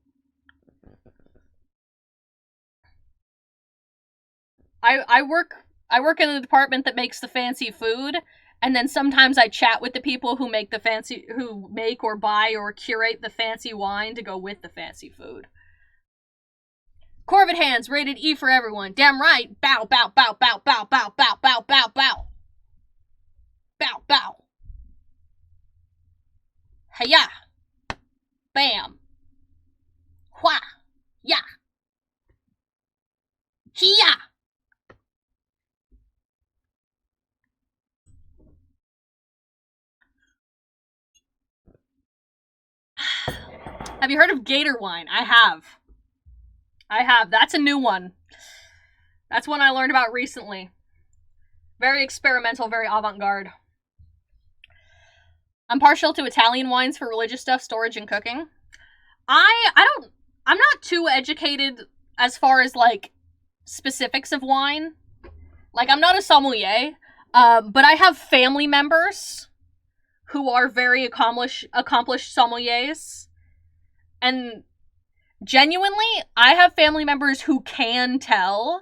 I work in a department that makes the fancy food, and then sometimes I chat with the people who make or buy or curate the fancy wine to go with the fancy food. Corvid hands, rated E for everyone. Damn right. Bow, bow, bow, bow, bow, bow, bow, bow, bow, bow. Bow, bow. Hiya. Bam. Hwa. Ya. Hiya. Have you heard of Gator wine? I have. That's a new one. That's one I learned about recently. Very experimental, very avant-garde. I'm partial to Italian wines for religious stuff, storage, and cooking. I'm not too educated as far as, like, specifics of wine. Like, I'm not a sommelier. But I have family members who are very accomplished sommeliers. And genuinely, I have family members who can tell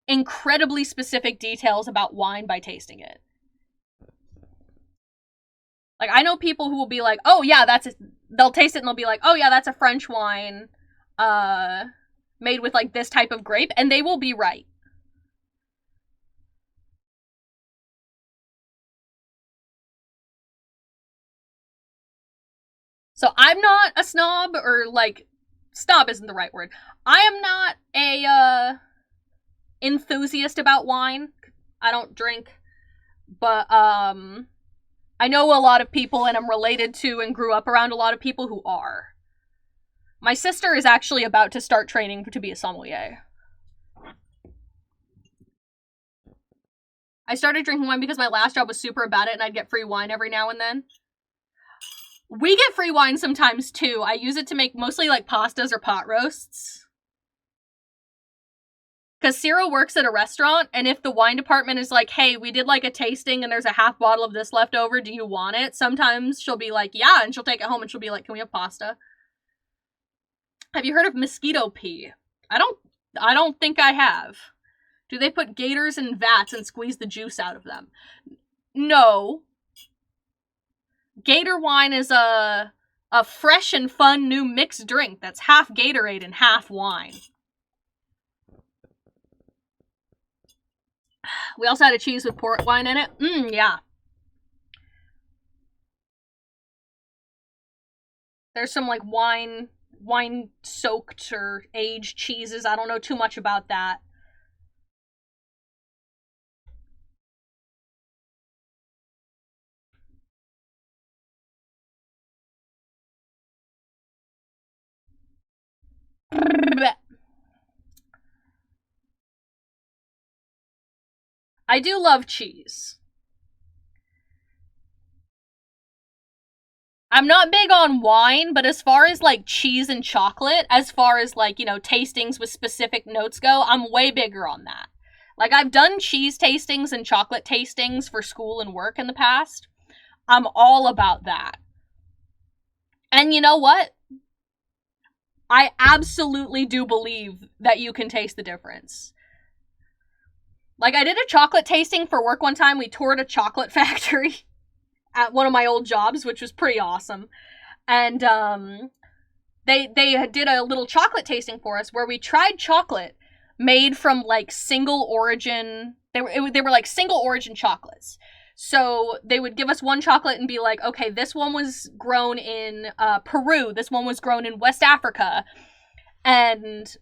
incredibly specific details about wine by tasting it. Like, I know people who will be like, oh yeah, they'll taste it and they'll be like, oh yeah, that's a French wine, made with like this type of grape, and they will be right. So I'm not a snob, or like, snob isn't the right word. I am not a, enthusiast about wine. I don't drink, but, I know a lot of people, and I'm related to and grew up around a lot of people who are. My sister is actually about to start training to be a sommelier. I started drinking wine because my last job was super about it, and I'd get free wine every now and then. We get free wine sometimes, too. I use it to make mostly, like, pastas or pot roasts. Because Ciro works at a restaurant, and if the wine department is like, hey, we did, like, a tasting, and there's a half bottle of this left over, do you want it? Sometimes she'll be like, yeah, and she'll take it home, and she'll be like, can we have pasta? Have you heard of mosquito pee? I don't think I have. Do they put gators in vats and squeeze the juice out of them? No. Gator wine is a fresh and fun new mixed drink that's half Gatorade and half wine. We also had a cheese with port wine in it. Yeah. There's some like wine soaked or aged cheeses. I don't know too much about that. I do love cheese. I'm not big on wine, but as far as like cheese and chocolate, as far as like, tastings with specific notes go, I'm way bigger on that. Like, I've done cheese tastings and chocolate tastings for school and work in the past. I'm all about that. And you know what? I absolutely do believe that you can taste the difference. Like, I did a chocolate tasting for work one time. We toured a chocolate factory at one of my old jobs, which was pretty awesome. And they did a little chocolate tasting for us where we tried chocolate made from like single origin. They were like single origin chocolates. So they would give us one chocolate and be like, okay, this one was grown in Peru. This one was grown in West Africa. And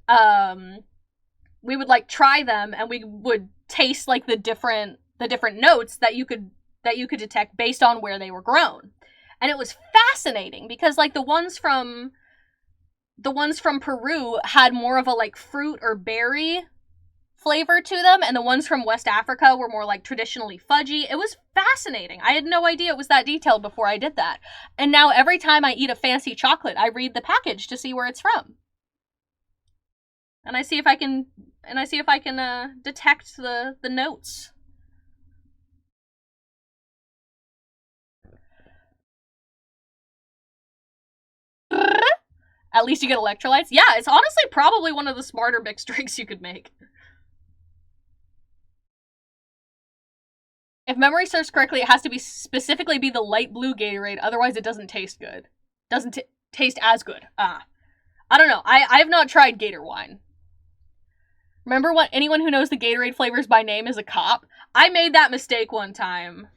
we would like try them, and we would taste like the different notes that you could detect based on where they were grown. And it was fascinating because like the ones from Peru had more of a like fruit or berry flavor to them, and the ones from West Africa were more like traditionally fudgy. It was fascinating. I had no idea it was that detailed before I did that. And now every time I eat a fancy chocolate, I read the package to see where it's from. And I see if I can detect the notes. At least you get electrolytes. Yeah, it's honestly probably one of the smarter mixed drinks you could make. If memory serves correctly, it has to be specifically be the light blue Gatorade, otherwise it doesn't taste good. Doesn't taste as good. I don't know. I have not tried Gator wine. Remember what anyone who knows the Gatorade flavors by name is a cop? I made that mistake one time.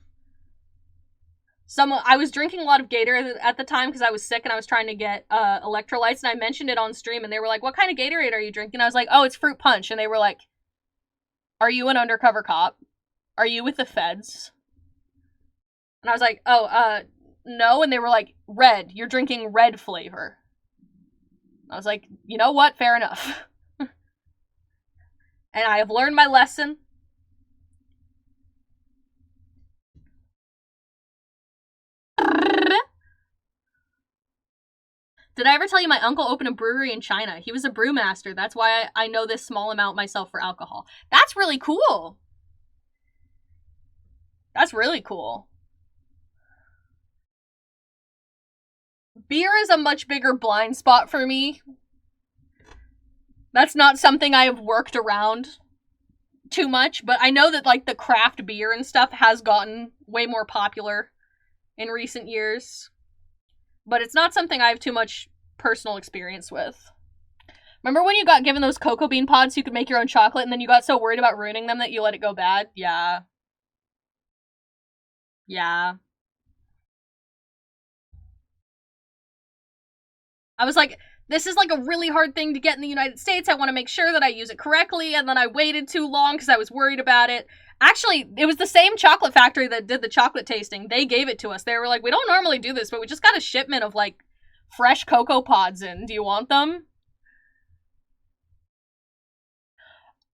I was drinking a lot of Gatorade at the time because I was sick and I was trying to get electrolytes, and I mentioned it on stream, and they were like, what kind of Gatorade are you drinking? I was like, oh, it's fruit punch. And they were like, are you an undercover cop? Are you with the feds? And I was like, oh, no. And they were like, red. You're drinking red flavor. I was like, you know what? Fair enough. And I have learned my lesson. Did I ever tell you my uncle opened a brewery in China? He was a brewmaster. That's why I know this small amount myself for alcohol. That's really cool. That's really cool. Beer is a much bigger blind spot for me. That's not something I have worked around too much, but I know that, like, the craft beer and stuff has gotten way more popular in recent years. But it's not something I have too much personal experience with. Remember when you got given those cocoa bean pods so you could make your own chocolate, and then you got so worried about ruining them that you let it go bad? Yeah. Yeah. I was like, this is like a really hard thing to get in the United States. I want to make sure that I use it correctly, and then I waited too long because I was worried about it. Actually, it was the same chocolate factory that did the chocolate tasting. They gave it to us. They were like, we don't normally do this, but we just got a shipment of, like, fresh cocoa pods in. Do you want them?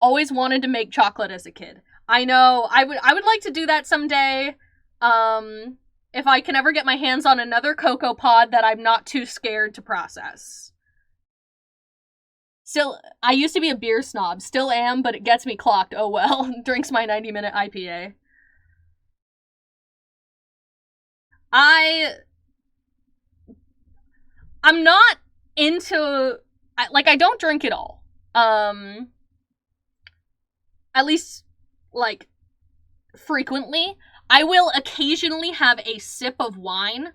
Always wanted to make chocolate as a kid. I know. I would like to do that someday. If I can ever get my hands on another cocoa pod that I'm not too scared to process. Still, I used to be a beer snob. Still am, but it gets me clocked. Oh well. Drinks my 90-minute IPA. I'm not into... I don't drink at all. At least, like, frequently. I will occasionally have a sip of wine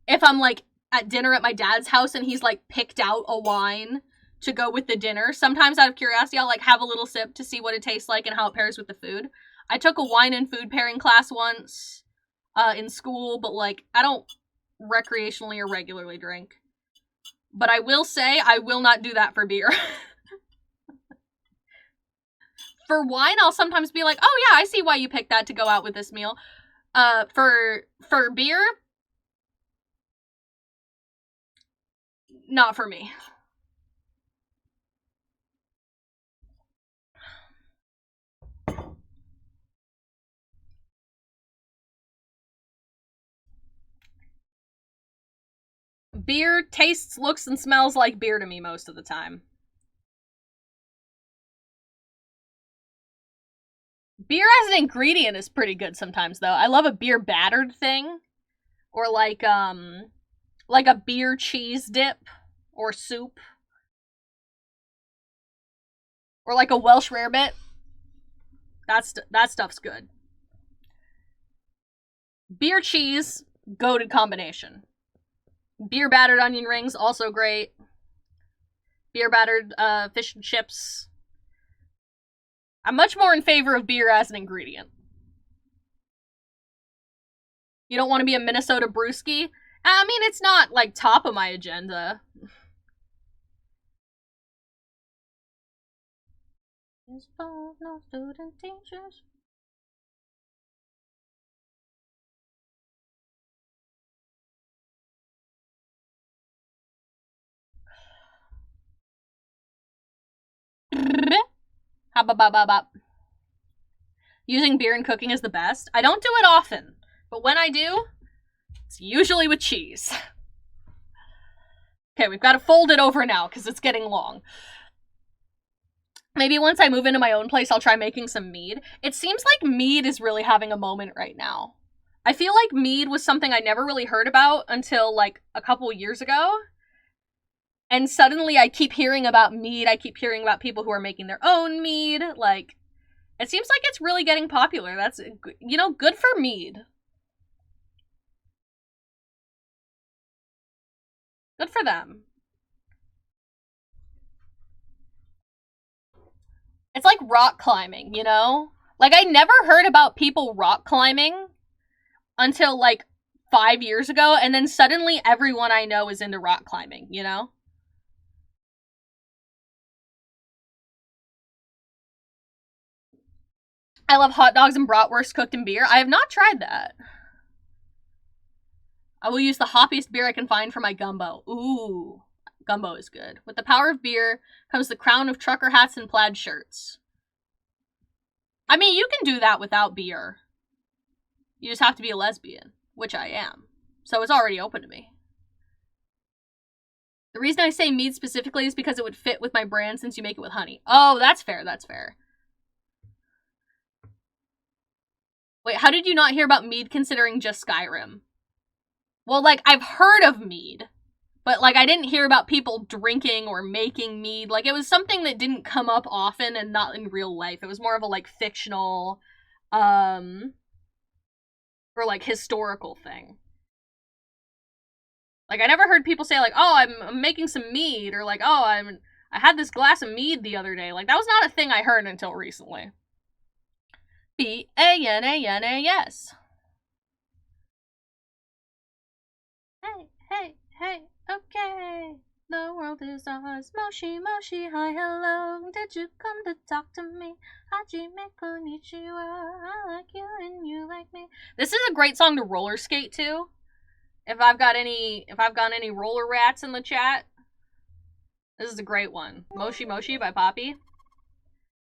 if I'm, like, at dinner at my dad's house and he's, like, picked out a wine to go with the dinner. Sometimes out of curiosity, I'll, like, have a little sip to see what it tastes like and how it pairs with the food. I took a wine and food pairing class once in school, but, like, I don't recreationally or regularly drink. But I will say I will not do that for beer. For wine, I'll sometimes be like, oh yeah, I see why you picked that to go out with this meal. For beer, not for me. Beer tastes, looks, and smells like beer to me most of the time. Beer as an ingredient is pretty good sometimes, though. I love a beer battered thing. Or like a beer cheese dip. Or soup. Or like a Welsh rarebit. That stuff's good. Beer cheese, goated combination. Beer battered onion rings, also great. Beer battered fish and chips. I'm much more in favor of beer as an ingredient. You don't want to be a Minnesota brewski? I mean, it's not, like, top of my agenda. No student teachers. Using beer in cooking is the best. I don't do it often, but when I do, it's usually with cheese. Okay, we've got to fold it over now because it's getting long. Maybe once I move into my own place, I'll try making some mead. It seems like mead is really having a moment right now. I feel like mead was something I never really heard about until, like, a couple years ago. And suddenly I keep hearing about mead. I keep hearing about people who are making their own mead. Like, it seems like it's really getting popular. That's, you know, good for mead. Good for them. It's like rock climbing, you know? Like, I never heard about people rock climbing until, like, 5 years ago, and then suddenly everyone I know is into rock climbing, you know? I love hot dogs and bratwurst cooked in beer. I have not tried that. I will use the hoppiest beer I can find for my gumbo. Ooh, gumbo is good. With the power of beer comes the crown of trucker hats and plaid shirts. I mean, you can do that without beer. You just have to be a lesbian, which I am. So it's already open to me. The reason I say mead specifically is because it would fit with my brand since you make it with honey. Oh, that's fair, that's fair. Wait, how did you not hear about mead considering just Skyrim? Well, like, I've heard of mead, but, like, I didn't hear about people drinking or making mead. Like, it was something that didn't come up often and not in real life. It was more of a, like, fictional, or, like, historical thing. Like, I never heard people say, like, oh, I'm making some mead, or, like, oh, I had this glass of mead the other day. Like, that was not a thing I heard until recently. P-A-N-A-N-A-S. Hey, okay. The world is ours. Moshi, moshi, hi, hello. Did you come to talk to me? Hajime konnichiwa. I like you and you like me. This is a great song to roller skate to. If I've got any roller rats in the chat, this is a great one. Moshi Moshi by Poppy.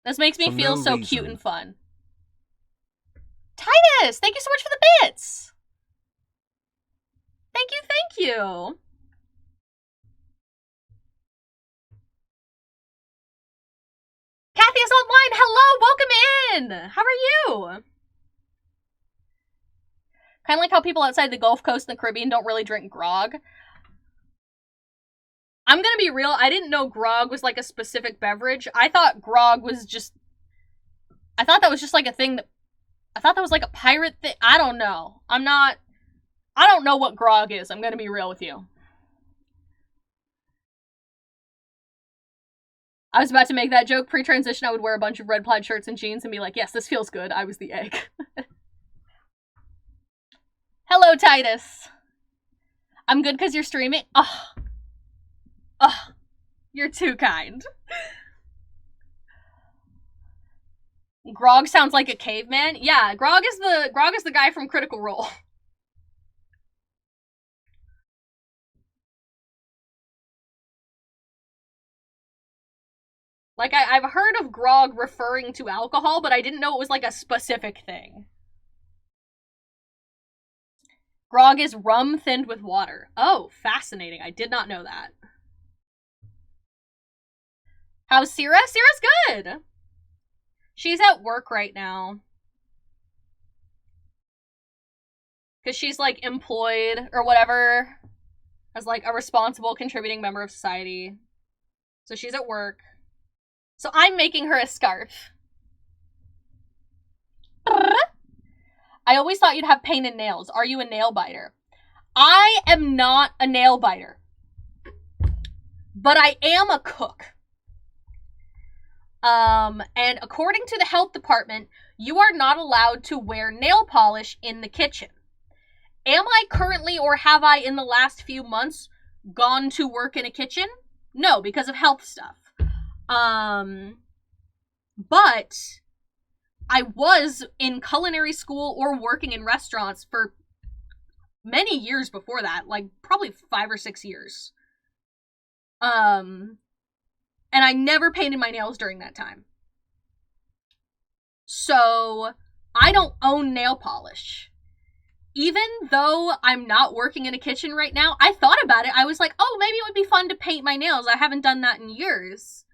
This makes me feel so cute and fun. Titus, thank you so much for the bits. Thank you. Kathy is online. Hello, welcome in. How are you? Kind of like how people outside the Gulf Coast and the Caribbean don't really drink grog. I'm gonna be real, I didn't know grog was like a specific beverage. I thought grog was just... I thought that was just like a thing that... I thought that was like a pirate thing. I don't know. I don't know what grog is. I'm gonna be real with you. I was about to make that joke. Pre-transition, I would wear a bunch of red plaid shirts and jeans and be like, yes, this feels good. I was the egg. Hello, Titus. I'm good because you're streaming. You're too kind. Grog sounds like a caveman. Yeah, Grog is the guy from Critical Role. Like, I've heard of grog referring to alcohol, but I didn't know it was like a specific thing. Grog is rum thinned with water. Oh, fascinating. I did not know that. How's Syrah? Syrah's good. She's at work right now. Because she's, like, employed or whatever as, like, a responsible contributing member of society. So she's at work. So I'm making her a scarf. I always thought you'd have painted nails. Are you a nail biter? I am not a nail biter. But I am a cook. And according to the health department, you are not allowed to wear nail polish in the kitchen. Am I currently, or have I in the last few months, gone to work in a kitchen? No, because of health stuff. But I was in culinary school or working in restaurants for many years before that, like probably 5 or 6 years. And I never painted my nails during that time. So I don't own nail polish. Even though I'm not working in a kitchen right now, I thought about it. I was like, oh, maybe it would be fun to paint my nails. I haven't done that in years.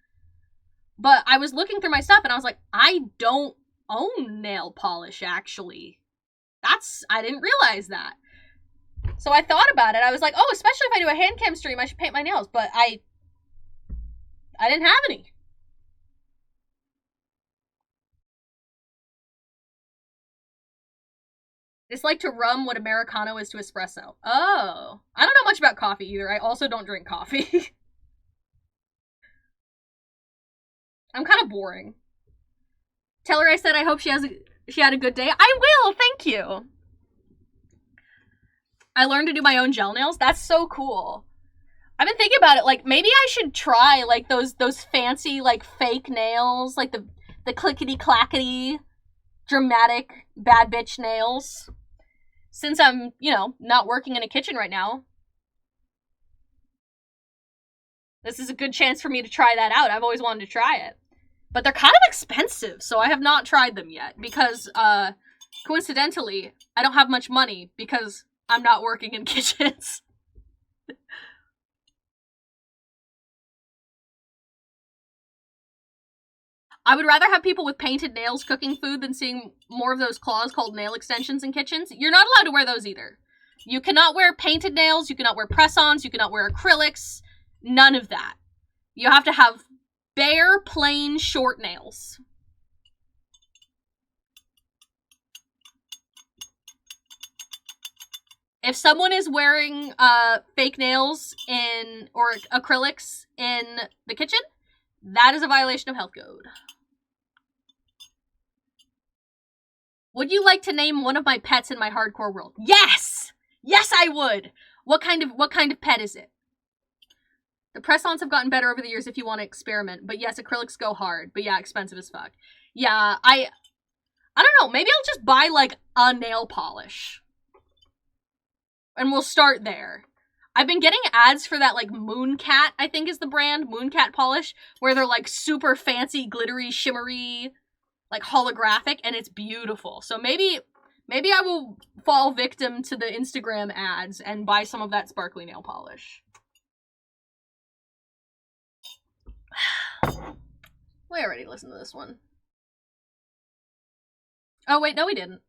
But I was looking through my stuff and I was like, I don't own nail polish, actually. I didn't realize that. So I thought about it. I was like, oh, especially if I do a Handcam stream, I should paint my nails. But I didn't have any. It's like to rum what Americano is to espresso. Oh. I don't know much about coffee either. I also don't drink coffee. I'm kind of boring. Tell her I said I hope she had a good day. I will, thank you. I learned to do my own gel nails. That's so cool. I've been thinking about it, like, maybe I should try, like, those fancy, like, fake nails, like the clickety-clackety, dramatic, bad bitch nails. Since I'm, not working in a kitchen right now. This is a good chance for me to try that out. I've always wanted to try it. But they're kind of expensive, so I have not tried them yet. Because, coincidentally, I don't have much money because I'm not working in kitchens. I would rather have people with painted nails cooking food than seeing more of those claws called nail extensions in kitchens. You're not allowed to wear those either. You cannot wear painted nails, you cannot wear press-ons, you cannot wear acrylics, none of that. You have to have bare, plain, short nails. If someone is wearing fake nails or acrylics in the kitchen, that is a violation of health code. Would you like to name one of my pets in my hardcore world? Yes! Yes, I would! What kind of pet is it? The press-ons have gotten better over the years if you want to experiment. But yes, acrylics go hard. But yeah, expensive as fuck. Yeah, I don't know. Maybe I'll just buy, like, a nail polish. And we'll start there. I've been getting ads for that, like, Mooncat, I think is the brand. Mooncat polish. Where they're, like, super fancy, glittery, shimmery, like, holographic. And it's beautiful. So maybe I will fall victim to the Instagram ads and buy some of that sparkly nail polish. We already listened to this one. Oh, wait, no we didn't.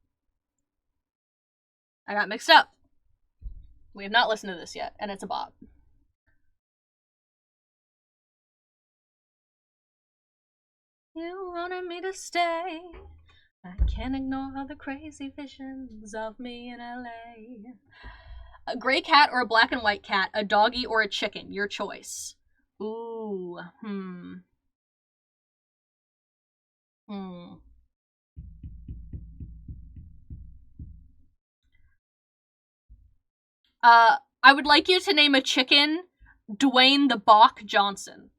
I got mixed up. We have not listened to this yet, and it's a bop. You wanted me to stay. I can't ignore the crazy visions of me in LA. A gray cat or a black and white cat, a doggy or a chicken, your choice. Ooh, I would like you to name a chicken Dwayne the Bach Johnson.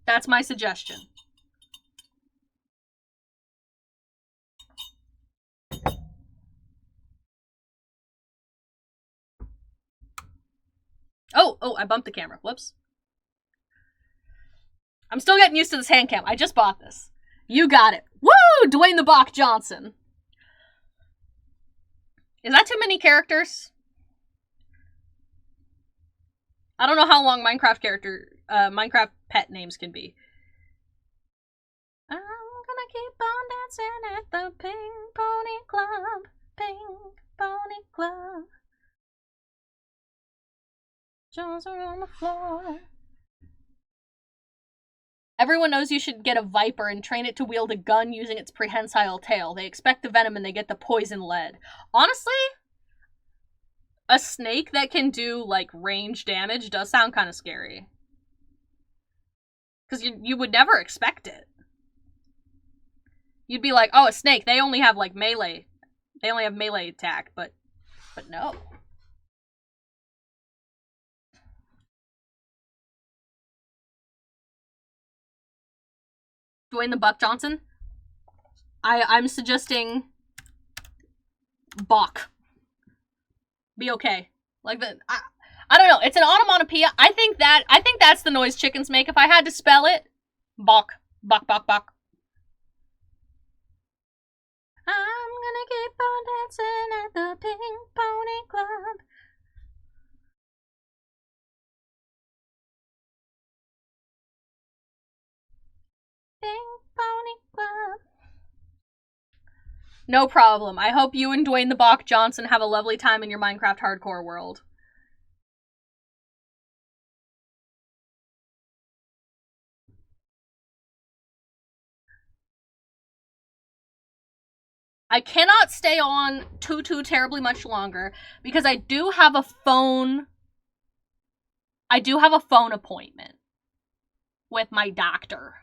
That's my suggestion. Oh, I bumped the camera. Whoops. I'm still getting used to this hand cam. I just bought this. You got it. Woo! Dwayne the Bach Johnson. Is that too many characters? I don't know how long Minecraft pet names can be. I'm gonna keep on dancing at the Pink Pony Club. Pink Pony Club. Jaws are on the floor. Everyone knows you should get a viper and train it to wield a gun using its prehensile tail. They expect the venom and they get the poison lead. Honestly, a snake that can do, like, range damage does sound kind of scary. Because you would never expect it. You'd be like, oh, a snake, they only have, like, melee. They only have melee attack, but no. Dwayne the Buck Johnson? I'm suggesting Bach. Be okay. Like I don't know. It's an onomatopoeia. I think that's the noise chickens make. If I had to spell it, Bach. Bach, Bach, Bach. I'm gonna keep on dancing at the Pink Pony Club. Pink Pony Club. No problem. I hope you and Dwayne the Bach Johnson have a lovely time in your Minecraft hardcore world. I cannot stay on too terribly much longer because I do have a phone appointment with my doctor.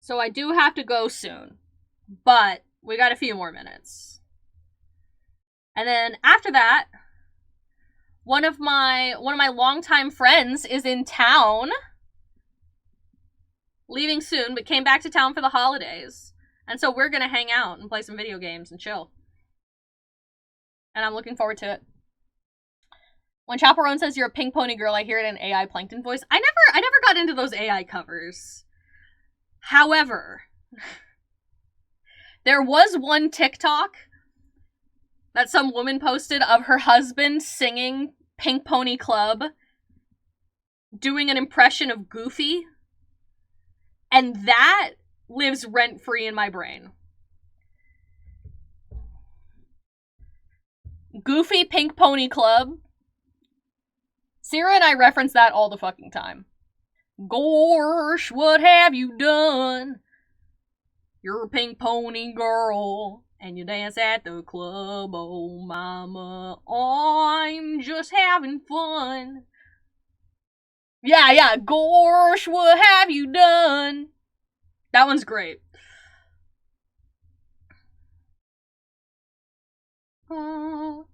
So I do have to go soon, but we got a few more minutes. And then after that, one of my longtime friends is in town, leaving soon, but came back to town for the holidays. And so we're gonna hang out and play some video games and chill. And I'm looking forward to it. When Chaperone says you're a pink pony girl, I hear it in AI Plankton voice. I never got into those AI covers. However, there was one TikTok that some woman posted of her husband singing Pink Pony Club, doing an impression of Goofy, and that lives rent-free in my brain. Goofy Pink Pony Club. Sarah and I reference that all the fucking time. Gosh, what have you done? You're a pink pony girl, and you dance at the club. Oh, mama, I'm just having fun. Yeah, gosh, what have you done? That one's great. Oh,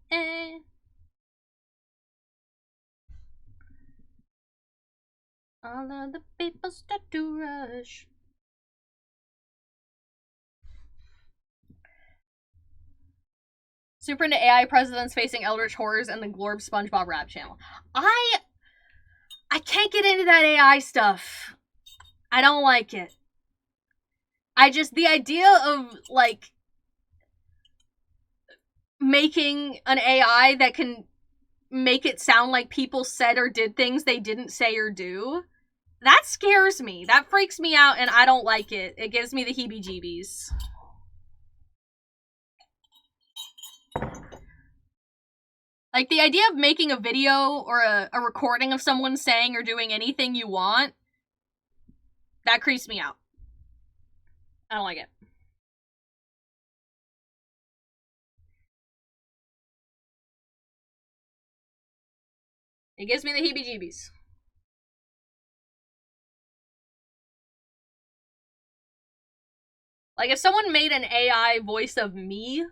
all of the people start to rush. Super into AI presidents facing eldritch horrors and the Glorb SpongeBob rap channel. I can't get into that AI stuff. I don't like it. The idea of, like, making an AI that can make it sound like people said or did things they didn't say or do, that scares me. That freaks me out, and I don't like it. It gives me the heebie-jeebies. Like, the idea of making a video or a recording of someone saying or doing anything you want, that creeps me out. I don't like it. It gives me the heebie-jeebies. Like, if someone made an AI voice of me,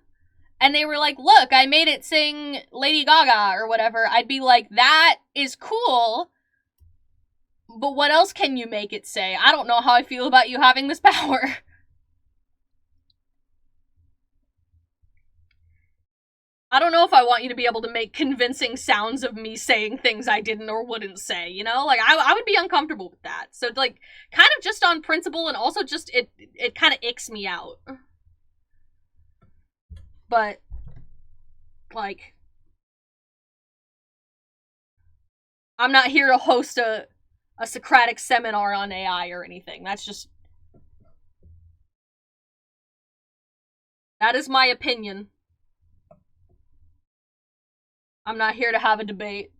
and they were like, look, I made it sing Lady Gaga or whatever, I'd be like, that is cool, but what else can you make it say? I don't know how I feel about you having this power. I don't know if I want you to be able to make convincing sounds of me saying things I didn't or wouldn't say, you know? Like, I would be uncomfortable with that. So, like, kind of just on principle, and also just, it kind of icks me out. But, like, I'm not here to host a Socratic seminar on AI or anything. That's just... That is my opinion. I'm not here to have a debate.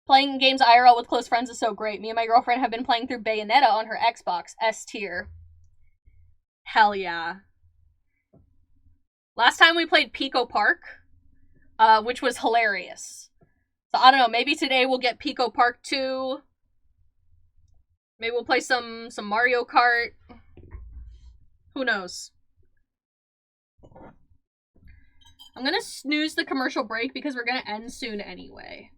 Playing games IRL with close friends is so great. Me and my girlfriend have been playing through Bayonetta on her Xbox. S tier. Hell yeah. Last time we played Pico Park, which was hilarious. So I don't know, maybe today we'll get Pico Park 2. Maybe we'll play some Mario Kart. Who knows? I'm gonna snooze the commercial break because we're gonna end soon anyway.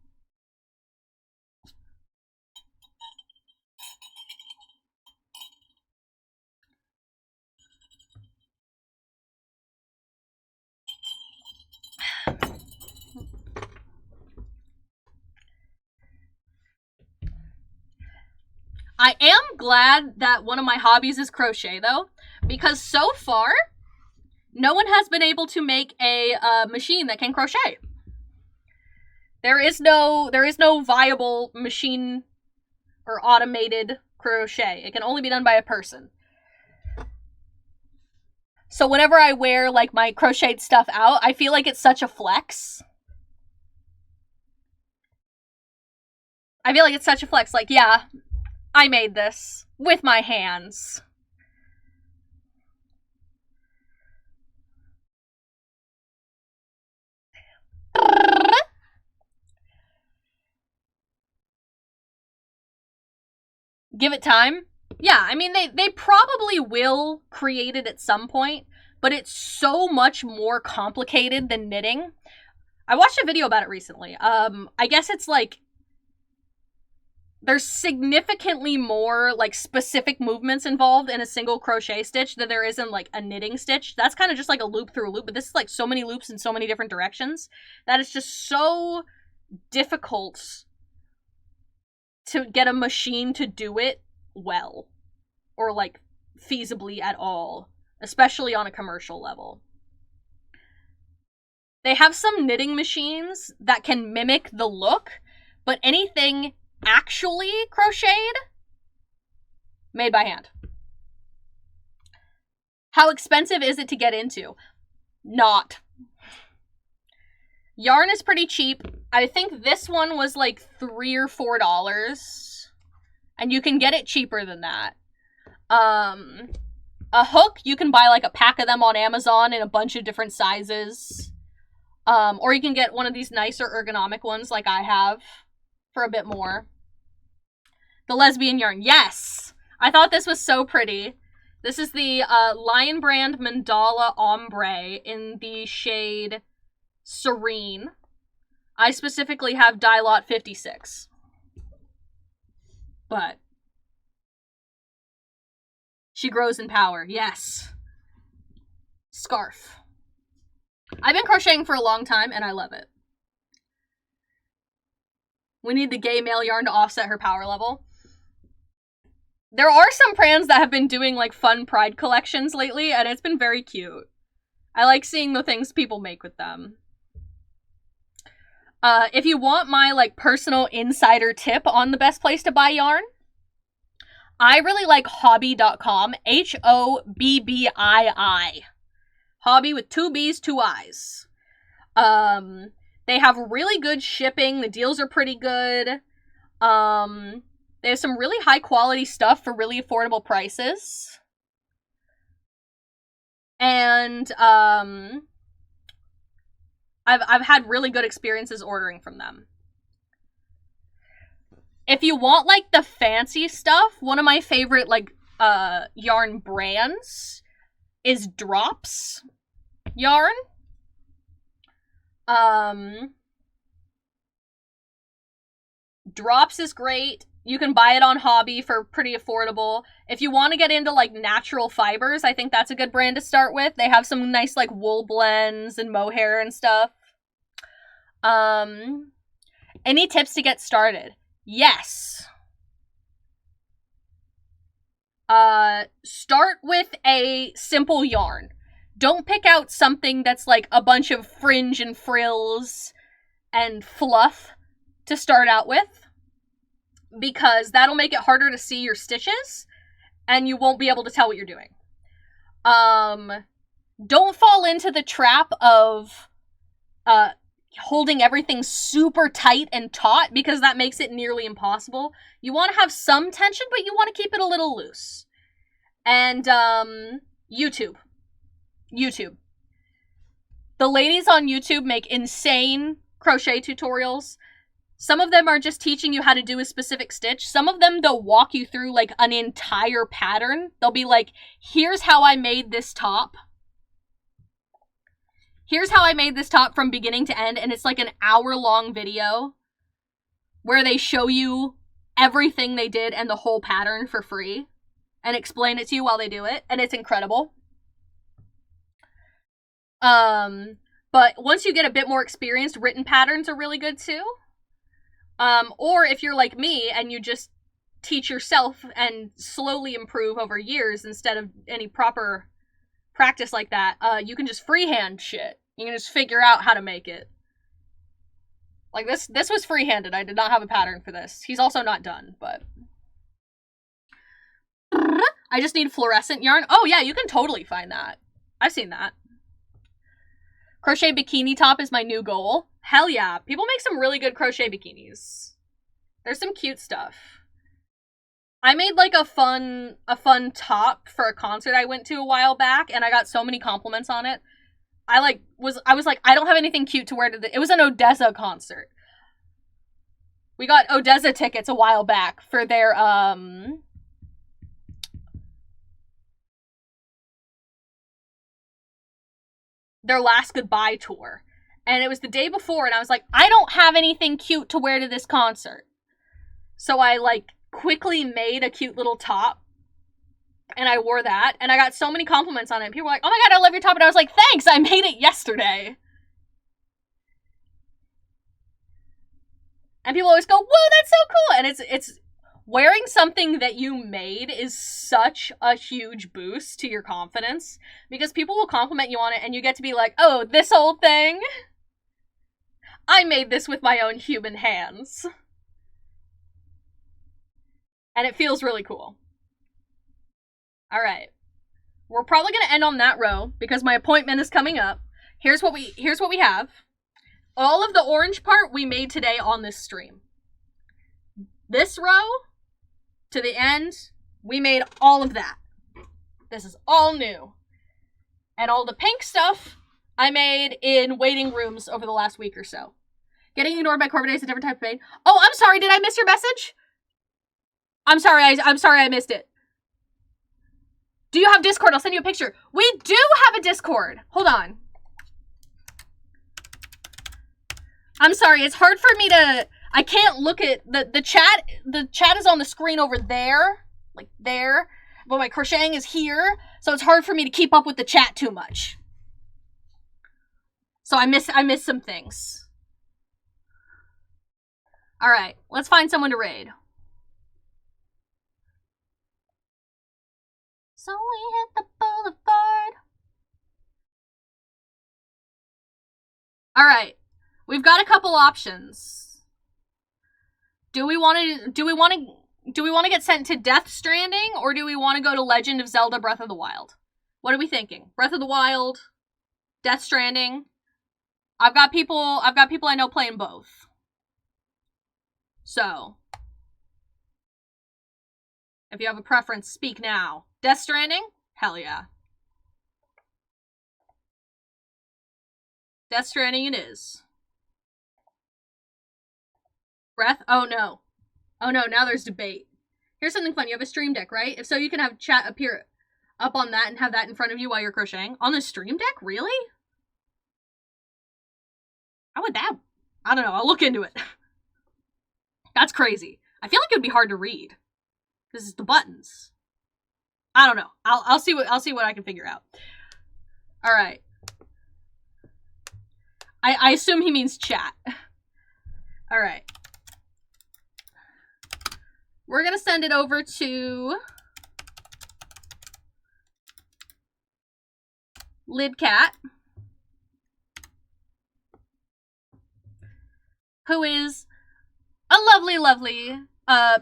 I am glad that one of my hobbies is crochet, though, because so far, no one has been able to make a machine that can crochet. There is no viable machine or automated crochet. It can only be done by a person. So whenever I wear, like, my crocheted stuff out, I feel like it's such a flex. Like, yeah, I made this with my hands. Give it time. Yeah, I mean, they probably will create it at some point, but it's so much more complicated than knitting. I watched a video about it recently. I guess it's like there's significantly more, like, specific movements involved in a single crochet stitch than there is in, like, a knitting stitch. That's kind of just like a loop through a loop, but this is, like, so many loops in so many different directions that it's just so difficult to get a machine to do it well, or like feasibly at all, especially on a commercial level. They have some knitting machines that can mimic the look, but anything actually crocheted, made by hand. How expensive is it to get into? Not. Yarn is pretty cheap. I think this one was like $3 or $4, and you can get it cheaper than that. A hook, you can buy like a pack of them on Amazon in a bunch of different sizes. Or you can get one of these nicer ergonomic ones like I have for a bit more. The lesbian yarn, yes! I thought this was so pretty. This is the Lion Brand Mandala Ombre in the shade Serene. I specifically have dye lot 56. But she grows in power, yes. Scarf. I've been crocheting for a long time, and I love it. We need the gay male yarn to offset her power level. There are some brands that have been doing, like, fun Pride collections lately, and it's been very cute. I like seeing the things people make with them. If you want my, like, personal insider tip on the best place to buy yarn, I really like hobby.com, Hobbii. Hobby with 2 B's, 2 I's. They have really good shipping. The deals are pretty good. They have some really high quality stuff for really affordable prices. And, I've had really good experiences ordering from them. If you want, like, the fancy stuff, one of my favorite, like, yarn brands is Drops yarn. Drops is great. You can buy it on Hobby for pretty affordable. If you want to get into, like, natural fibers, I think that's a good brand to start with. They have some nice, like, wool blends and mohair and stuff. Any tips to get started? Yes. Start with a simple yarn. Don't pick out something that's like a bunch of fringe and frills and fluff to start out with, because that'll make it harder to see your stitches and you won't be able to tell what you're doing. Don't fall into the trap of holding everything super tight and taut, because that makes it nearly impossible. You want to have some tension, but you want to keep it a little loose. And YouTube. The ladies on YouTube make insane crochet tutorials. Some of them are just teaching you how to do a specific stitch. Some of them, they'll walk you through like an entire pattern. They'll be like, here's how I made this top. Here's how I made this top from beginning to end, and it's like an hour-long video where they show you everything they did and the whole pattern for free and explain it to you while they do it, and it's incredible. But once you get a bit more experienced, written patterns are really good too. Or if you're like me and you just teach yourself and slowly improve over years instead of any proper practice like that, you can just freehand shit. You can just figure out how to make it. Like this was freehanded. I did not have a pattern for this. He's also not done, but I just need fluorescent yarn. Oh yeah, you can totally find that. I've seen that. Crochet bikini top is my new goal. Hell yeah. People make some really good crochet bikinis. There's some cute stuff. I made like a fun top for a concert I went to a while back, and I got so many compliments on it. I was like, I don't have anything cute to wear to it was an Odessa concert. We got Odessa tickets a while back for their last goodbye tour. And it was the day before, and I was like, I don't have anything cute to wear to this concert. So I, like, quickly made a cute little top, and I wore that, and I got so many compliments on it. People were like, oh my god, I love your top, and I was like, thanks, I made it yesterday. And people always go, whoa, that's so cool. And it's wearing something that you made is such a huge boost to your confidence, because people will compliment you on it and you get to be like, oh, this old thing? I made this with my own human hands. And it feels really cool. All right. We're probably going to end on that row because my appointment is coming up. Here's what we have. All of the orange part we made today on this stream. This row to the end, we made all of that. This is all new. And all the pink stuff I made in waiting rooms over the last week or so. Getting ignored by Corbett is a different type of pain. Oh, I'm sorry. Did I miss your message? I'm sorry I missed it. Do you have Discord? I'll send you a picture. We do have a Discord. Hold on. I'm sorry. It's hard for me to... I can't look at... The chat... The chat is on the screen over there. Like there. But my crocheting is here. So it's hard for me to keep up with the chat too much. So I miss some things. Alright. Let's find someone to raid. So we hit the boulevard. Alright. We've got a couple options. Do we want to get sent to Death Stranding, or do we want to go to Legend of Zelda Breath of the Wild? What are we thinking? Breath of the Wild, Death Stranding. I've got people I know playing both. So, if you have a preference, speak now. Death Stranding? Hell yeah. Death Stranding it is. Breath? Oh no. Oh no, now there's debate. Here's something fun. You have a stream deck, right? If so, you can have chat appear up on that and have that in front of you while you're crocheting. On the stream deck? Really? How would that... I don't know. I'll look into it. That's crazy. I feel like it would be hard to read. Because it's the buttons. I don't know. I'll see what I can figure out. Alright. I assume he means chat. Alright. We're gonna send it over to Lidcat, who is a lovely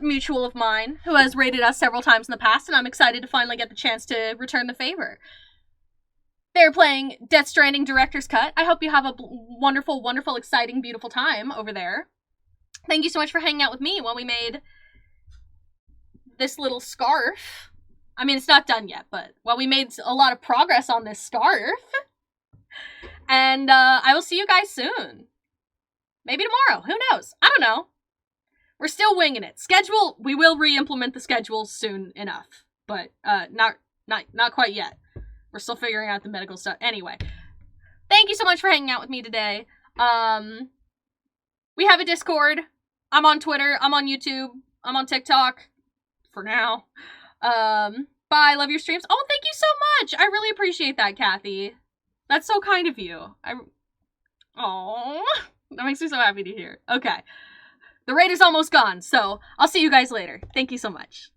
mutual of mine who has rated us several times in the past, and I'm excited to finally get the chance to return the favor. They're playing Death Stranding Director's Cut. I hope you have a wonderful, exciting, beautiful time over there. Thank you so much for hanging out with me while we made this little scarf. I mean, it's not done yet, but while we made a lot of progress on this scarf. And I will see you guys soon. Maybe tomorrow. Who knows? I don't know. We're still winging it. Schedule, we will re-implement the schedule soon enough. But not quite yet. We're still figuring out the medical stuff. Anyway. Thank you so much for hanging out with me today. We have a Discord. I'm on Twitter. I'm on YouTube. I'm on TikTok. For now. Bye. Love your streams. Oh, thank you so much. I really appreciate that, Kathy. That's so kind of you. Oh, that makes me so happy to hear. Okay. The raid is almost gone, so I'll see you guys later. Thank you so much.